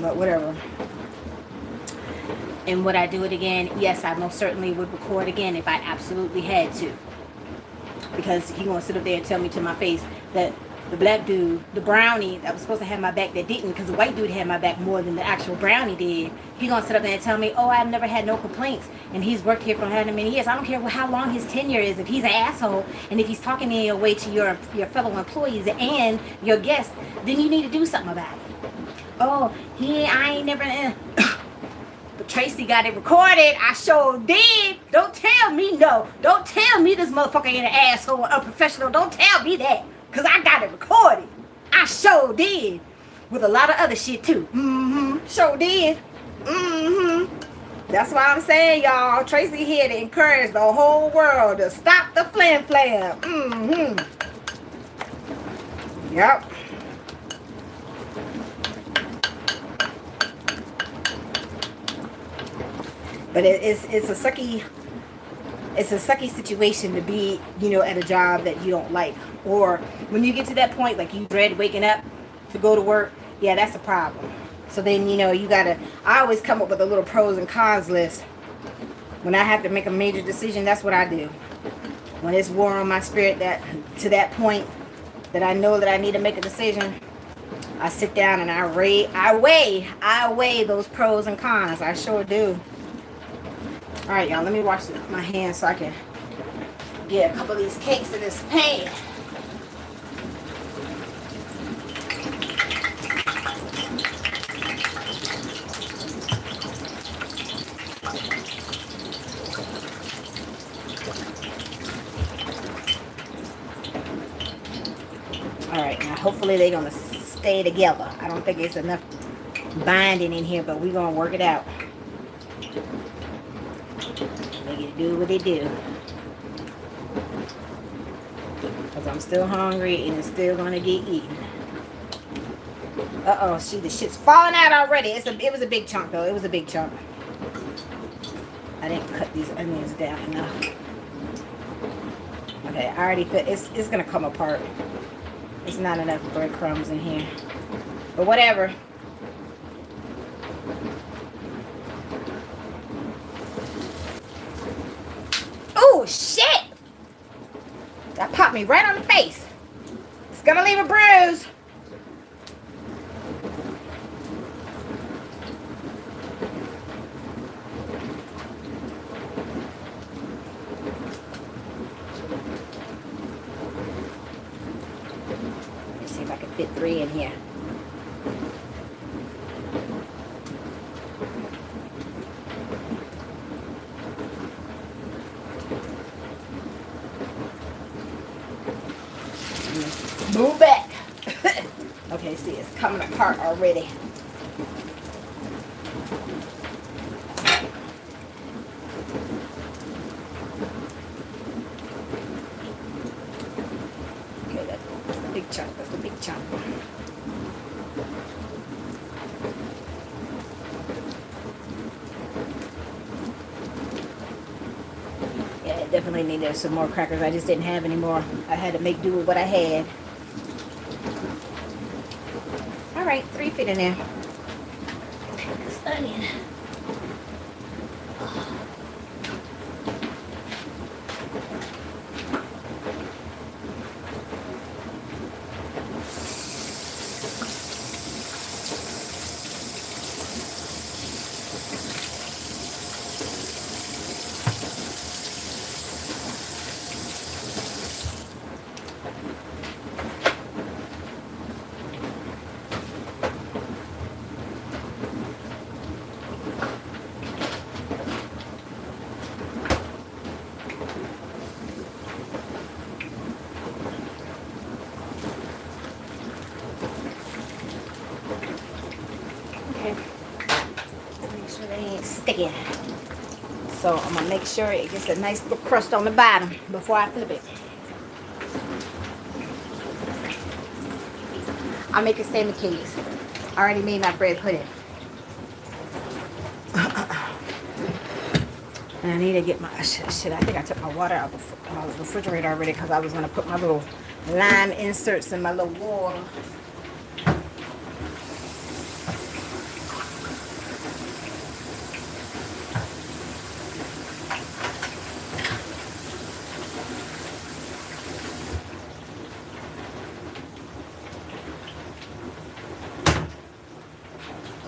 But whatever. And would I do it again? Yes, I most certainly would record again if I absolutely had to. Because he gonna sit up there and tell me to my face that the black dude, the brownie that was supposed to have my back that didn't, because the white dude had my back more than the actual brownie did. He gonna sit up there and tell me, oh, I've never had no complaints, and he's worked here for however many years. I don't care how long his tenure is. If he's an asshole and if he's talking in your way to your fellow employees and your guests, then you need to do something about it. Oh, I ain't never. But Tracy got it recorded. I sure did. Don't tell me no. Don't tell me this motherfucker ain't an asshole or unprofessional. Don't tell me that. Because I got it recorded. I sure did. With a lot of other shit too. Sure did. That's why I'm saying, y'all. Tracy here to encourage the whole world to stop the flam flam. Yep. But it's a sucky situation to be, at a job that you don't like. Or when you get to that point, like you dread waking up to go to work, yeah, that's a problem. So then, you gotta, I always come up with a little pros and cons list When I have to make a major decision, that's what I do. When it's war on my spirit, that to that point that I know that I need to make a decision, I sit down and I weigh those pros and cons. I sure do. All right, y'all, let me wash my hands so I can get a couple of these cakes in this pan. All right, now hopefully they're gonna stay together. I don't think it's enough binding in here, but we're gonna work it out. Make it do what it do. Because I'm still hungry and it's still gonna get eaten. Uh-oh, the shit's falling out already. It was a big chunk though. It was a big chunk. I didn't cut these onions down enough. Okay, I already feel it's gonna come apart. It's not enough breadcrumbs in here. But whatever. Oh shit! That popped me right on the face. It's gonna leave a bruise. Let's see if I can fit 3 in here. Move back. Okay, see, it's coming apart already. Okay, that's the big chunk. That's the big chunk. Yeah, it definitely needed some more crackers. I just didn't have any more. I had to make do with what I had. All right, 3 fit in there. This onion. Sticky. So I'm gonna make sure it gets a nice little crust on the bottom before I flip it. I'll make a salmon cakes. I already made my bread pudding. And I need to get my shit. I think I took my water out of the refrigerator already because I was gonna put my little lime inserts in my little water.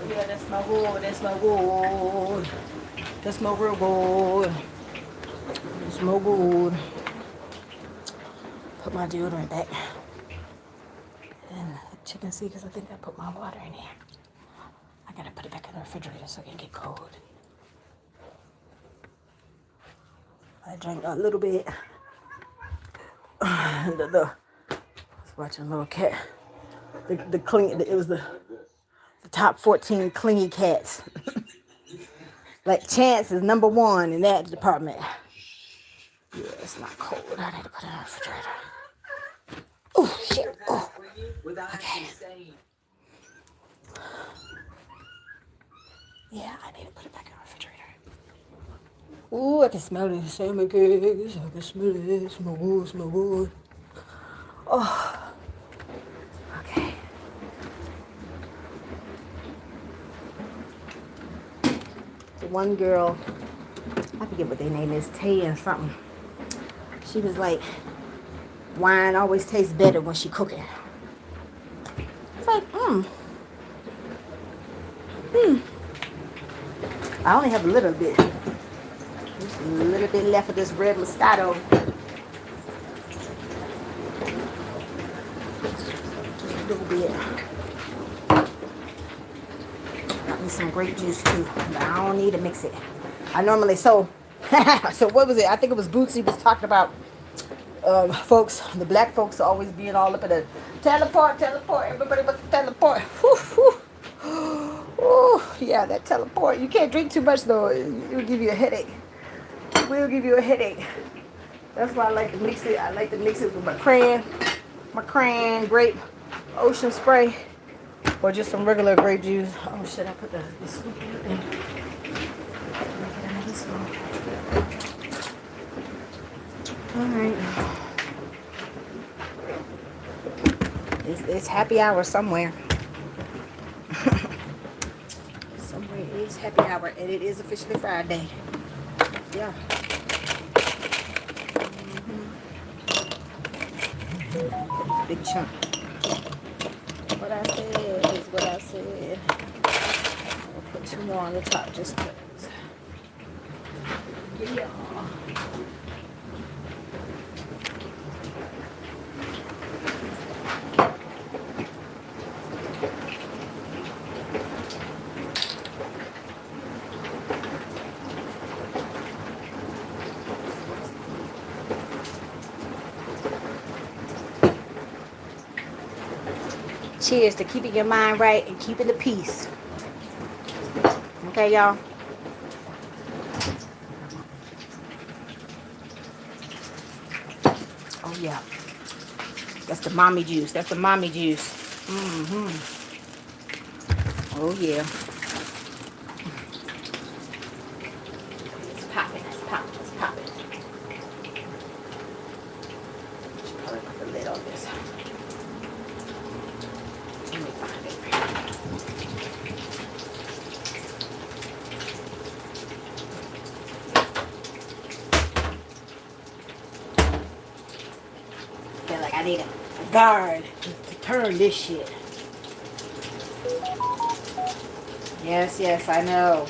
Yeah, that's my wood, that's my wood. That's my real wood. That's my wood. Put my deodorant back. And check and see, because I think I put my water in here. I gotta put it back in the refrigerator so it can get cold. I drank a little bit. I was watching a little cat. It was the top 14 clingy cats. Like Chance is number 1 in that department. Yeah, it's not cold. I need to put it in the refrigerator. Oh shit. Oh. Okay. Yeah, I need to put it back in the refrigerator. Ooh, I can smell the salmon cakes. I can smell it. Smell wood, smell wood. Oh. Okay. The one girl, I forget what their name is, Tay and something. She was like, wine always tastes better when she cooking. It's like, I only have a little bit. Just a little bit left of this red Moscato. Just a little bit. Got me some grape juice too, but I don't need to mix it. I normally, so what was it? I think it was Bootsy was talking about folks, the black folks always being all up in the teleport, everybody but the teleport. Whew, whew. Ooh, yeah, that teleport. You can't drink too much though. It will give you a headache. It will give you a headache. That's why I like to mix it. I like to mix it with my cran grape ocean spray, or just some regular grape juice. Oh shit, I put the scoop in. Alright. It's happy hour somewhere. Somewhere it is happy hour, and it is officially Friday. Yeah. Big chunk. What I said is what I said. I'll put 2 more on the top just because. Yeah. Cheers to keeping your mind right and keeping the peace. Okay, y'all? Oh, yeah. That's the mommy juice. That's the mommy juice. Oh, yeah. It's popping. It's popping. It's popping. Probably put the lid on this. Feel like I need a guard to turn this shit. Yes, yes, I know.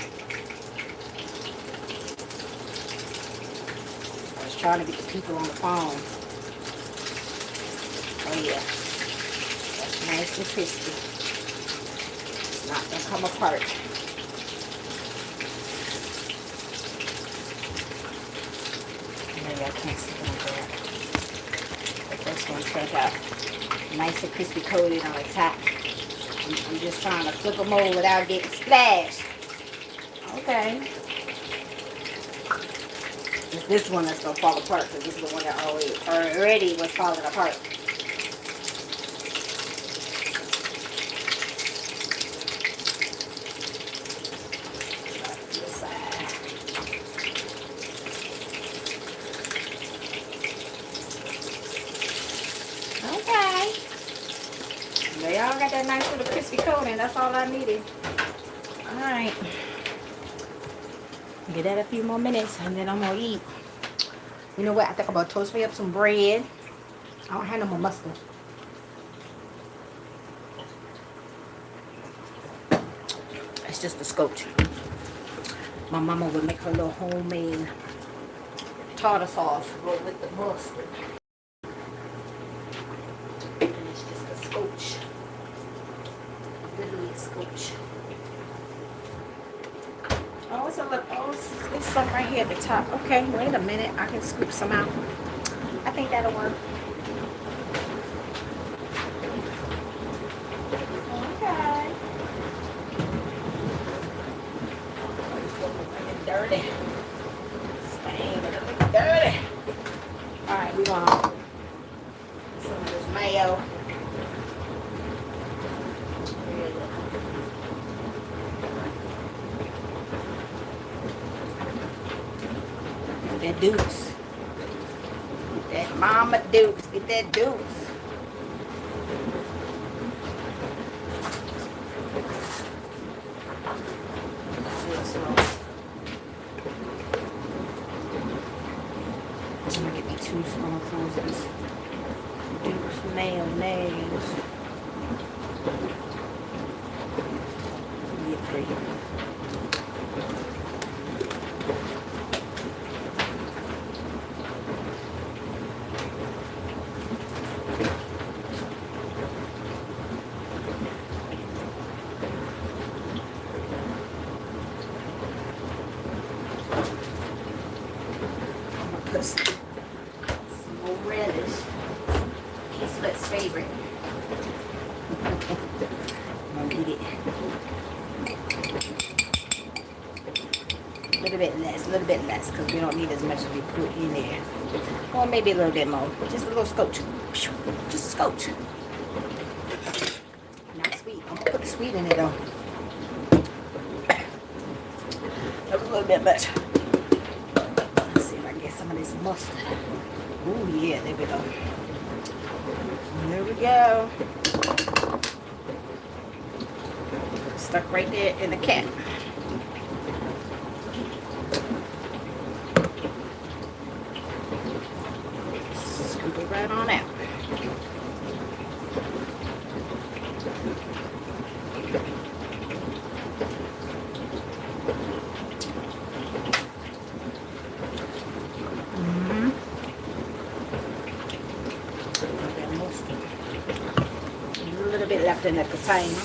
I was trying to get the people on the phone. Oh yeah. That's nice and crispy. It's not gonna come apart. Maybe I can't see it on that. The first one turned out nice and crispy coated on the top. I'm just trying to flip them over without getting splashed. Okay. It's this one that's gonna fall apart because this is the one that already was falling apart. This side. Okay. They all got that nice little crispy coating. That's all I needed. Alright. Give that a few more minutes and then I'm going to eat. You know what? I think I'm going to toast me up some bread. I don't have no more mustard. It's just a scotch. My mama would make her little homemade tartar sauce with the mustard. Scotch. Literally a scotch. Oh, it's a little, it's some right here at the top. Okay, wait a minute. I can scoop some out. I think that'll work. Okay. It's looking dirty. Stained and looking dirty. Alright, we're gonna put some of this mayo. That dukes. Get that mama dukes. Get that dukes. 2 spoonfuls of this Duke's mayonnaise. Get 3. Some more relish. Keith's favorite. I'm gonna eat it. A little bit less, because we don't need as much as we put in there. Or maybe a little bit more. Just a little scotch. Just a scotch. Not sweet. I'm gonna put the sweet in it though. That was a little bit much. Some of this mustard. Oh yeah, there we go. There we go. Stuck right there in the cap. Scoop it right on out. Left in the container.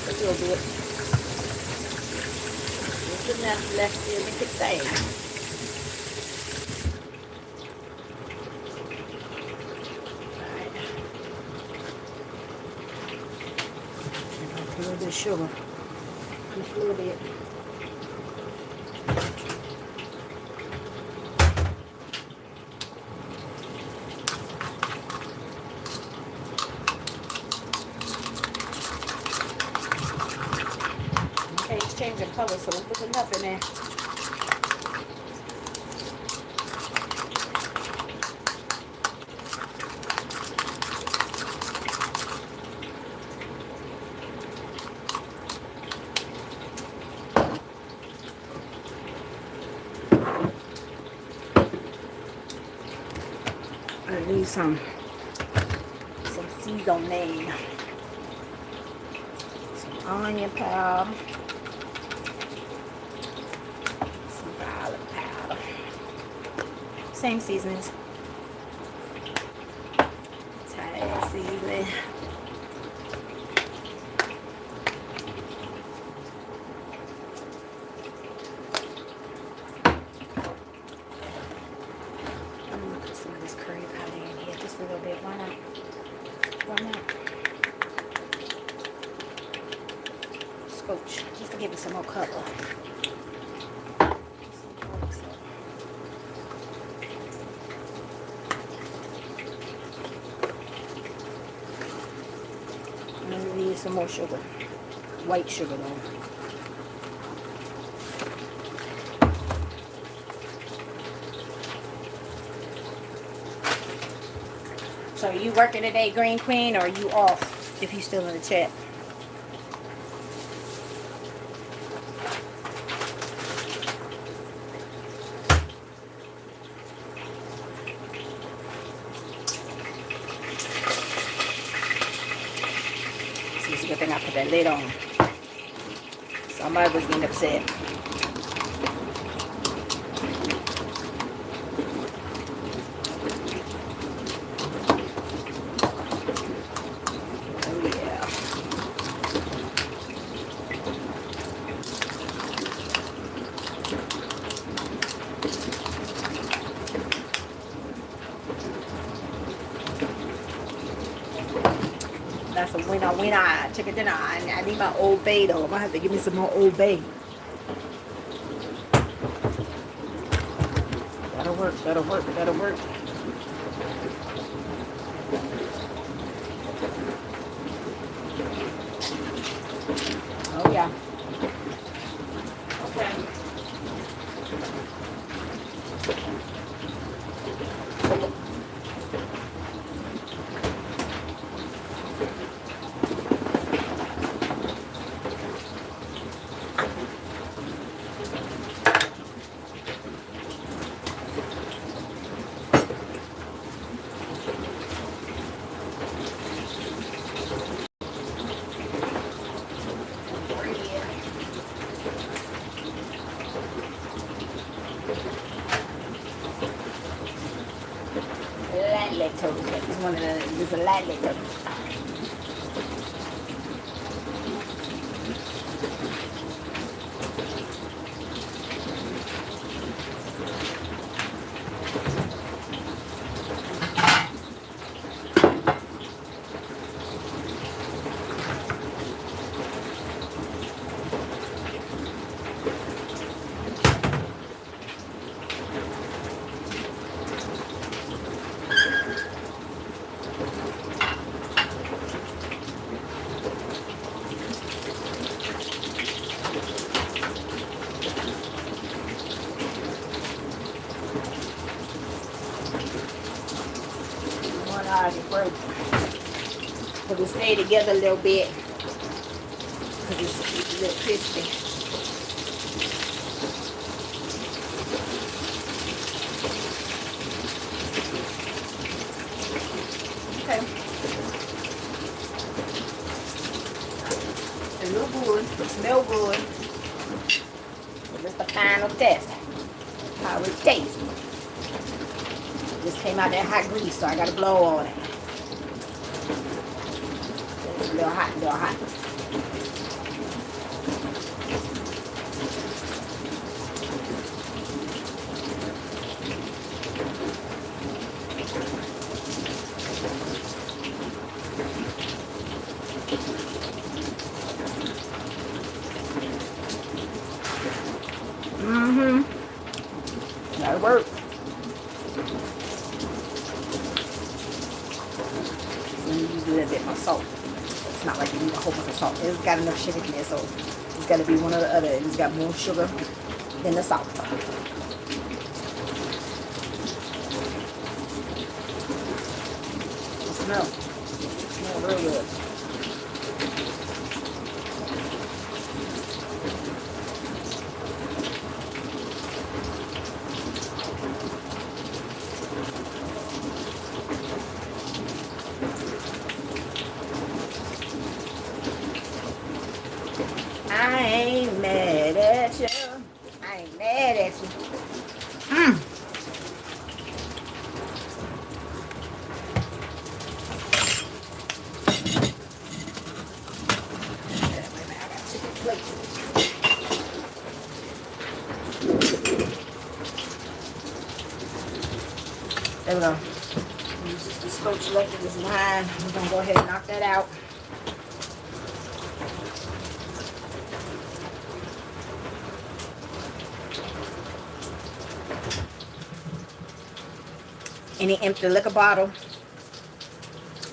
A little bit. Just enough left in the container. Alright. A little bit of sugar. Just a little bit. Changing color, so we'll put enough in there. I need some seasoning, some onion powder. Same seasonings. Thai seasoning. I'm gonna put some of this curry powder in here, just a little bit. Why not? Why not? Scotch, just to give it some more color. Some more sugar, white sugar though. So are you working today, Green Queen, or are you off if you're still in the chat? It's a good thing I put that lid on. Somebody was getting upset. Oh yeah. That's a winner. Chicken dinner. I need my Old Bay though. I'm gonna have to give me some more Old Bay. That'll work. That'll work. That'll work. Oh yeah. Okay. turtles. It's one of the lightly turtles. One already broke. But we stay together a little bit because it's a little crispy. Okay. It look good. It smell good. This is the final test. How it tastes. This came out that hot grease, so I gotta blow on it. It's a little hot, a little hot. That'll work. Let me use a little bit more salt. It's not like you need a whole bunch of salt. It's got enough sugar in there, so it's got to be one or the other. It's got more sugar than the salt. It smells real good. I ain't mad at you. I ain't mad at you. There we go. Use this spatula left this line. We're gonna go ahead and knock that out. Any empty liquor bottle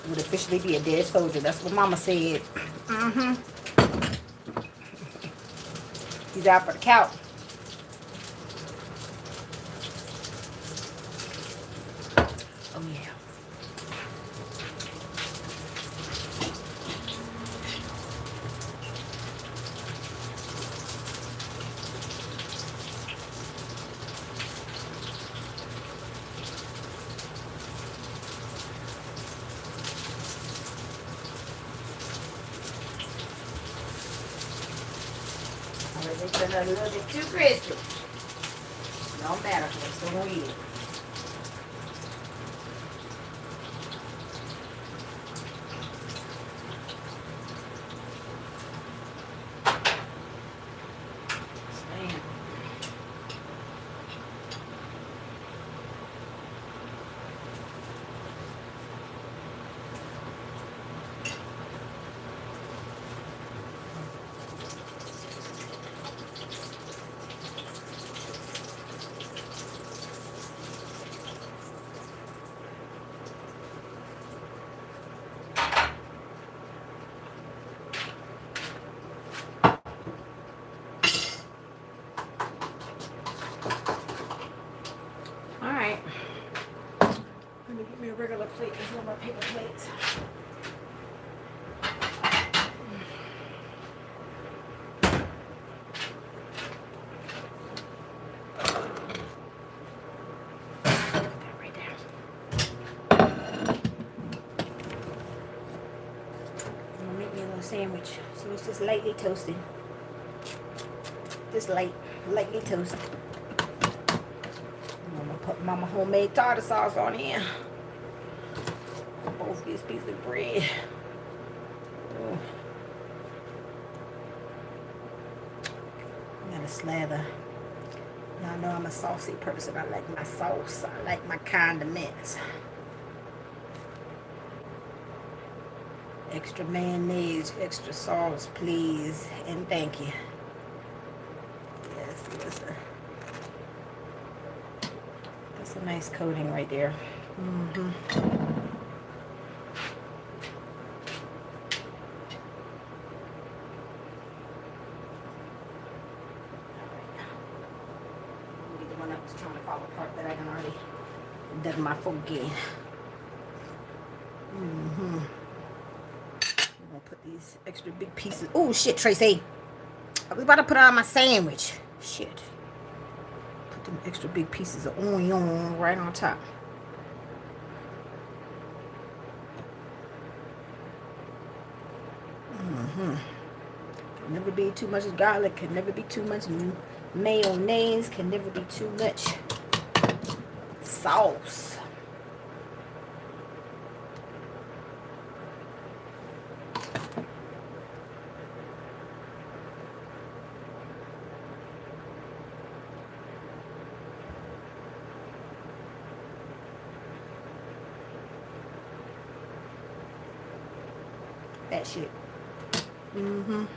would officially be a dead soldier. That's what Mama said. He's out for the count. Oh yeah. It's been a little bit too crispy. Don't matter, I'm still gonna eat it. Me a regular plate. There's no more paper plates. Right there. I'm gonna make me a little sandwich. So it's just lightly toasted. Just lightly toasted. I'm gonna put Mama homemade tartar sauce on here. biggest piece of bread. Oh. I gotta slather. Y'all know I'm a saucy person. I like my sauce. I like my condiments. Extra mayonnaise, extra sauce, please, and thank you. Yes, that's a nice coating right there. The one that was trying to fall apart that I can already done my fork again. I'm gonna put these extra big pieces. Oh shit, Tracy! I was about to put it on my sandwich. Shit. Put them extra big pieces of onion right on top. Can never be too much garlic. Can never be too much mayonnaise. Can never be too much sauce. That shit. I'm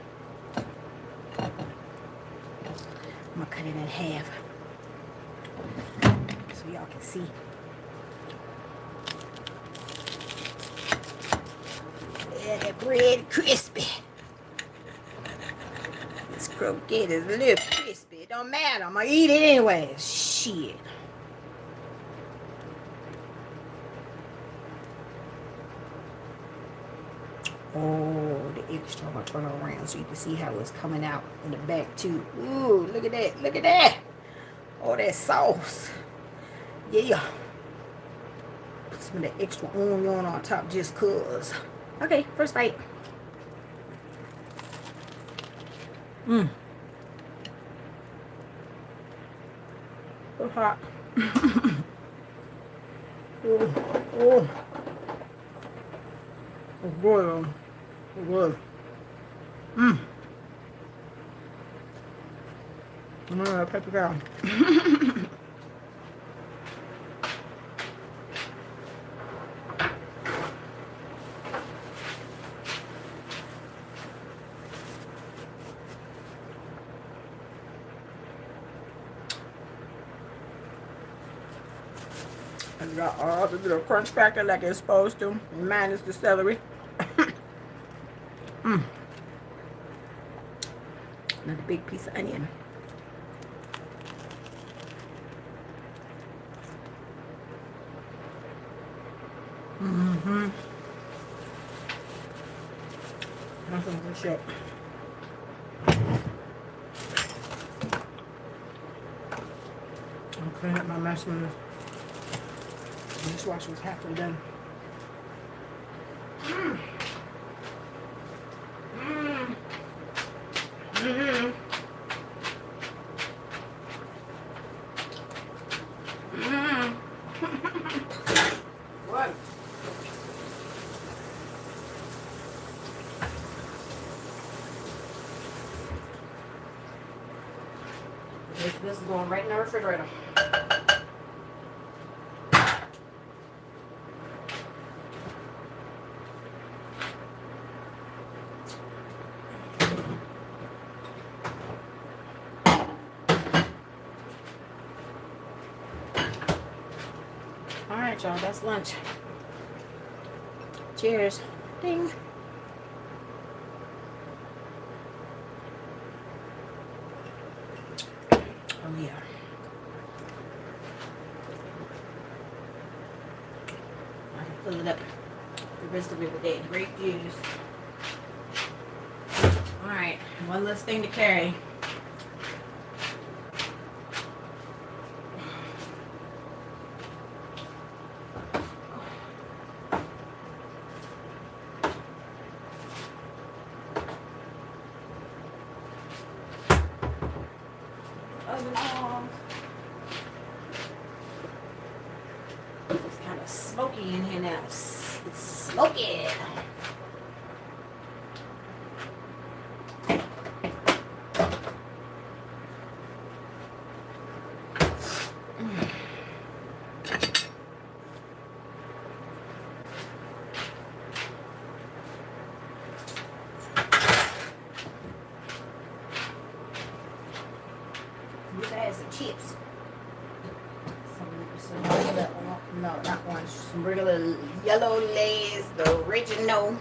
gonna cut it in half so y'all can see. Yeah, that bread crispy. This croquette is a little crispy. It don't matter. I'm gonna eat it anyway. Shit. Oh, the extra. I'm gonna turn it around so you can see how it's coming out in the back too. Ooh, look at that. Look at that. Oh, that sauce. Yeah. Put some of that extra onion on top just cause. Okay, first bite. So hot. Oh. It's good. It's good. I'm gonna pepper down. I got all the little crunch factor like it's supposed to, minus the celery. Another big piece of onion. That's some good shit. I'm cleaning up my mess with this. The dishwasher was halfway done. What? This is going right in the refrigerator. Alright, y'all, that's lunch. Cheers. Ding. Oh, yeah. I can fill it up the rest of it with that grape juice. Alright, one less thing to carry. It's kind of smoky in here now. It's smoking. Wish I had some chips. Some regular, no, not orange. Some regular yellow Lay's, the original.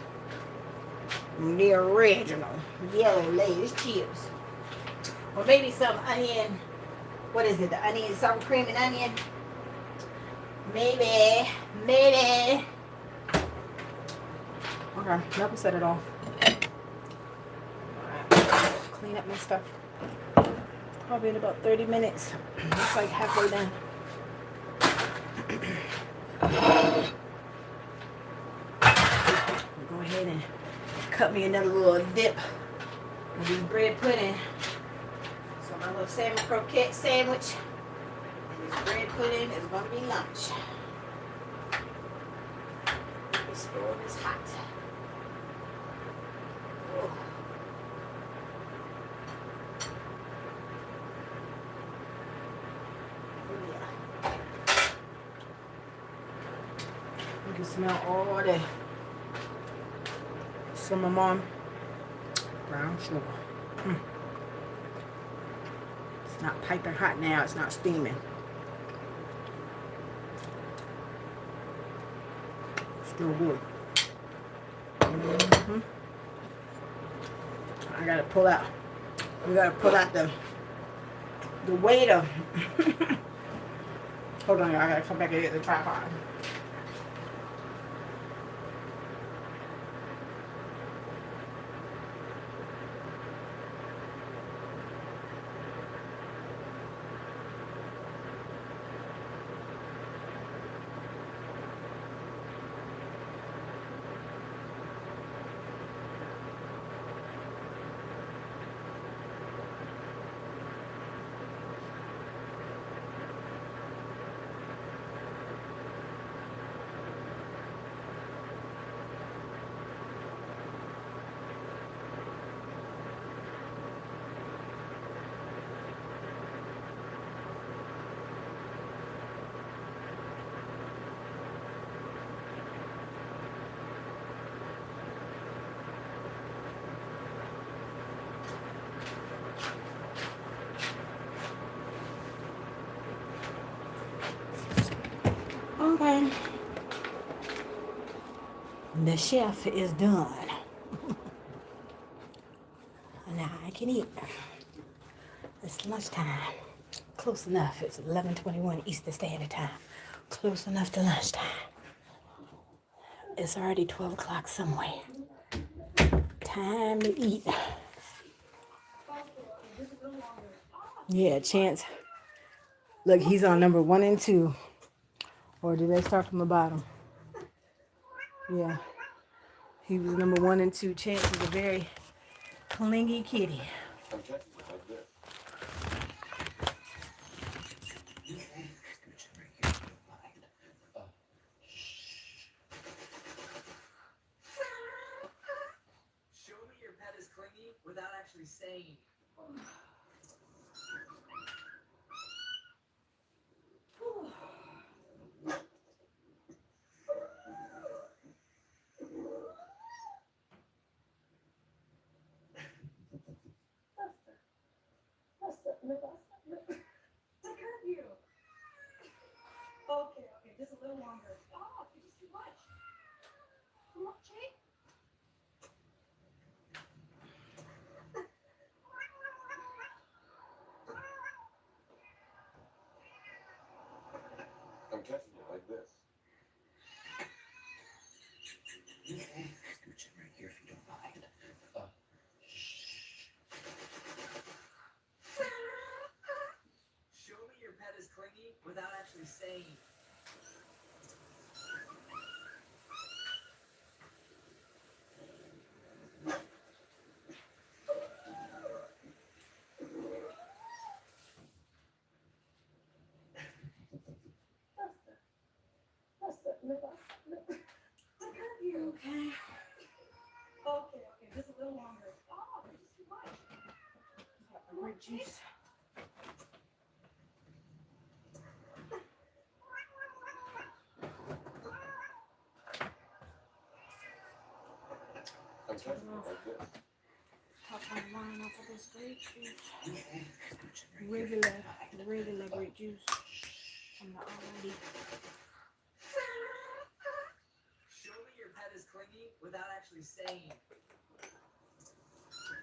The original yellow Lay's chips. Or maybe some onion. What is it? The onion, sour cream and onion? Maybe. Maybe. Okay, never said it all. Alright, clean up my stuff. Probably in about 30 minutes. It's like halfway done. Go ahead and cut me another little dip of this bread pudding. So my little salmon croquette sandwich and this bread pudding is going to be lunch. The stove is hot. Oh. You can smell all the summer mom brown sugar. It's not piping hot now. It's not steaming. Still good. I gotta pull out. We gotta pull out the waiter. Hold on, y'all. I gotta come back and get the tripod. Okay. The chef is done. Now I can eat. It's lunchtime. Close enough. It's 11:21 Eastern Standard Time. Close enough to lunchtime. It's already 12 o'clock somewhere. Time to eat. Yeah, Chance. Look, he's on number 1 and 2. Or did they start from the bottom? Yeah. He was number 1 and 2. Chance is a very clingy kitty. Show me your pet is clingy without actually saying. Okay, just a little longer. Oh, this is too much. Come on, Jake. I'm catching you like this. Scooch in right here if you don't mind. Show me your pet is clingy without actually saying. juice. I'm testing it like this. Top on the line off of this grape juice. Regular grape juice. From the already. Show me your pet is clingy without actually saying. So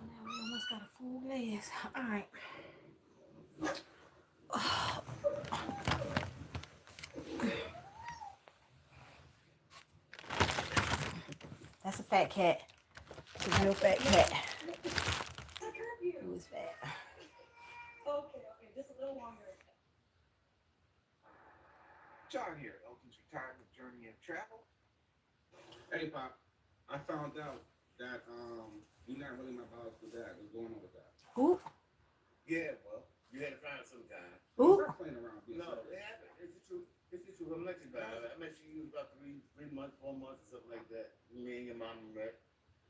now we almost got a full glass. Alright. That's a fat cat. It's a real fat cat. Who is fat? Okay, just a little longer. John here, Elton's retirement journey and travel. Hey, Pop, I found out that you're not really my biological dad. What's going on with that? Who? Yeah, well, you had to find some time. Who? Stop playing around. Being No, serious. it happened. It's the truth. It's the truth. I'm not you about it. I met you about three months, 4 months, or something like that. Me and your mom met.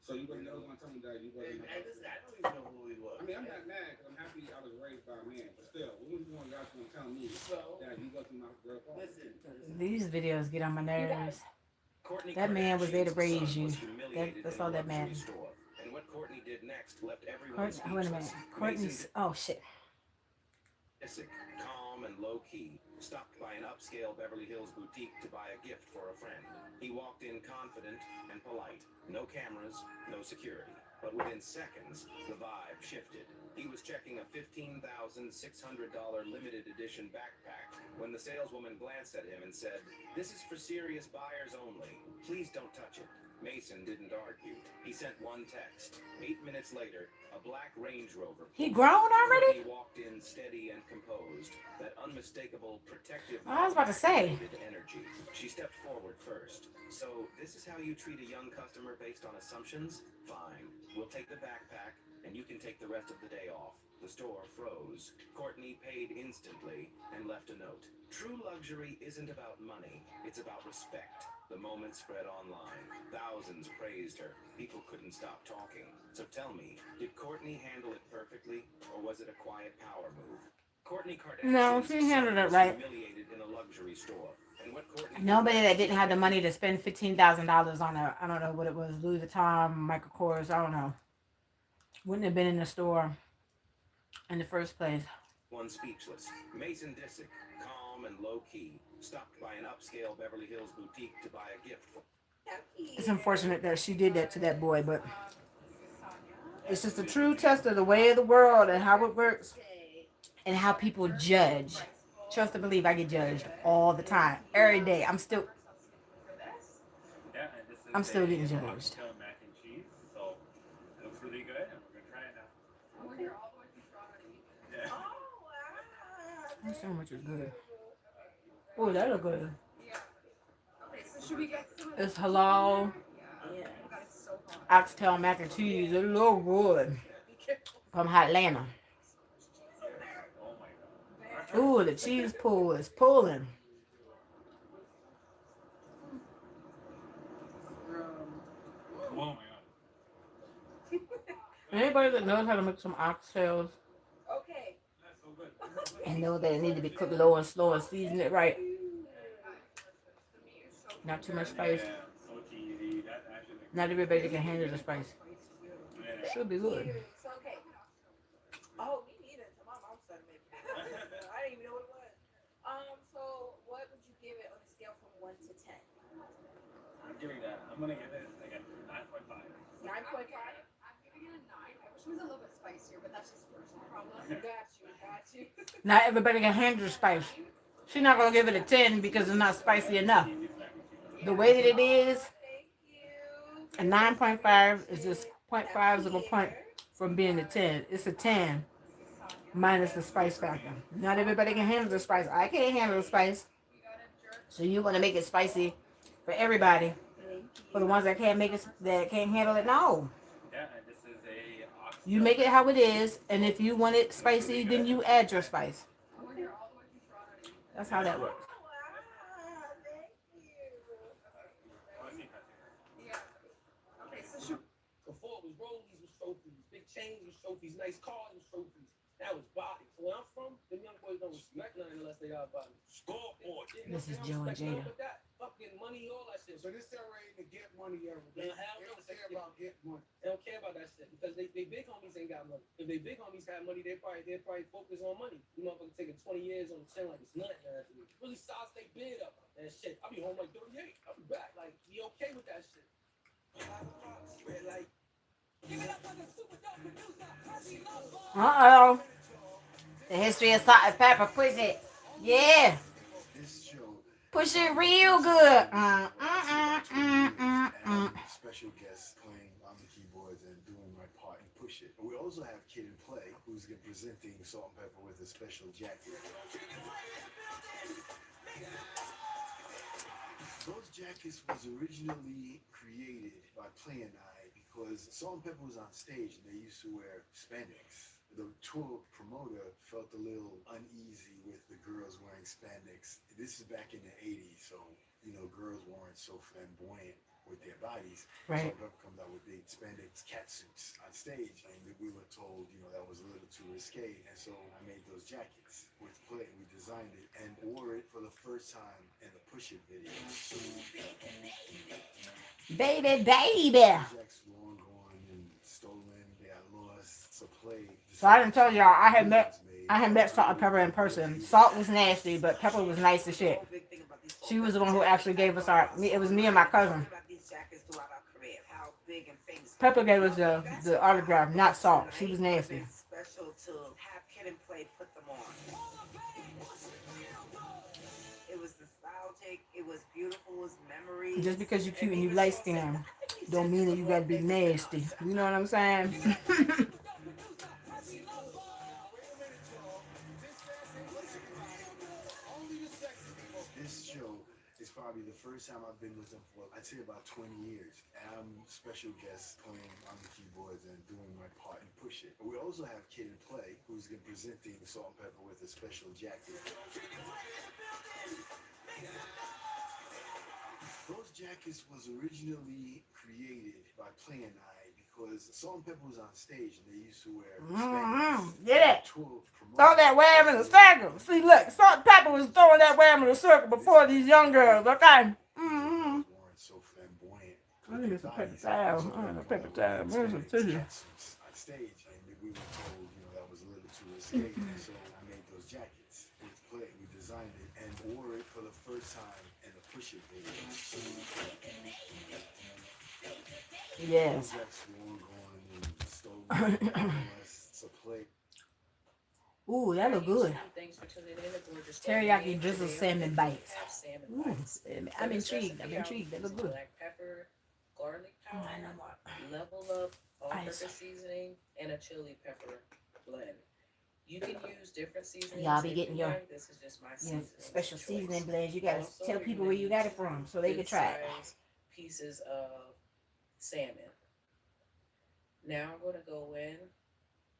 So you wasn't never gonna tell me that you wasn't. And listen, I don't even know who he was. I mean, I'm not mad because I'm happy I was raised by a man, but still, when was you going guys gonna tell me So, that you wasn't my girl father? listen. These videos get on my nerves. Courtney That man was there to Kardashian's raise son you. was humiliated That's in a all that luxury matters. store. And what Courtney did next left everyone Courtney, wait a minute. speechless. Courtney's. Oh shit. Mason, calm and low-key, stopped by an upscale Beverly Hills boutique to buy a gift for a friend. He walked in confident and polite. No cameras, no security. But within seconds, the vibe shifted. He was checking a $15,600 limited edition backpack when the saleswoman glanced at him and said, "This is for serious buyers only. Please don't touch it." Mason didn't argue. He sent one text. 8 minutes later, a black Range Rover. He grown already? He walked in steady and composed. That unmistakable protective. I was about to say. Energy. She stepped forward first. "So this is how you treat a young customer based on assumptions? Fine. We'll take the backpack, and you can take the rest of the day off." The store froze. Courtney paid instantly and left a note. True luxury isn't about money. It's about respect. The moment spread online. Thousands praised her. People couldn't stop talking. So tell me, did Courtney handle it perfectly, or was it a quiet power move? Courtney Kardashian. No, she handled it right. Humiliated in a luxury store. And what Courtney Nobody that didn't have the money to spend $15,000 on a, I don't know what it was, Louis Vuitton, Michael Kors, I don't know, wouldn't have been in the store in the first place. One speechless. Mason Disick, calm and low-key, stopped by an upscale Beverly Hills boutique to buy a gift for. It's unfortunate that she did that to that boy, but it's just a true test of the way of the world and how it works and how people judge. Trust and believe, I get judged all the time, every day. I'm still getting judged. Mac and cheese, so it looks really good, and we're gonna try it now. We're here all the way from Strawberry. Yeah. Oh, wow. That sandwich is good. Oh, that look good. Yeah. Okay, so should we get some? It's halal, Yeah. That's so hot. oxtail mac and cheese. It look good. From Atlanta. Oh my god. Ooh, the cheese pull is pulling. Oh my god. Anybody that knows how to make some oxtails Okay. That's so good. and know that it need to be cooked low and slow and season it right. Not too much spice. Yeah, so cheesy. That actually makes Not everybody can handle the spice. yeah. Should be good. So, okay. Oh, me neither. So my mom started making it. I didn't even know what it was. So what would you give it on a scale from 1 to 10? I'm giving that. I'm gonna give it like a 9.5. 9.5. I'm giving it a 9. I wish it was a little bit spicier, but that's just a personal problem. Got you. Not everybody can handle the spice. She's not gonna give it a 10 because it's not spicy enough. The way that it is, Thank you. a 9.5 is just 0.5 of a point from being a 10. It's a 10 minus the spice factor. Not everybody can handle the spice. I can't handle the spice. So you want to make it spicy for everybody. For the ones that can't make it, that can't handle it, no. Yeah, and this is a oxtail. You make it how it is, and if you want it spicy, then you add your spice. We're here all the way from Strawberry. That's how that works. Wow, thank you. Yeah. Okay, so should Before it was rollies with trophies, big chains was trophies, nice cars was trophies. That was body. So where I'm from, the young boys don't respect nothing unless they got body. Scoreboard. This is Joe and Jada. But that fucking money, all that shit. So this their way to get money era. They They don't care about getting money. They don't care about that shit because they big homies ain't got money. If they big homies had money, they probably focus on money. You motherfuckers taking 20 years on the chin like it's nothing. Really size they bid up and shit. I'll be home like 38. I'll be back. Like, be okay with that shit. Like, give it up for the super dope producer, Traci. Uh-oh. The history of salt and pepper. Push it. Yeah. This show. Push it real good. Special guests playing on the keyboards and doing my part and push it. We also have Kid and Play, who's presenting Salt and Pepper with a special jacket. Those jackets was originally created by Play and I because Salt and Pepper was on stage and they used to wear spandex. The tour promoter felt a little uneasy with the girls wearing spandex. This is back in the 80s, so, girls weren't so flamboyant with their bodies. Right. So Pepper comes out with big spandex cat suits on stage, and we were told, that was a little too risque, and so I made those jackets with Play. We designed it and wore it for the first time in the Push It video. Baby. Jack's long gone and stolen. They got lost. So Play. So I done told y'all I had met Salt and Pepper in person. Salt was nasty, but Pepper was nice as shit. She was the one who actually gave us it was me and my cousin. Pepper gave us the autograph, not Salt. She was nasty. Special to have Kid and Play put them on. It was nostalgic. It was beautiful. It was memories. Just because you're cute and you light skinned don't mean that you gotta be nasty. You know what I'm saying? This show is probably the first time I've been with them for, I'd say, about 20 years. And I'm special guest playing on the keyboards and doing my part and push it. But we also have Kid and Play, who's presenting Salt and Pepper with a special jacket. Those jackets was originally created by Play and I because Salt and Pepper was on stage and they used to wear spandex. Get it? Throw that wham in the circle. See, look, Salt and Pepper was throwing that wham in the circle before these young girls, okay? Weren't so flamboyant. I need some paper towel. I need a paper towel. Where's some tissue? On stage, and we were told, that was a little too risque, so I made those jackets with Play. We designed it and wore it for the first time in the Push It video. Yes. Jack's long gone and stolen. So Play. Ooh, that look good. Teriyaki drizzle salmon bites. Ooh, I'm intrigued. That look good. Black pepper, garlic powder, level up, all-purpose seasoning, and a chili pepper blend. You can use different seasonings. Y'all be getting your This is just my seasoning. special seasoning blends. You gotta tell people where you got it from so they can try it. Pieces of salmon. Now I'm going to go in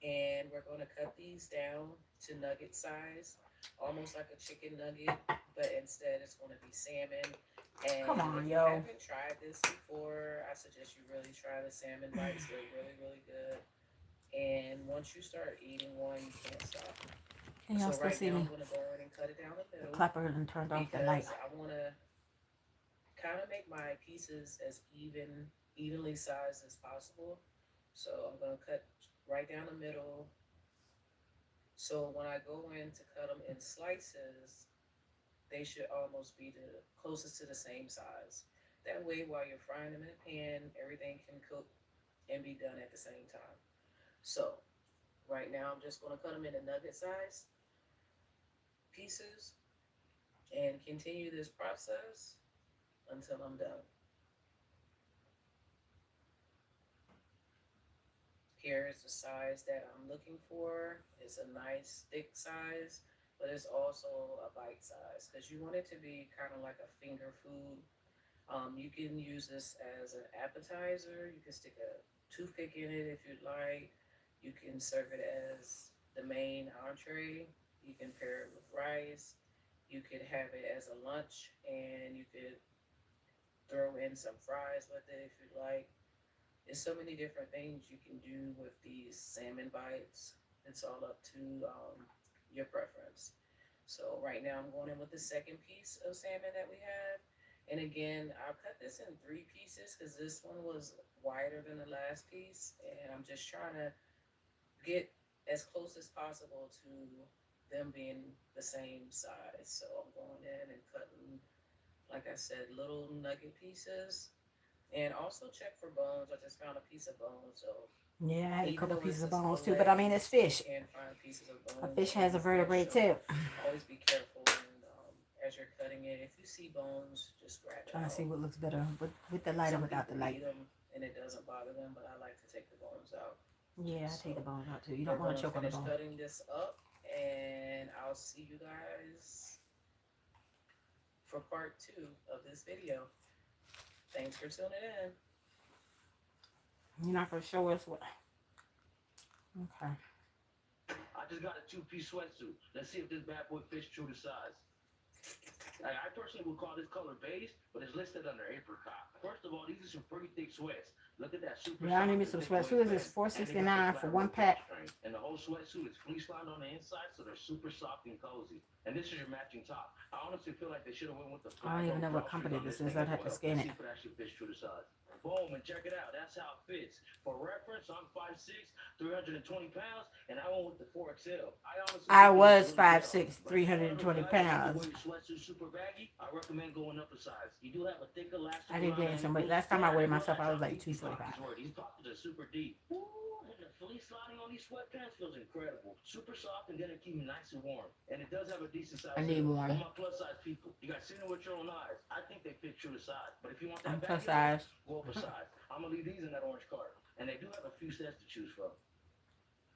and we're going to cut these down to nugget size, almost like a chicken nugget, but instead it's going to be salmon. And Come on, if yo. you haven't tried this before, I suggest you really try the salmon bites. They're really, really good. And once you start eating one, you can't stop. Can y'all still right see now, me? I'm going to go in and cut it down the middle. The clapper and turned off the light. Because I want to kind of make my pieces as evenly sized as possible. So I'm going to cut right down the middle. So when I go in to cut them in slices, they should almost be the closest to the same size. That way, while you're frying them in a pan, everything can cook and be done at the same time. So right now, I'm just going to cut them into nugget size pieces and continue this process until I'm done. Here is the size that I'm looking for. It's a nice thick size, but it's also a bite size because you want it to be kind of like a finger food. You can use this as an appetizer. You can stick a toothpick in it if you'd like. You can serve it as the main entree. You can pair it with rice. You could have it as a lunch, and you could throw in some fries with it if you'd like. There's so many different things you can do with these salmon bites. It's all up to your preference. So right now I'm going in with the second piece of salmon that we have. And again, I'll cut this in three pieces because this one was wider than the last piece. And I'm just trying to get as close as possible to them being the same size. So I'm going in and cutting, like I said, little nugget pieces. And also check for bones. I just found a piece of bone. So Yeah, I had a even couple though pieces this of is bones too, but I mean, it's fillets, you fish. can find pieces of A bones fish in has a the fish. vertebrae So too. always be careful and, as you're cutting it. If you see bones, just grab it Trying to see out. what looks better with the light or Some without the people light. eat them and it doesn't bother them, but I like to take the bones out. Yeah, I take the So bones out too. You we're don't want going to to choke on the finish bone. cutting this up, and I'll see you guys for part 2 of this video. Thanks for tuning in. You're not gonna show us what? Okay. I just got a 2-piece sweatsuit. Let's see if this bad boy fits true to size. I personally would call this color beige, but it's listed under apricot. First of all, these are some pretty thick sweats. Look at that super. Yeah, I need me some sweats. What is this? $4.69 for one pack. And the whole sweatsuit is fleece lined on the inside, so they're super soft and cozy. And this is your matching top. I honestly feel like they should have went with the. I don't even know what company this is. I'd have to scan it. See if it actually fits true to size. Boom, and check it out. That's how it fits. For reference, I'm 5'6", 320 pounds, and I went with the 4XL. I was 5'6", 320 pounds. Sweatsuit super baggy. I recommend going up a size. You do have a thicker elastic. I did gain some weight. Last time I weighed myself, I was like 245. These pockets are super deep. Ooh, and the fleece lining on these sweatpants feels incredible. Super soft and gonna keep you nice and warm. And it does have a decent size. I need more. For my plus size people, you guys seen it with your own eyes. I think they fit true to size. But if you want that I'm plus baggy size. go up a size. I'm gonna leave these in that orange cart. And they do have a few sets to choose from.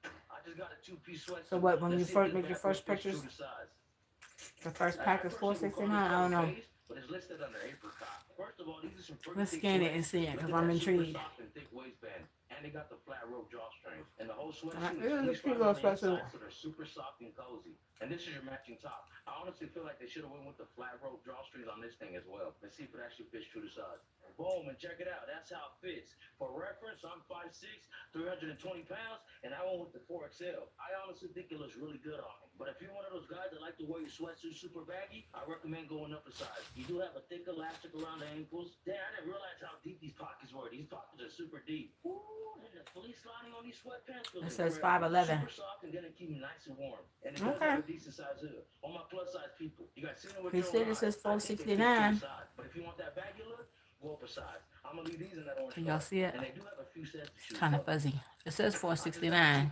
I just got a 2-piece sweatsuit. So what? When you Let's see first if make this your bad boy first fits true purchase, to size. the first pack is $4.69. I don't know. But it's listed under apricot. First of all, these are some pretty Let's thick scan it and sweats. see it Look because at I'm that super intrigued. soft and thick waistband. And they got the flat rope drawstrings. And the whole It sweatsuit is a is cute fleece little lined on the inside, sweatsuit. so they're super soft and cozy. And this is your matching top. I honestly feel like they should have went with the flat rope drawstrings on this thing as well. Let's see if it actually fits true to size. Boom, and check it out. That's how it fits. For reference, I'm 5'6", 320 pounds, and I went with the 4XL. I honestly think it looks really good on me. But if you're one of those guys that like to wear your sweatsuit super baggy, I recommend going up a size. You do have a thick elastic around the ankles. Damn, I didn't realize how deep these pockets were. These pockets are super deep. Ooh, and the fleece lining on these sweatpants feels It says incredible. 5'11". Super soft and gonna keep you nice and warm. And it does have a decent size hood. On my plus size people, you guys seen it with He your said own it says eyes. I think they fit $4.69. true to size. But if you want that baggy look, go up a size. I'm gonna leave these in that orange. Can y'all see it? And they do have a few sets to choose Kind of from. fuzzy. It says $4.69.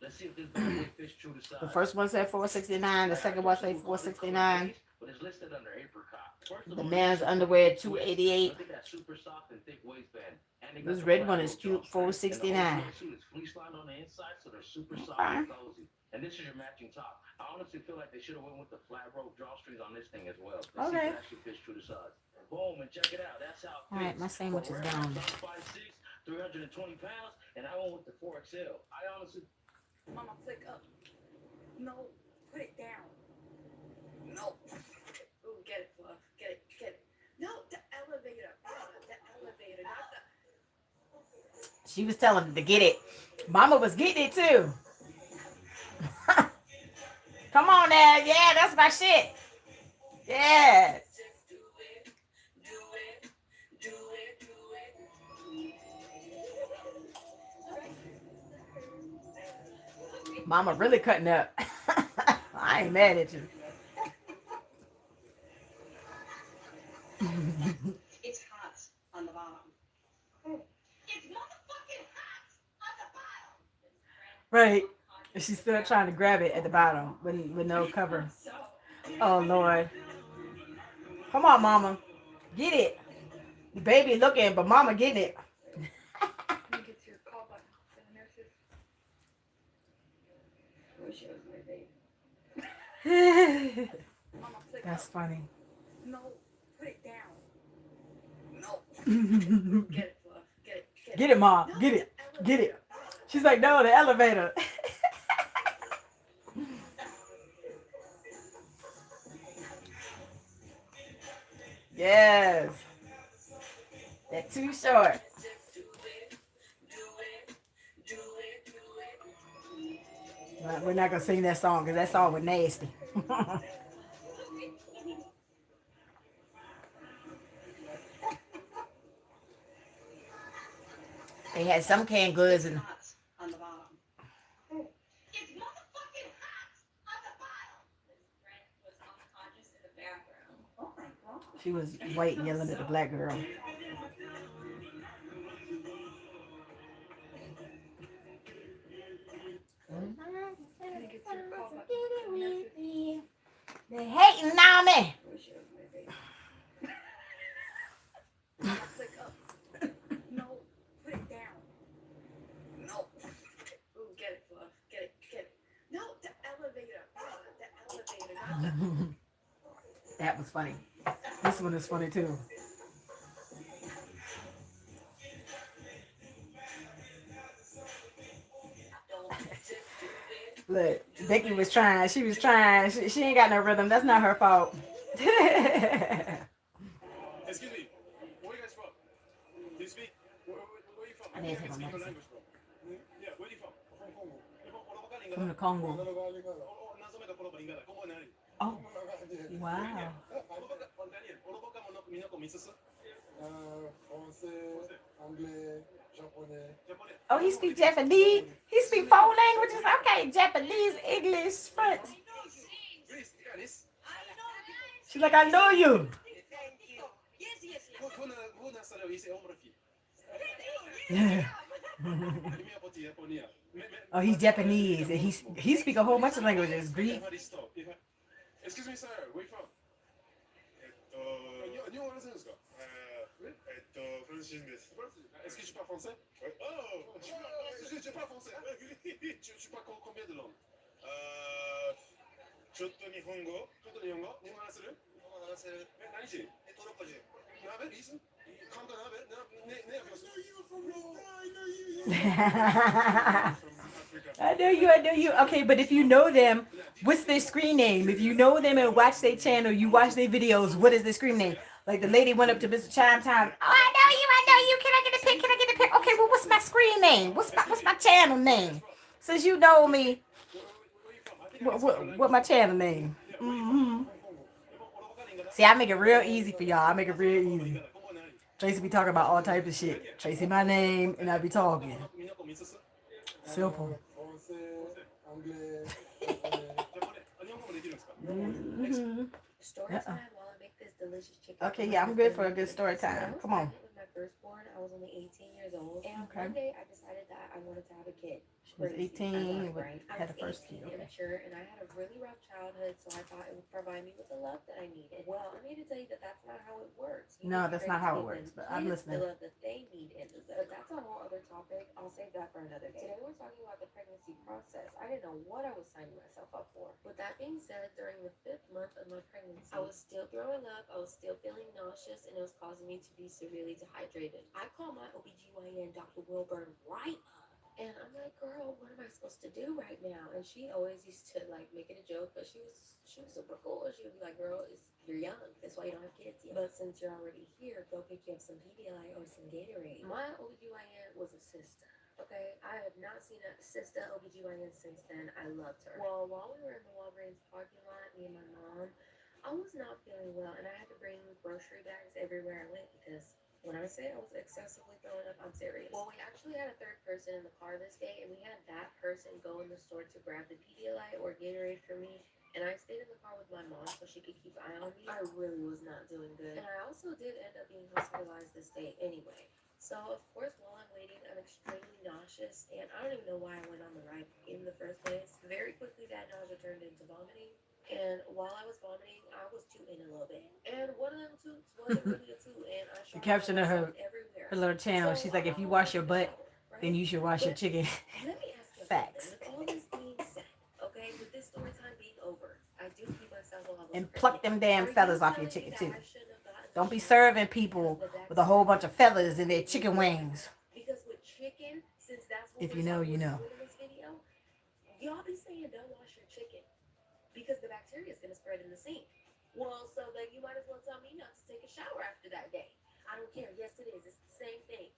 Let's see if this bad boy fits true to size. The first one said $4.69. The second one said $4.69. But it's listed under apricot. The man's underwear $2.88. Look at that super soft and thick waistband. And they got This the red flat one is rope cute. drawstrings. And the whole $4.69. sweatsuit is fleece lined on the inside, so they're super soft Okay. and cozy. And this is your matching top. I honestly feel like they should have went with the flat rope drawstrings on this thing as well. Let's see Okay. if it actually fits true to size. Boom, and check it out. That's how it fits. All right, my sandwich is down. I'm 5'6", 320 pounds, and I went with the 4XL. I honestly... Mama, flick up. No, put it down. No. Ooh, get it, Fluff. Get it, get it. No, the elevator. The elevator, not the... She was telling him to get it. Mama was getting it too. Come on now. Yeah, that's my shit. Yeah. Mama really cutting up. I ain't mad at you. It's hot on the bottom. It's motherfucking hot on the bottom. Right. And she's still trying to grab it at the bottom with no cover. Oh, Lord. Come on, Mama. Get it. The baby looking, but Mama getting it. Let me get your call button to the nurses. I wish it was my baby. Mama, flick That's up. funny. No, put it down. No. Get it, Fluff. Get it, get it. Get it, Mom. No, Get it. the Get it. elevator. She's like, no, the elevator. Yes. That's too short. We're not gonna sing that song because that song was nasty. They had some canned goods and On the bottom. It's motherfucking hot on the bottom. His friend was unconscious in the bathroom. Oh my god. she was white yelling at the black girl. They hating on me. Click up. No, put it down. No. Ooh, get it, Fluff. Get it, get it. No, the elevator. The elevator. Not the... That was funny. This one is funny too. Look, Becky was trying. She was trying. She ain't got no rhythm. That's not her fault. Excuse me. Where you guys from? Do you speak? Where are you from? I didn't take my Speak your medicine. language, bro. Yeah, where are you from? From Congo. You're from Oloboka From the Lingala? Congo. Oh, Nazomeka Koloba Lingala. Congo nani? Oh, wow. Oloboka, Daniel. Oloboka Minoko Misusu. Français, anglais, japonais. Japonais. Oh, he speak Japanese. He speak 4 languages. Okay, Japanese, English, French. Greece, you got this? She's like, I know you. Who nasara ise omrafi? Oh, he's Japanese, and he speak a whole bunch of languages. Greek. Excuse me, sir. Where you from? 日本話せるんですかフランス人です。Est-ce que tu parles français? Oh, tu parles français. Tu parles combien de langues? ちょっと日本語日本語話せる何人トルコ人鍋リス簡単鍋ねI know you. Okay, but if you know them, what's their screen name? If you know them and watch their channel, you watch their videos, what is their screen name? Like the lady went up to Mr. Chime Time. Oh, I know you. Can I get a pic? Okay, well, what's my screen name? What's my channel name? Since you know me, what my channel name? Mm-hmm. See, I make it real easy for y'all. I make it real easy. Tracy be talking about all types of shit. Tracy my name, and I be talking. Simple. Mm-hmm. Story time while I make this delicious chicken. Okay, yeah, I'm good for a good story time. Come on. With my firstborn, I was only 18 years old, and Okay. one day I decided that I wanted to have a kid. She was 18, right? had her first kid. Okay. Immature, and I had a really rough childhood, so I thought it would provide me with the love that I needed. Well, I'm here to tell you that that's not how it works. No, that's not how it works, but I'm listening. The love that they need and deserve. But that's a whole other topic. I'll save that for another day. Today we're talking about the pregnancy process. I didn't know what I was signing myself up for. With that being said, during the 5th month of my pregnancy, I was still throwing up, I was still feeling nauseous, and it was causing me to be severely dehydrated. I called my OBGYN, Dr. Wilburn, right up. And I'm like, girl, what am I supposed to do right now? And she always used to like make it a joke, but she was super cool. She would be like, girl, you're young. That's why you don't have kids yet. But since you're already here, go pick you up some Pedialyte or some Gatorade. My OBGYN was a sister. Okay, I have not seen a sister OBGYN since then. I loved her. Well, while we were in the Walgreens parking lot, me and my mom, I was not feeling well, and I had to bring grocery bags everywhere I went because when I say I was excessively throwing up, I'm serious. Well, we actually had a third person in the car this day, and we had that person go in the store to grab the Pedialyte or Gatorade for me, and I stayed in the car with my mom so she could keep an eye on me. I really was not doing good. And I also did end up being hospitalized this day anyway. So, of course, while I'm waiting, I'm extremely nauseous, and I don't even know why I went on the ride in the first place. Very quickly, that nausea turned into vomiting. And while I was vomiting, I was tooting a little bit. And one of them toots wasn't really a toot. And I The caption of her little channel, she's like, if you wash your butt, then you should wash your chicken. Let me ask you Facts. with all this being said, okay, with this story time being over, I do keep myself on And pluck them damn feathers off your chicken too. Don't be serving people with a whole bunch of feathers in their chicken wings. Because with chicken, since that's what If you know, you know. in this video, y'all be saying don't wash your chicken because the bacteria is going to spread in the sink. Well, so then you might as well tell me not to take a shower after that day. I don't care. Yes, it is. It's the same thing.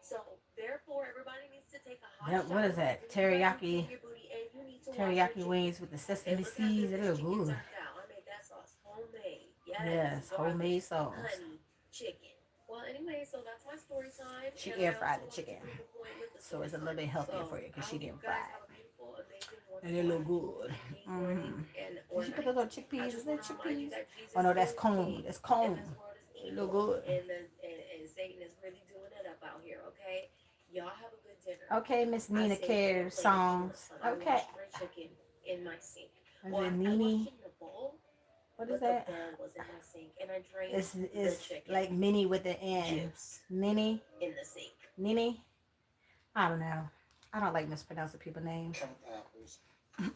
So therefore, everybody needs to take a hot shower. What is that? Teriyaki. Your booty, and you need to to wash your Teriyaki chicken. wings with the And sesame look how seeds. good They this look chicken good. turned out. I made that sauce homemade. Yes, Yes, garlic, homemade sauce. honey, chicken. Well, anyway, so that's my story time. She And air I fried also the wanted to chicken, prove a point with the so story it's a little time. bit healthier So for you I because she hope you didn't guys fry have it. a beautiful, amazing, And they wonderful, look good. amazing morning and Did or you put night. those on I chickpeas? just Is want that to remind you chickpeas? that Jesus Oh no, that's is corn. king That's and corn. this world is They look evil good. and Satan is really doing it up out here. Okay, y'all have a good dinner. Okay, Miss I Nina saved me a Cares plate of songs. shrimp, so I Okay. washed my chicken in my sink. Is Well, it I Nini? washed it in a bowl, What but is the that? bowl was in my sink, and I drained It's the chicken like mini with the N. juice Nini? in the sink. Nini? I don't know. I don't like mispronouncing people's names. Count the apples. 1,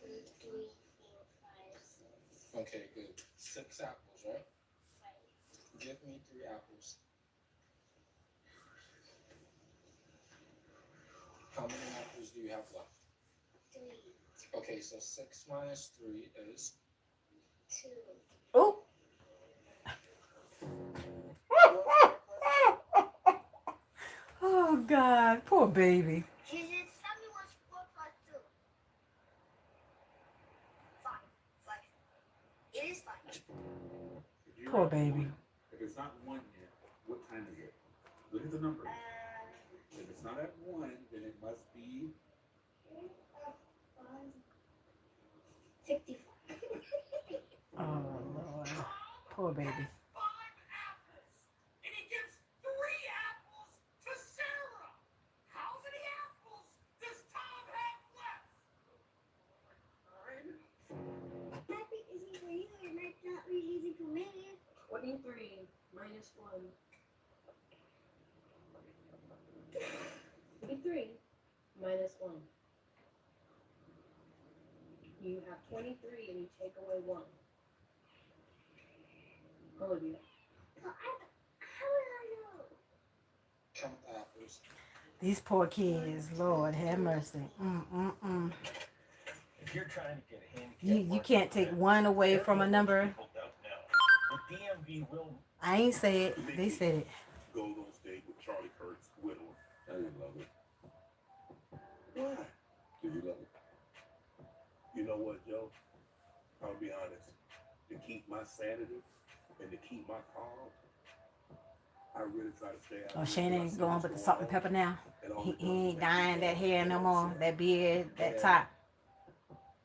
2, 3, 4, 5, 6. Okay, good. 6 apples, right? Right. Give me 3 apples. How many apples do you have left? 3, Okay, so 6 minus 3 is 2. Oh! Oh God, poor baby. She said, tell me what's 4 plus 2. 5. 5. It is 5. If you're Poor at baby. one, if it's not 1 yet, what time is it? Look at the numbers. If it's not at 1, then it must be 55. Oh Lord, poor baby. And he gives 3 apples to Sarah. How many apples does Tom have left? Happy isn't for you, and I thought we easy for me. 23 minus 1. 23 minus 1. You have 23 and you take away 1. Olivia. But how would I know? count the apples. These poor kids, Lord have mercy. If you're trying to get a handicap, You can't take one away from a number. people don't know. The DMV will. I ain't say it. They said it. Goes on stage with Charlie Kirk's widow. I didn't love it. Why? Did you love it? You know what, Joe? I'll be honest. To keep my sanity and to keep my calm, I really try to stay out. Oh, Shane ain't going with the salt and pepper now. And all He it does ain't is dyeing make that me hair no more. That beard, that top.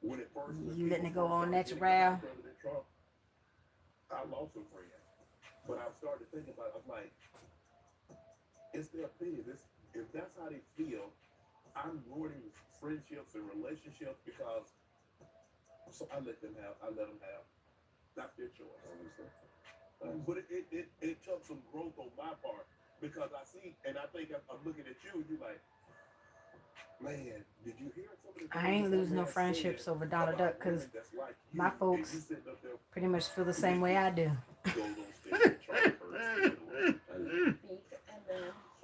When it first, You letting it go on started getting natural? against President Trump, I lost some friends. But I started to think about it. I'm like, it's their opinion. If that's how they feel, I'm ruining friendships and relationships because so I let them have. That's their choice. But it took some growth on my part because I see and I think I'm looking at you. You like, man, did you hear something? I ain't losing no friendships over Donald Duck because my folks pretty much feel the same way I do.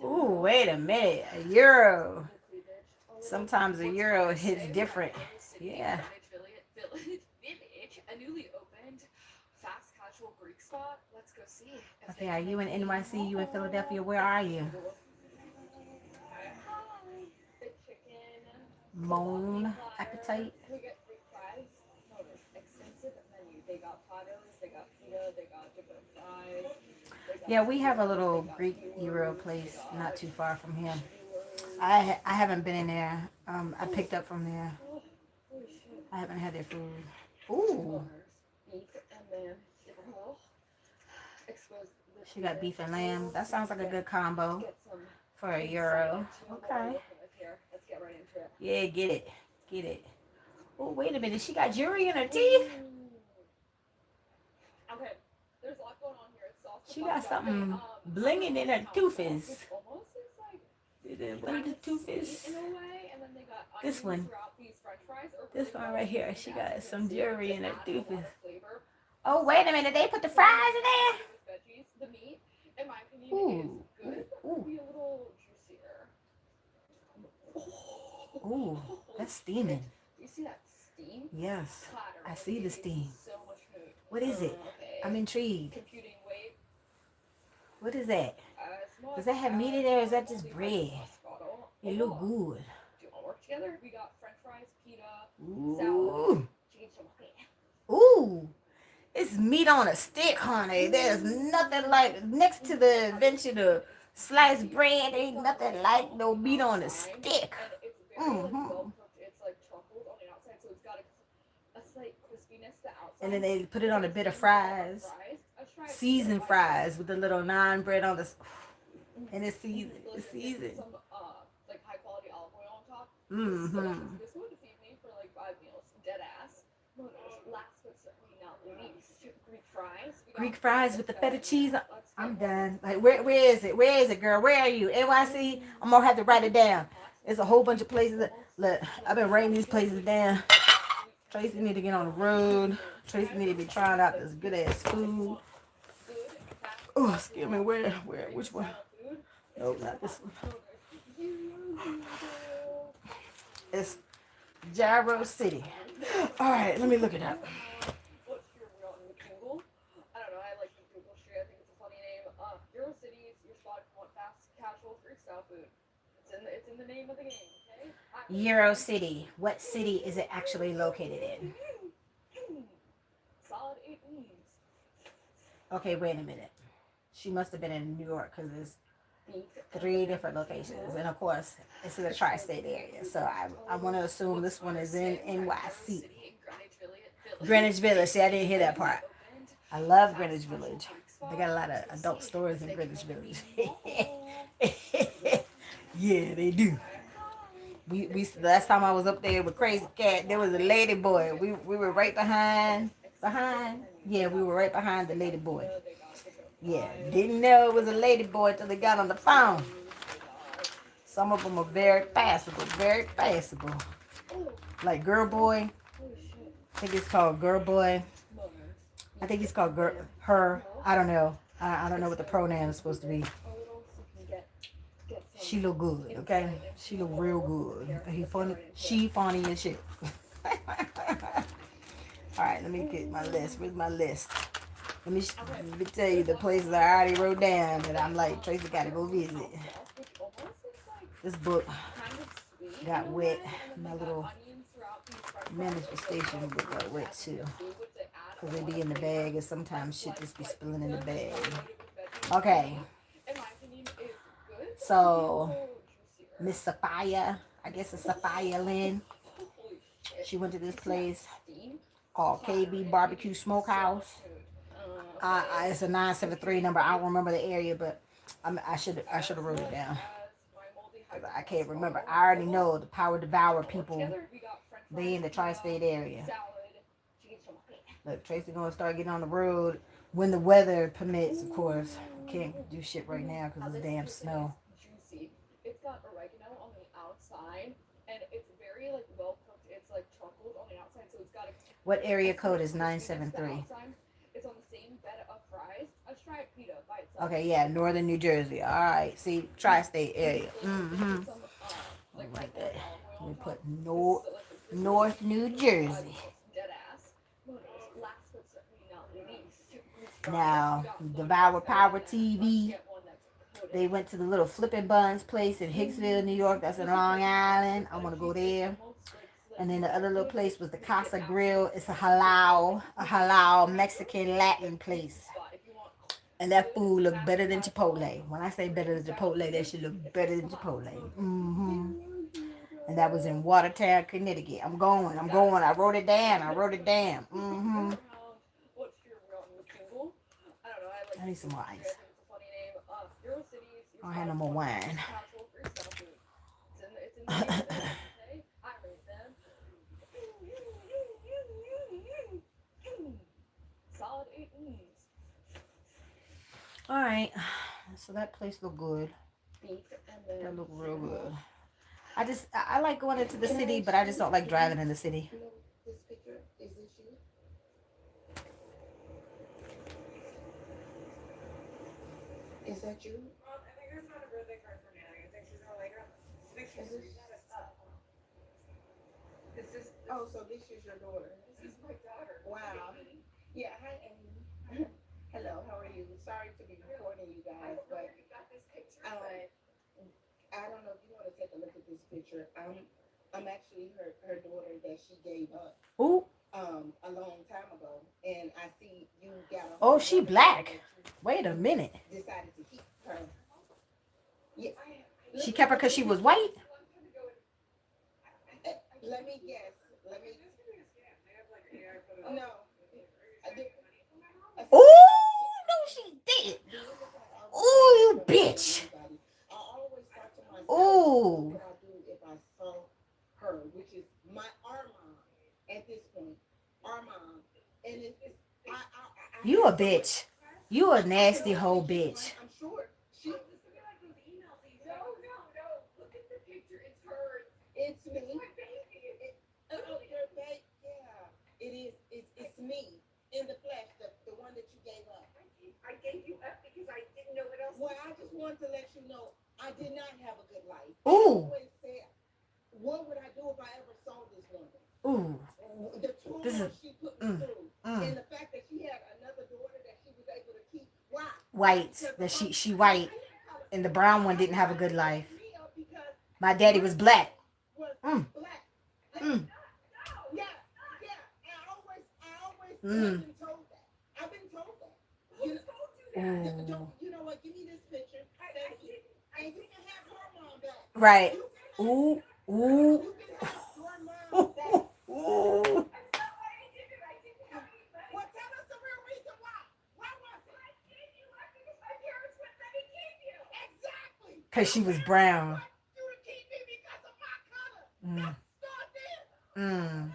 Ooh, wait a minute. A euro. Sometimes a euro hits different. Yeah. Village, a newly opened fast casual Greek spot. Let's go see. Okay, are you in NYC? You in Philadelphia? Where are you? The chicken. Bon appetite. We get Greek fries. No, extensive menu. They got platos, they got pita, they got different fries. Yeah, we have a little Greek Euro place not too far from here. I haven't been in there. I picked up from there. I haven't had their food. Ooh. She got beef and lamb. That sounds like a good combo for a euro. Okay. Yeah, get it. Get it. Oh, wait a minute. She got jewelry in her teeth? Okay, there's a lot going on here. It's soft. She got something blinging in her toothes. What is the toothes? This one. This one right here. She got some jewelry in her toothes. Oh, wait a minute. They put the fries in there? The meat, in my opinion, Ooh. is good. Ooh. Be a little juicier. Ooh. That's steaming. Do you see that steam? Yes. Clatter. I see the steam. So much food. What is it? Okay. I'm intrigued. Computing weight. What is that? Small Does that have meat in there or is that just bread? bottle. It look good. Do all work together? We got French fries. fries, pita, Ooh. salad, chicken chocolate. Ooh. It's meat on a stick, honey. There's nothing like next to the invention of sliced bread. Ain't nothing like no meat on a stick. And it's very like Mm-hmm. well cooked. It's like truffled on the outside, so it's got a slight crispiness to the outside. And then they put it on a It's bit of seasoned on fries, I've tried seasoned pita fries with a little naan bread on the, and it's seasoned. delicious. It's They put seasoned. some like high quality olive oil on top. Mm-hmm. This would feed me for like 5 meals, dead ass. Last but certainly not least, Greek fries. Greek fries with the feta cheese. I'm done. Like where is it? Where is it, girl? Where are you? NYC? I'm gonna have to write it down. There's a whole bunch of places that look. I've been writing these places down. Tracy need to get on the road. Tracy need to be trying out this good ass food. Oh, excuse me. Where? Which one? Nope, not this one. It's Gyro City. All right, let me look it up. What's your real Google? I don't know. I like the Google Street. I think it's a funny name. Euro City is your spot if you want fast, casual, Greek style food. It's in the name of the game. Okay. Euro City. What city is it actually located in? Solid 8 E's. Okay, wait a minute. She must have been in New York because there's 3 different locations, and of course, it's in the tri-state area. So I want to assume this one is in NYC. Greenwich Village. See, I didn't hear that part. I love Greenwich Village. They got a lot of adult stores in Greenwich Village. Yeah, they do. We last time I was up there with Crazy Cat, there was a lady boy. We were right behind. Yeah, we were right behind the lady boy. Yeah, didn't know it was a lady boy until they got on the phone. Some of them are very passable, Like Girl Boy. I think it's called Girl Boy. I think he's called her. I don't know. I don't know what the pronoun is supposed to be. She look good, okay? She look real good. He funny. She funny as shit. All right, let me get my list. Where's my list? Let me tell you the places I already wrote down that I'm like, Tracy gotta go visit. This book got wet. My little manifestation book got wet too. Because they be in the bag and sometimes shit just be spilling in the bag. Okay. So, Miss Sophia, I guess it's Sophia Lynn. She went to this place called KB Barbecue Smokehouse. It's a 973 number. I don't remember the area, but I should have wrote it down. Because I can't remember. I already know the Power Devour people. They in the tri-state area. Look, Tracy gonna start getting on the road when the weather permits, of course. Can't do shit right now because it's damn snow. It's got oregano on the outside, and it's very like well cooked. It's like truffled on the outside, so it's got a. What area code is 973? It's on the same bed of fries. Let's try pita by itself. Okay, yeah, northern New Jersey. All right, see, tri-state area. Mm-hmm. Like that. We put North New Jersey. Now, Devour Power TV. They went to the little Flippin' Buns place in Hicksville, New York. That's in Long Island. I want to go there. And then the other little place was the Casa Grill. It's a halal Mexican Latin place. And that food looked better than Chipotle. When I say better than Chipotle, that should look better than Chipotle. Mm-hmm. And that was in Watertown, Connecticut. I'm going. I wrote it down. Mm-hmm. I need some more ice. I don't have no more wine. All right, so that place looked good. That looked real good. I like going into the city, but I just don't like driving in the city. This picture, is this you? Is that you? Well, I think that's not a birthday card for Manny. I think she's more like a picture. Oh, so this is your daughter. This is my daughter. Wow. Yeah, hi, Amy. Hello, how are you? Sorry to be recording you guys, but You got this picture, I don't know if you want to take a look at this picture. I'm actually her daughter that she gave up Ooh. a long time ago, and I see you got a Oh, whole she other daughter black. that Wait a minute. you decided to keep her. Yeah, She let me kept her let because me she was get white? let me guess. Let me no. I did, I Ooh, see. no, she did. Do you look like I was trying to Ooh, you tell bitch. anybody? I always thought to myself, what Ooh. would I do if I saw her, which is our mom at this point, our mom, and I You had a so much. bitch. You a I can nasty whole imagine, right? bitch. I'm sure she. Oh, this could be like those emails that you no, no, no. Look at the picture. It's her. It's It's me. my baby. Your baby. Yeah, it is. It's me in the flesh, the one that you gave up. I gave you up because I didn't know what else. Well, I just wanted to let you know I did not have a good life. I Ooh. always said, what would I do if I ever saw this woman? Ooh. The This is trauma she put me through, mm. and the fact that she had another daughter that she was able to keep. Why? White. Because That her, she white. And the brown one didn't have a good her life. me up because My daddy was black. was Mm. black. Mm. Yeah, yeah. I always Mm. have been told that. I've been told that. You know, Ooh. you know what? Give me this picture. And you can have her mom back. Right. You can have, Ooh. Ooh. you can have your mom back. Ooh. Well, tell us the real reason why. Why was it? I gave you up because my parents wouldn't let me keep you. Exactly. Because she was brown. You would keep me because of my color. Mm. Start there. Mm.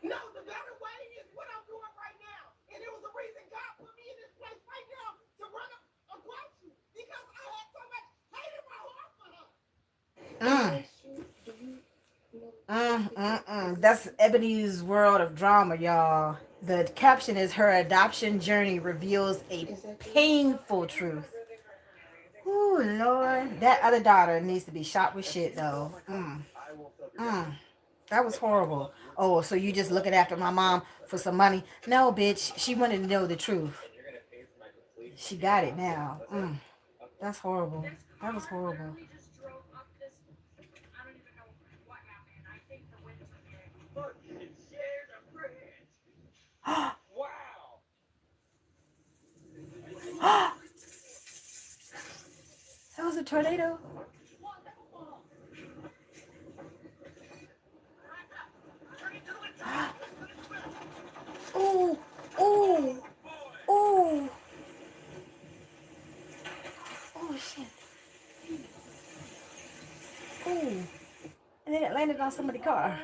No, the better way is what I'm doing right now. And it was the reason God put me in this place right now to run across you. Because I had so much hate in my heart for her. Mm. Do you know? That's Ebony's world of drama, y'all. The caption is her adoption journey reveals a painful truth. Ooh, Lord. That other daughter needs to be shot with shit, though. That was horrible. Oh, so you just looking after my mom for some money? No, bitch. She wanted to know the truth. She got it now. That's horrible. That was horrible. Just drove up this. I don't even know what happened. I think the winds were getting. Look, it shared a bridge. Wow. That was a tornado. Ooh, ooh, ooh. Oh, shit. Ooh. And then it landed on somebody's car.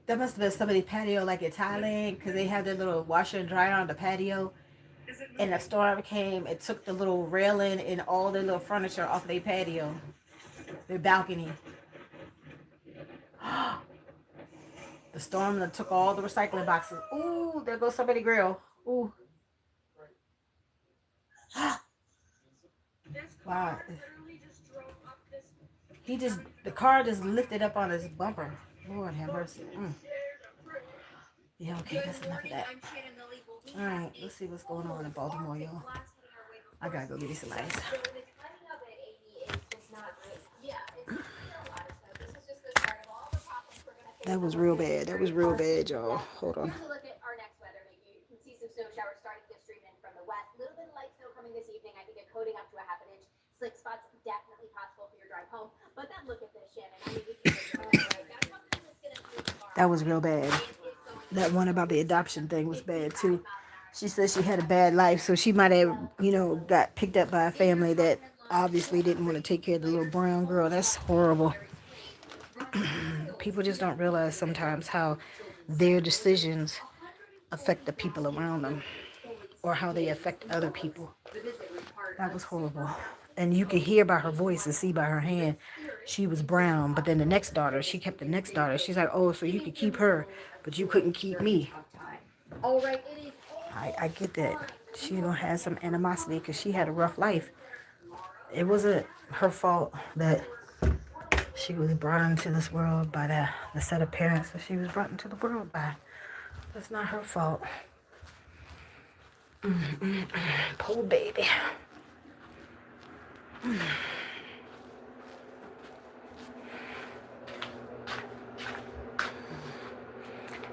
That must have been somebody's patio like in Thailand because they have their little washer and dryer on the patio. And a storm came and took the little railing and all their little furniture off their patio, their balcony. The storm that took all the recycling boxes. Ooh, there goes somebody's grill. Ooh. Wow. The car just lifted up on his bumper. Lord have mercy. Yeah, okay, that's enough of that. All right, let's see what's going on in Baltimore, y'all. I gotta go get me some ice. That was real bad. That was real bad, y'all. Hold on. Here's a look at our next weather. You can see some snow showers starting to stream in from the west. A little bit of light snow coming this evening. I think a coating up to a half an inch. Slick spots definitely possible for your drive home. But then look at this, Shannon. I mean, we can that's something that's going to do tomorrow. That was real bad. That one about the adoption thing was bad too. She said she had a bad life, so she might have, got picked up by a family that obviously didn't want to take care of the little brown girl. That's horrible. People just don't realize sometimes how their decisions affect the people around them or how they affect other people. That was horrible. And you could hear by her voice and see by her hand she was brown. But then the next daughter, she kept the next daughter. She's like, oh, so you could keep her, but you couldn't keep me. I get that. She gonna have some animosity because she had a rough life. It wasn't her fault that she was brought into this world by the set of parents that she was brought into the world by. It's not her fault. Poor baby.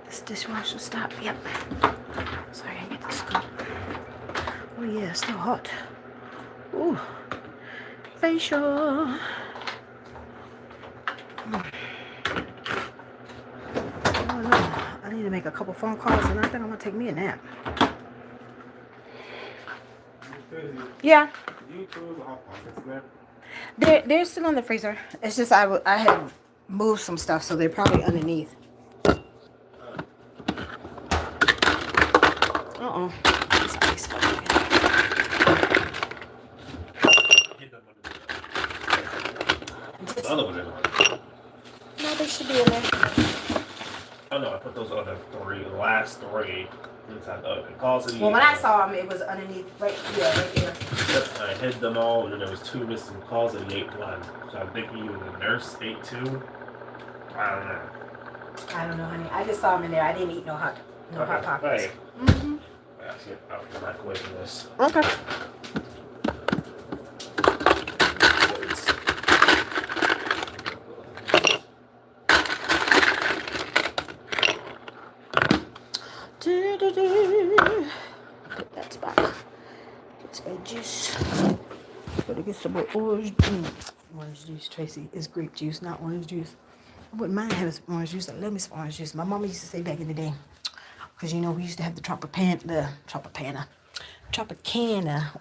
This dishwasher stop. Yep. Sorry, I get the scoop. Oh yeah, it's still hot. Ooh. Facial. Oh, no. I need to make a couple phone calls and I think I'm gonna take me a nap. Yeah. They're still in the freezer. It's just I had moved some stuff, so they're probably underneath. Uh-oh. This place fucking. The other one in there. No, they should be in there. Oh no, I put those other last three inside the closet. Well, when I saw them, it was underneath right here, right there. I hid them all, and then there was two missing closet. He ate one, so I'm thinking either the nurse ate two. I don't know. I don't know, honey. I just saw them in there. I didn't eat no hot pockets. Hey. Mm-hmm. That's it. I'll come back away from this. Okay. Put that back. Get some juice. Gotta get some more orange juice, Tracy. It's grape juice, not orange juice. I wouldn't mind having some orange juice. I love me some orange juice. My mama used to say back in the day, because you know we used to have the Tropicana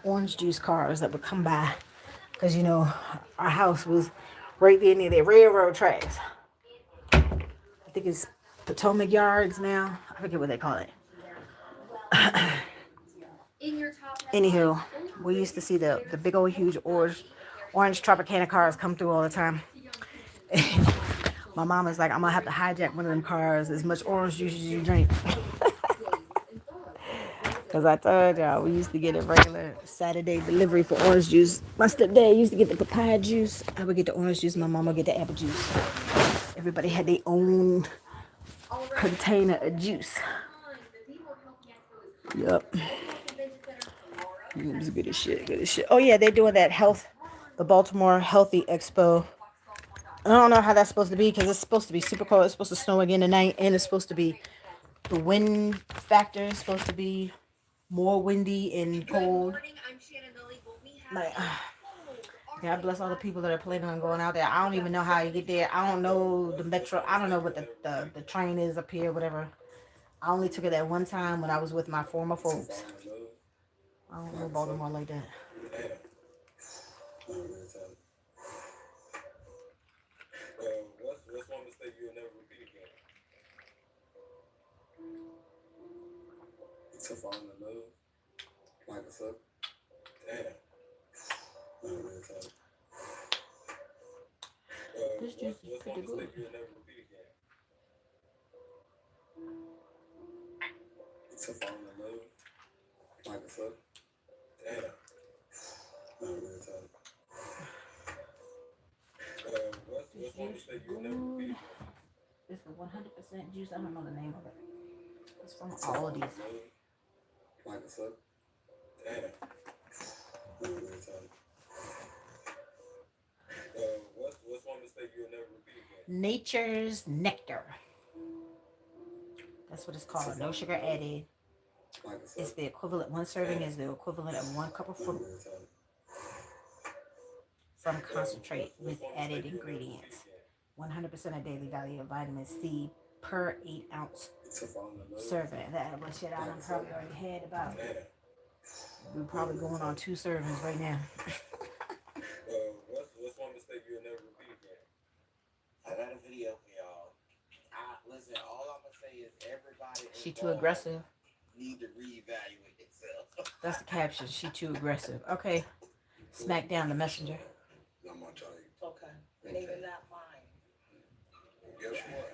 orange juice cars that would come by, because you know our house was right there near the railroad tracks. I think it's Potomac Yards now. I forget what they call it. Anywho, we used to see the big old huge orange Tropicana cars come through all the time. My mom is like, I'm gonna have to hijack one of them cars, as much orange juice as you drink. Because I told y'all, we used to get a regular Saturday delivery for orange juice. My stepdad used to get the papaya juice. I would get the orange juice. My mom would get the apple juice. Everybody had their own container of juice. Yep. It was good as shit. Oh yeah, they're doing that the Baltimore Healthy Expo. I don't know how that's supposed to be, because it's supposed to be super cold. It's supposed to snow again tonight, and it's supposed to be, the wind factor is supposed to be more windy and cold. Like, God bless all the people that are planning on going out there. I don't even know how you get there. I don't know the metro. I don't know what the train is up here, whatever. I only took it that one time when I was with my former folks. I don't know Baltimore like that. What's one mistake you'll never repeat again? To fall in love, like a suck. Damn. This juice is pretty good. You'll never repeat again? To fall in love, like a suck. Damn. What's one mistake you'll never repeat again? It's the 100% juice. I don't know the name of it. It's from Aldi's. Like a suck. Damn. What's one mistake you'll never repeat again? Nature's Nectar. That's what it's called. No sugar added. It's the equivalent. One serving is the equivalent of 1 cup of fruit from concentrate with added ingredients. 100% of daily value of vitamin C per 8-ounce serving. That was shit I probably already had about. We're probably going on 2 servings right now. What's one mistake you'll never repeat again? I got a video for y'all. Listen, all I'm gonna say is everybody. She too aggressive. Need to reevaluate itself. That's the caption. She too aggressive. Okay. Smack down the messenger. I'm gonna tell you. Okay. It ain't not mine. Well, guess what?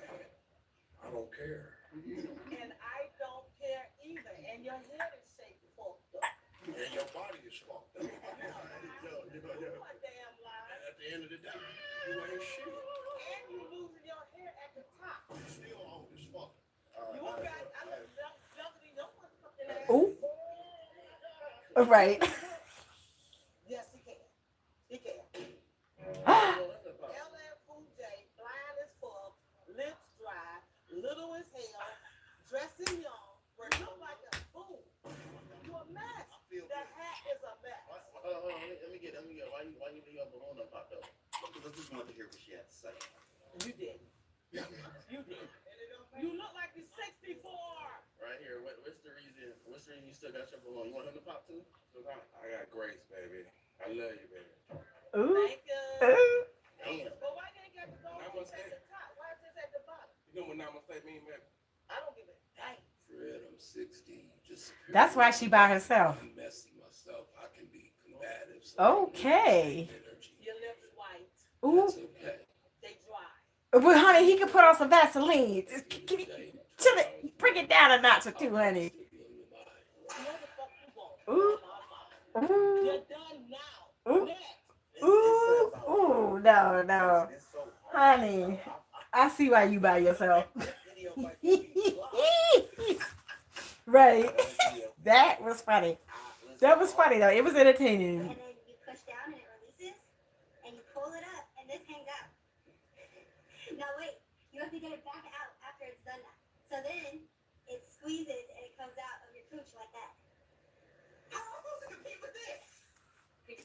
I don't care. And I don't care either. And your head is shaped fucked up. And your body is fucked up. You a damn lie. At the end of the day, you ain't shit. And you losing your hair at the top. You still old as fuck. You got, I Right. Yes, he can. He can. LL Cool J, blind as fuck, lips dry, little as hell, dressing young, but look like a fool. You a mess. The hat is a mess. Hold on, let me get. Why you leave your balloon up popped up? Because I just wanted to hear what she had to say. You did. You did. You look like you're 64. Right here. What's the reason? What's the reason you still got your balloon? You want him to pop too? I got grace, baby. I love you, baby. Ooh. Thank you. Ooh. Damn. But why you ain't got the gold at the top? Why is this at the bottom? You know what namaste mean, baby? I don't give a damn. Fred, I'm 60. Just That's why she by herself. I'm messy myself. I can be combative. Okay. Your lips white. Ooh. That's okay. They dry. Well, honey, he could put on some Vaseline. Just chill it. Bring it down a notch or two, honey. What the fuck you want? Ooh. Ooh. You're done now. Ooh. Next. Ooh. Ooh. No, no. Honey, I see why you by yourself. Right. That was funny. That was funny, though. It was entertaining. And then you push down and it releases, and you pull it up, and this hangs out. Now wait, you have to get it back out after it's done that. So then it squeezes and it comes out of your cooch like that. How am I supposed to compete with this?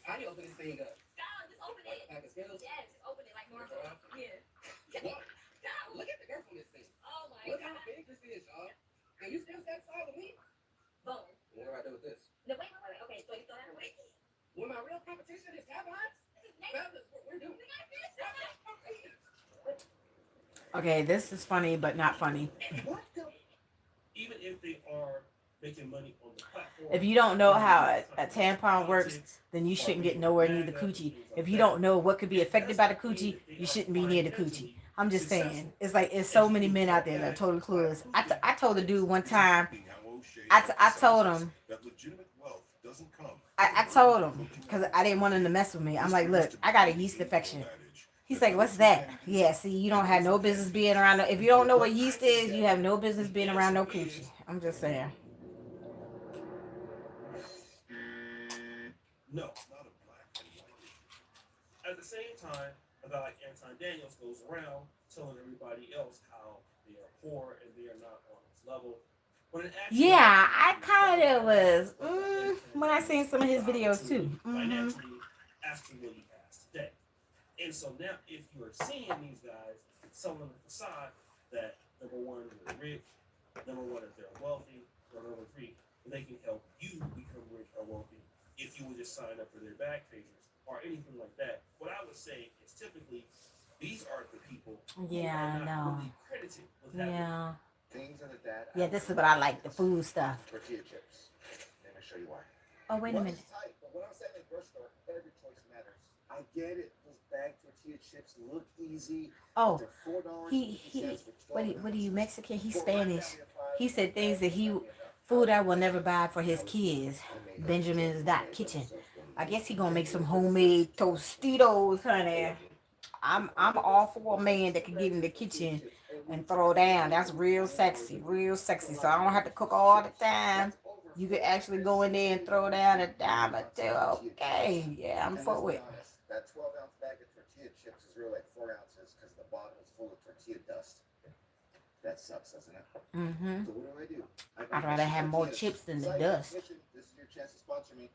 How do you open this thing up? No, just open it. Like a Skittles? Yeah, just open it like normal. Yeah. What? Look at the girth on this thing. Oh my Look god. how big this is, y'all. And you still satisfied with me? Boom. What do I do with this? No, wait. Okay, so you throw that away. When my real competition is tampons? Fellas, what we're doing. We gotta finish this. Okay, this is funny, but not funny. Even if they are making money on the platform. If you don't know how a tampon works, then you shouldn't get nowhere near the coochie. If you don't know what could be affected by the coochie, you shouldn't be near the coochie. I'm just saying. It's like, it's so many men out there that are totally clueless. I told the dude one time, I told him, I told him, because I didn't want him to mess with me. I'm like, look, I got a yeast infection. He's like, what's that? Yeah, see, you don't have no business being around. If you don't know what yeast is, you have no business being around no coochie. I'm just saying. No. At the same time, a guy like Anton Daniels goes around telling everybody else how they are poor and they are not on his level. Yeah, I kind of was when I seen some of his videos too. Financially, as to what he has today. And so now, if you are seeing these guys selling the facade that number one, they're rich, number one, if they're wealthy, or number three, they can help you become rich or wealthy if you would just sign up for their back pages or anything like that. What I would say is typically these are the people who are not really credited with having Things under that. Yeah, this is what I like, the food stuff. Tortilla chips. Let me show you why. Oh, wait a minute. Tight, but when I'm saying in the grocery store, every choice matters. I get it. Those bag tortilla chips look easy. Oh, They're $4. what are you, Mexican? He's Spanish. He said things that food I will never buy for his kids. Benjamin's Kitchen. I guess he gonna make some homemade Tostitos, honey. I'm all for a man that can get in the kitchen and throw down. That's real sexy, real sexy. So I don't have to cook all the time. You could actually go in there and throw down a dime or two. Okay, yeah, I'm for it. That 12-ounce bag of tortilla chips is really like 4 ounces because the bottom is full of tortilla dust. That sucks, doesn't it? Mm-hmm. So what do? I'd rather have more chips than the dust. This is your chance to sponsor me.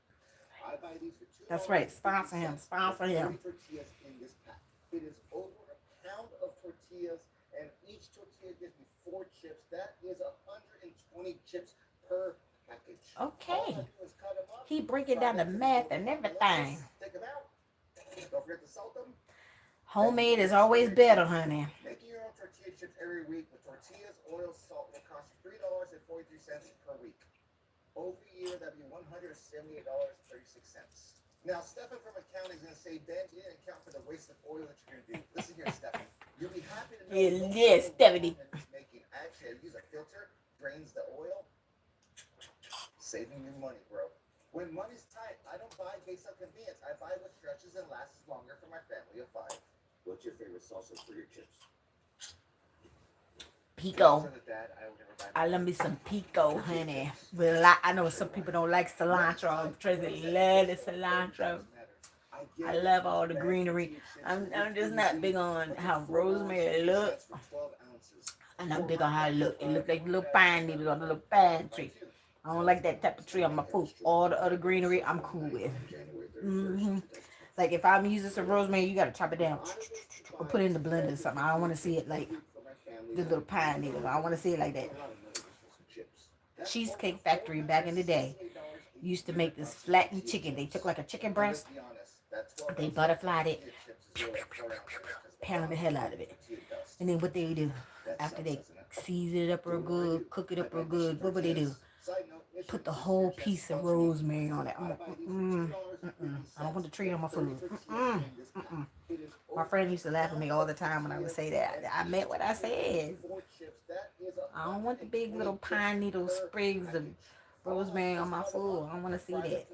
I buy these for $2. That's right. Sponsor him. Sponsor him. Tortillas in this pack. It is over a pound of tortillas, and each tortilla gives me 4 chips. That is 120 chips per package. Okay. He breaking down the math and everything. Take them out. Don't forget to salt them. Homemade is always better, honey. Making your own tortilla chips every week with tortillas, oil, salt will cost you $3.43 per week. Over a year, that'd be $178.36. Now, Stefan from accounting is going to say, Ben, you didn't account for the waste of oil that you're going to do. Listen here, Stefan. You'll be happy to know Yes, Stephanie. making. Actually, I use a filter, drains the oil, saving you money, bro. When money's tight, I don't buy based on convenience. I buy what stretches and lasts longer for my family of 5. What's your favorite salsa for your chips? pico. I love me some pico, honey. With a lot, I know some people don't like cilantro. Tracy love the cilantro. I love all the greenery. I'm just not big on how rosemary look. And I'm big on how it look. It look like little pine needles on a little pine tree. I don't like that type of tree on my food. All the other greenery, I'm cool with. Like if I'm using some rosemary, you gotta chop it down or put it in the blender or something. I don't want to see it like the little pine needle. I want to see it like that. Cheesecake Factory back in the day used to make this flattened chicken. They took like a chicken breast, they butterflied it, pound the hell out of it. And then what they do after they season it up real good, cook it up real good, what would they do? Put the whole piece of rosemary on it. I don't want the tree on my food. My friend used to laugh at me all the time when I would say that. I meant what I said. I don't want the big little pine needle sprigs of rosemary on my food. I don't want to see that.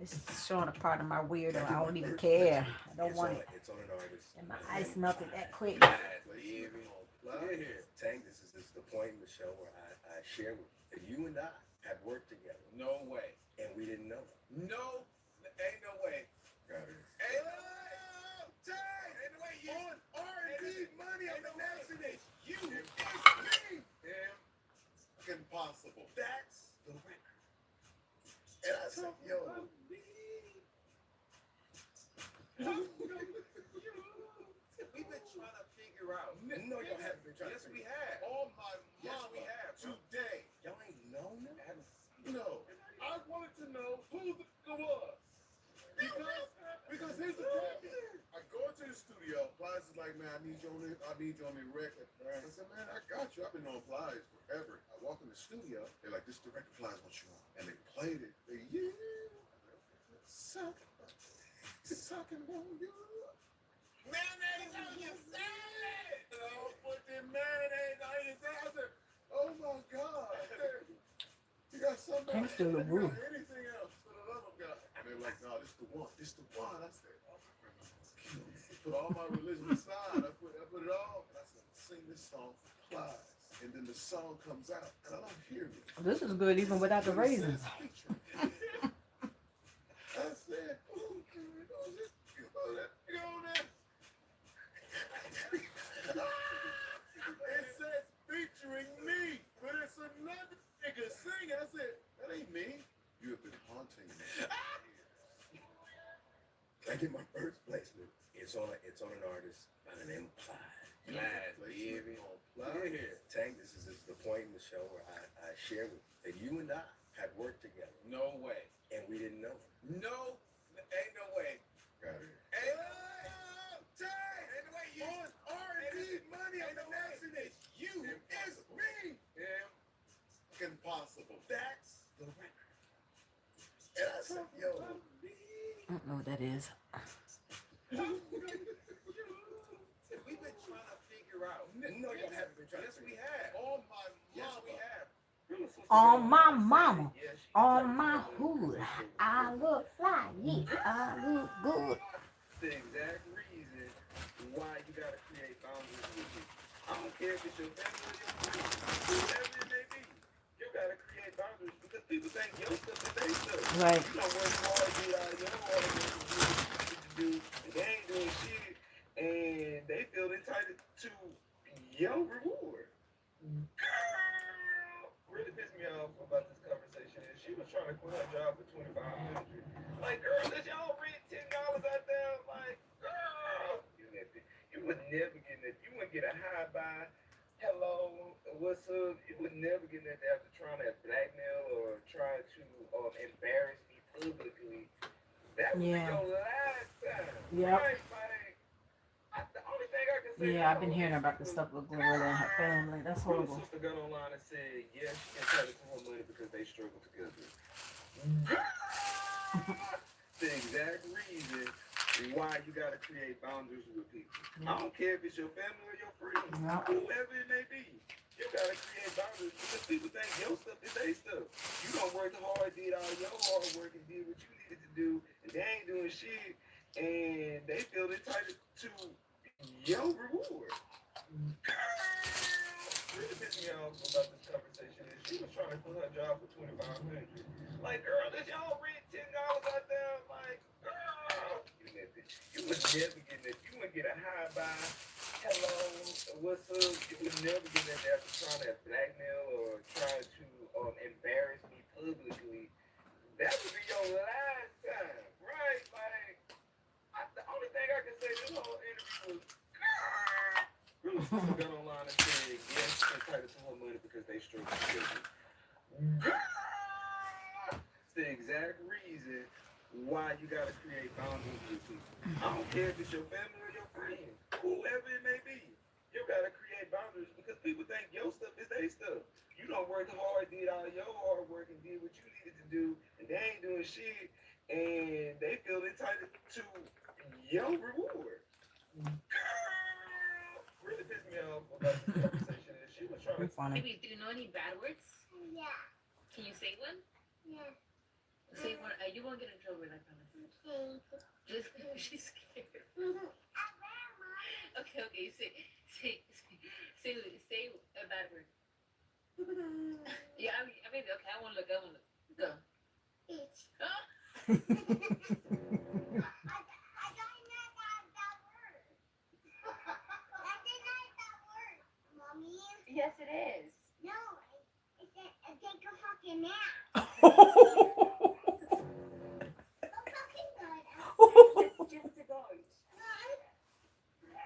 It's showing a part of my weirdo. I don't even care. I don't want it. And my ice melted that quick. Tank, this is the point in the show where I share with you that you and I had worked together. No way. And we didn't know it. No, ain't no way. Got it. Hey, Tank! Ain't no way you on R&D money on the next it. You is me! Impossible. That's the record. And I said, yo. We've been trying to figure out. No, y'all haven't been trying to figure out. Yes, we have. Oh, my mom. Yes, we have. Today. Y'all ain't known that? No. I wanted to know who the was. Because here's the problem. I go into the studio. Plies is like, man, I need you on the record. Right. I said, man, I got you. I've been on Plies forever. I walk in the studio. They're like, this is the record Plies what you want. And they played it. They, sucking on you. Mayonnaise on your salad. I'll put the mayonnaise on your salad. Oh my God. You got something else. Thanks to the roof. Anything else for the love of God. And they're like, no, this the one. This the one. I said, oh my God. Put all my religion aside. I put it all. And I said, sing this song for Plies. And then the song comes out. And I don't hear it. This is good even without the raisins. I said, it says featuring me, but it's another nigga singing. I said, that ain't me. You have been haunting me. I get my first placement. It's on an artist by the name of Plies. Tank, this is the point in the show where I share with you that you and I had worked together. No way. And we didn't know it. No, ain't no way. Got it. Hey, Tank! Ain't no way you on R&D money on the next it. You is me. Impossible. That's the record. And I said, yo. I don't know what that is. We've been trying to figure out. No, y'all haven't been trying to figure out. Yes, we have. On my mama, on my hood, I look fly, yeah, I look good. The exact reason why you gotta create boundaries with people. I don't care if it's your family or your friends, whoever it may be. You gotta create boundaries because people think your stuff is their stuff. Right. You don't work hard, get out of your hard work to do what you do, and they ain't doing shit, and they feel entitled to your reward. Girl, really pissed me off about this conversation is she was trying to quit her job for $2,500. Like, girl, is y'all rent $10 out there? Like, girl, you would never get that. You wouldn't get a hi bye, hello, what's up? You would never get that after trying to blackmail or try to embarrass me publicly. That would be your last time. Yep. Right? Like, the only thing I can say. Yeah, I've been hearing about the stuff with Glorilla and her family. That's horrible. Sister got online and said, yeah, she entitled to her money because they struggle together. The exact reason why you gotta create boundaries with people. I don't care if it's your family or your friends, whoever it may be. You gotta create boundaries because people think your stuff is their stuff. You don't work hard, did all your hard work and did what you needed to do, and they ain't doing shit, and they feel entitled to your reward. Girl! me off about this conversation is she was trying to quit her job for $2,500. Like, girl, did y'all rent $10 out there? Like, girl, you would never get that. You wouldn't get a hi bye, hello, what's up? You would never get that after trying to blackmail or trying to embarrass me publicly. That would be your last time, right? Like, the only thing I can say this whole interview was, girl, sister got online and said, yes, she's entitled to her money because they struggle children. Girl, it's the exact reason why you gotta create boundaries with people. I don't care if it's your family or your friend, whoever it may be. You gotta create boundaries because people think your stuff is their stuff. You don't work hard, did all your hard work, and did what you needed to do, and they ain't doing shit, and they feel entitled to your reward. Girl, really pissed me off about this conversation. And she was trying to. Funny. Baby, do you know any bad words? Yeah. Can you say one? Yeah. Say one. You won't get in trouble, I promise. Okay. Just she's scared. Okay. Say a bad word. Yeah, I mean, okay. I want to look. Go. Bitch. Huh? I don't know that word. That's not that word, Mommy. Yes, it is. No, it said take a fucking nap. It's just a goat.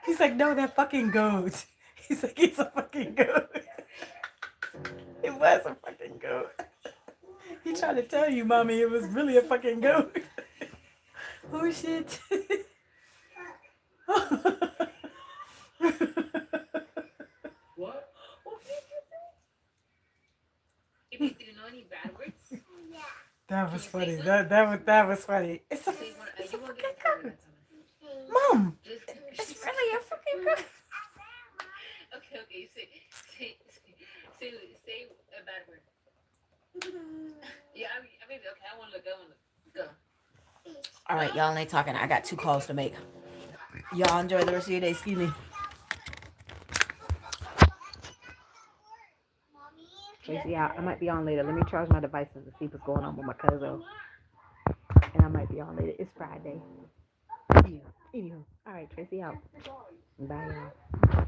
He's like, no, that fucking goat. He's like, it's a fucking goat. It was a fucking goat. He tried to tell you, mommy, it was really a fucking goat. Oh shit. What? What did you say? Baby, do you know any bad words? Yeah. That was funny. That was funny. It's a fucking goat. Mom, it's really a fucking goat. Okay. Say a bad word. Yeah, I mean, okay. I want to look. Go. All right, y'all ain't talking. I got 2 calls to make. Y'all enjoy the rest of your day. Excuse me. Tracy out. I might be on later. Let me charge my devices to see what's going on with my cousin. And I might be on later. It's Friday. Anywho. All right, Tracy out. Bye, y'all.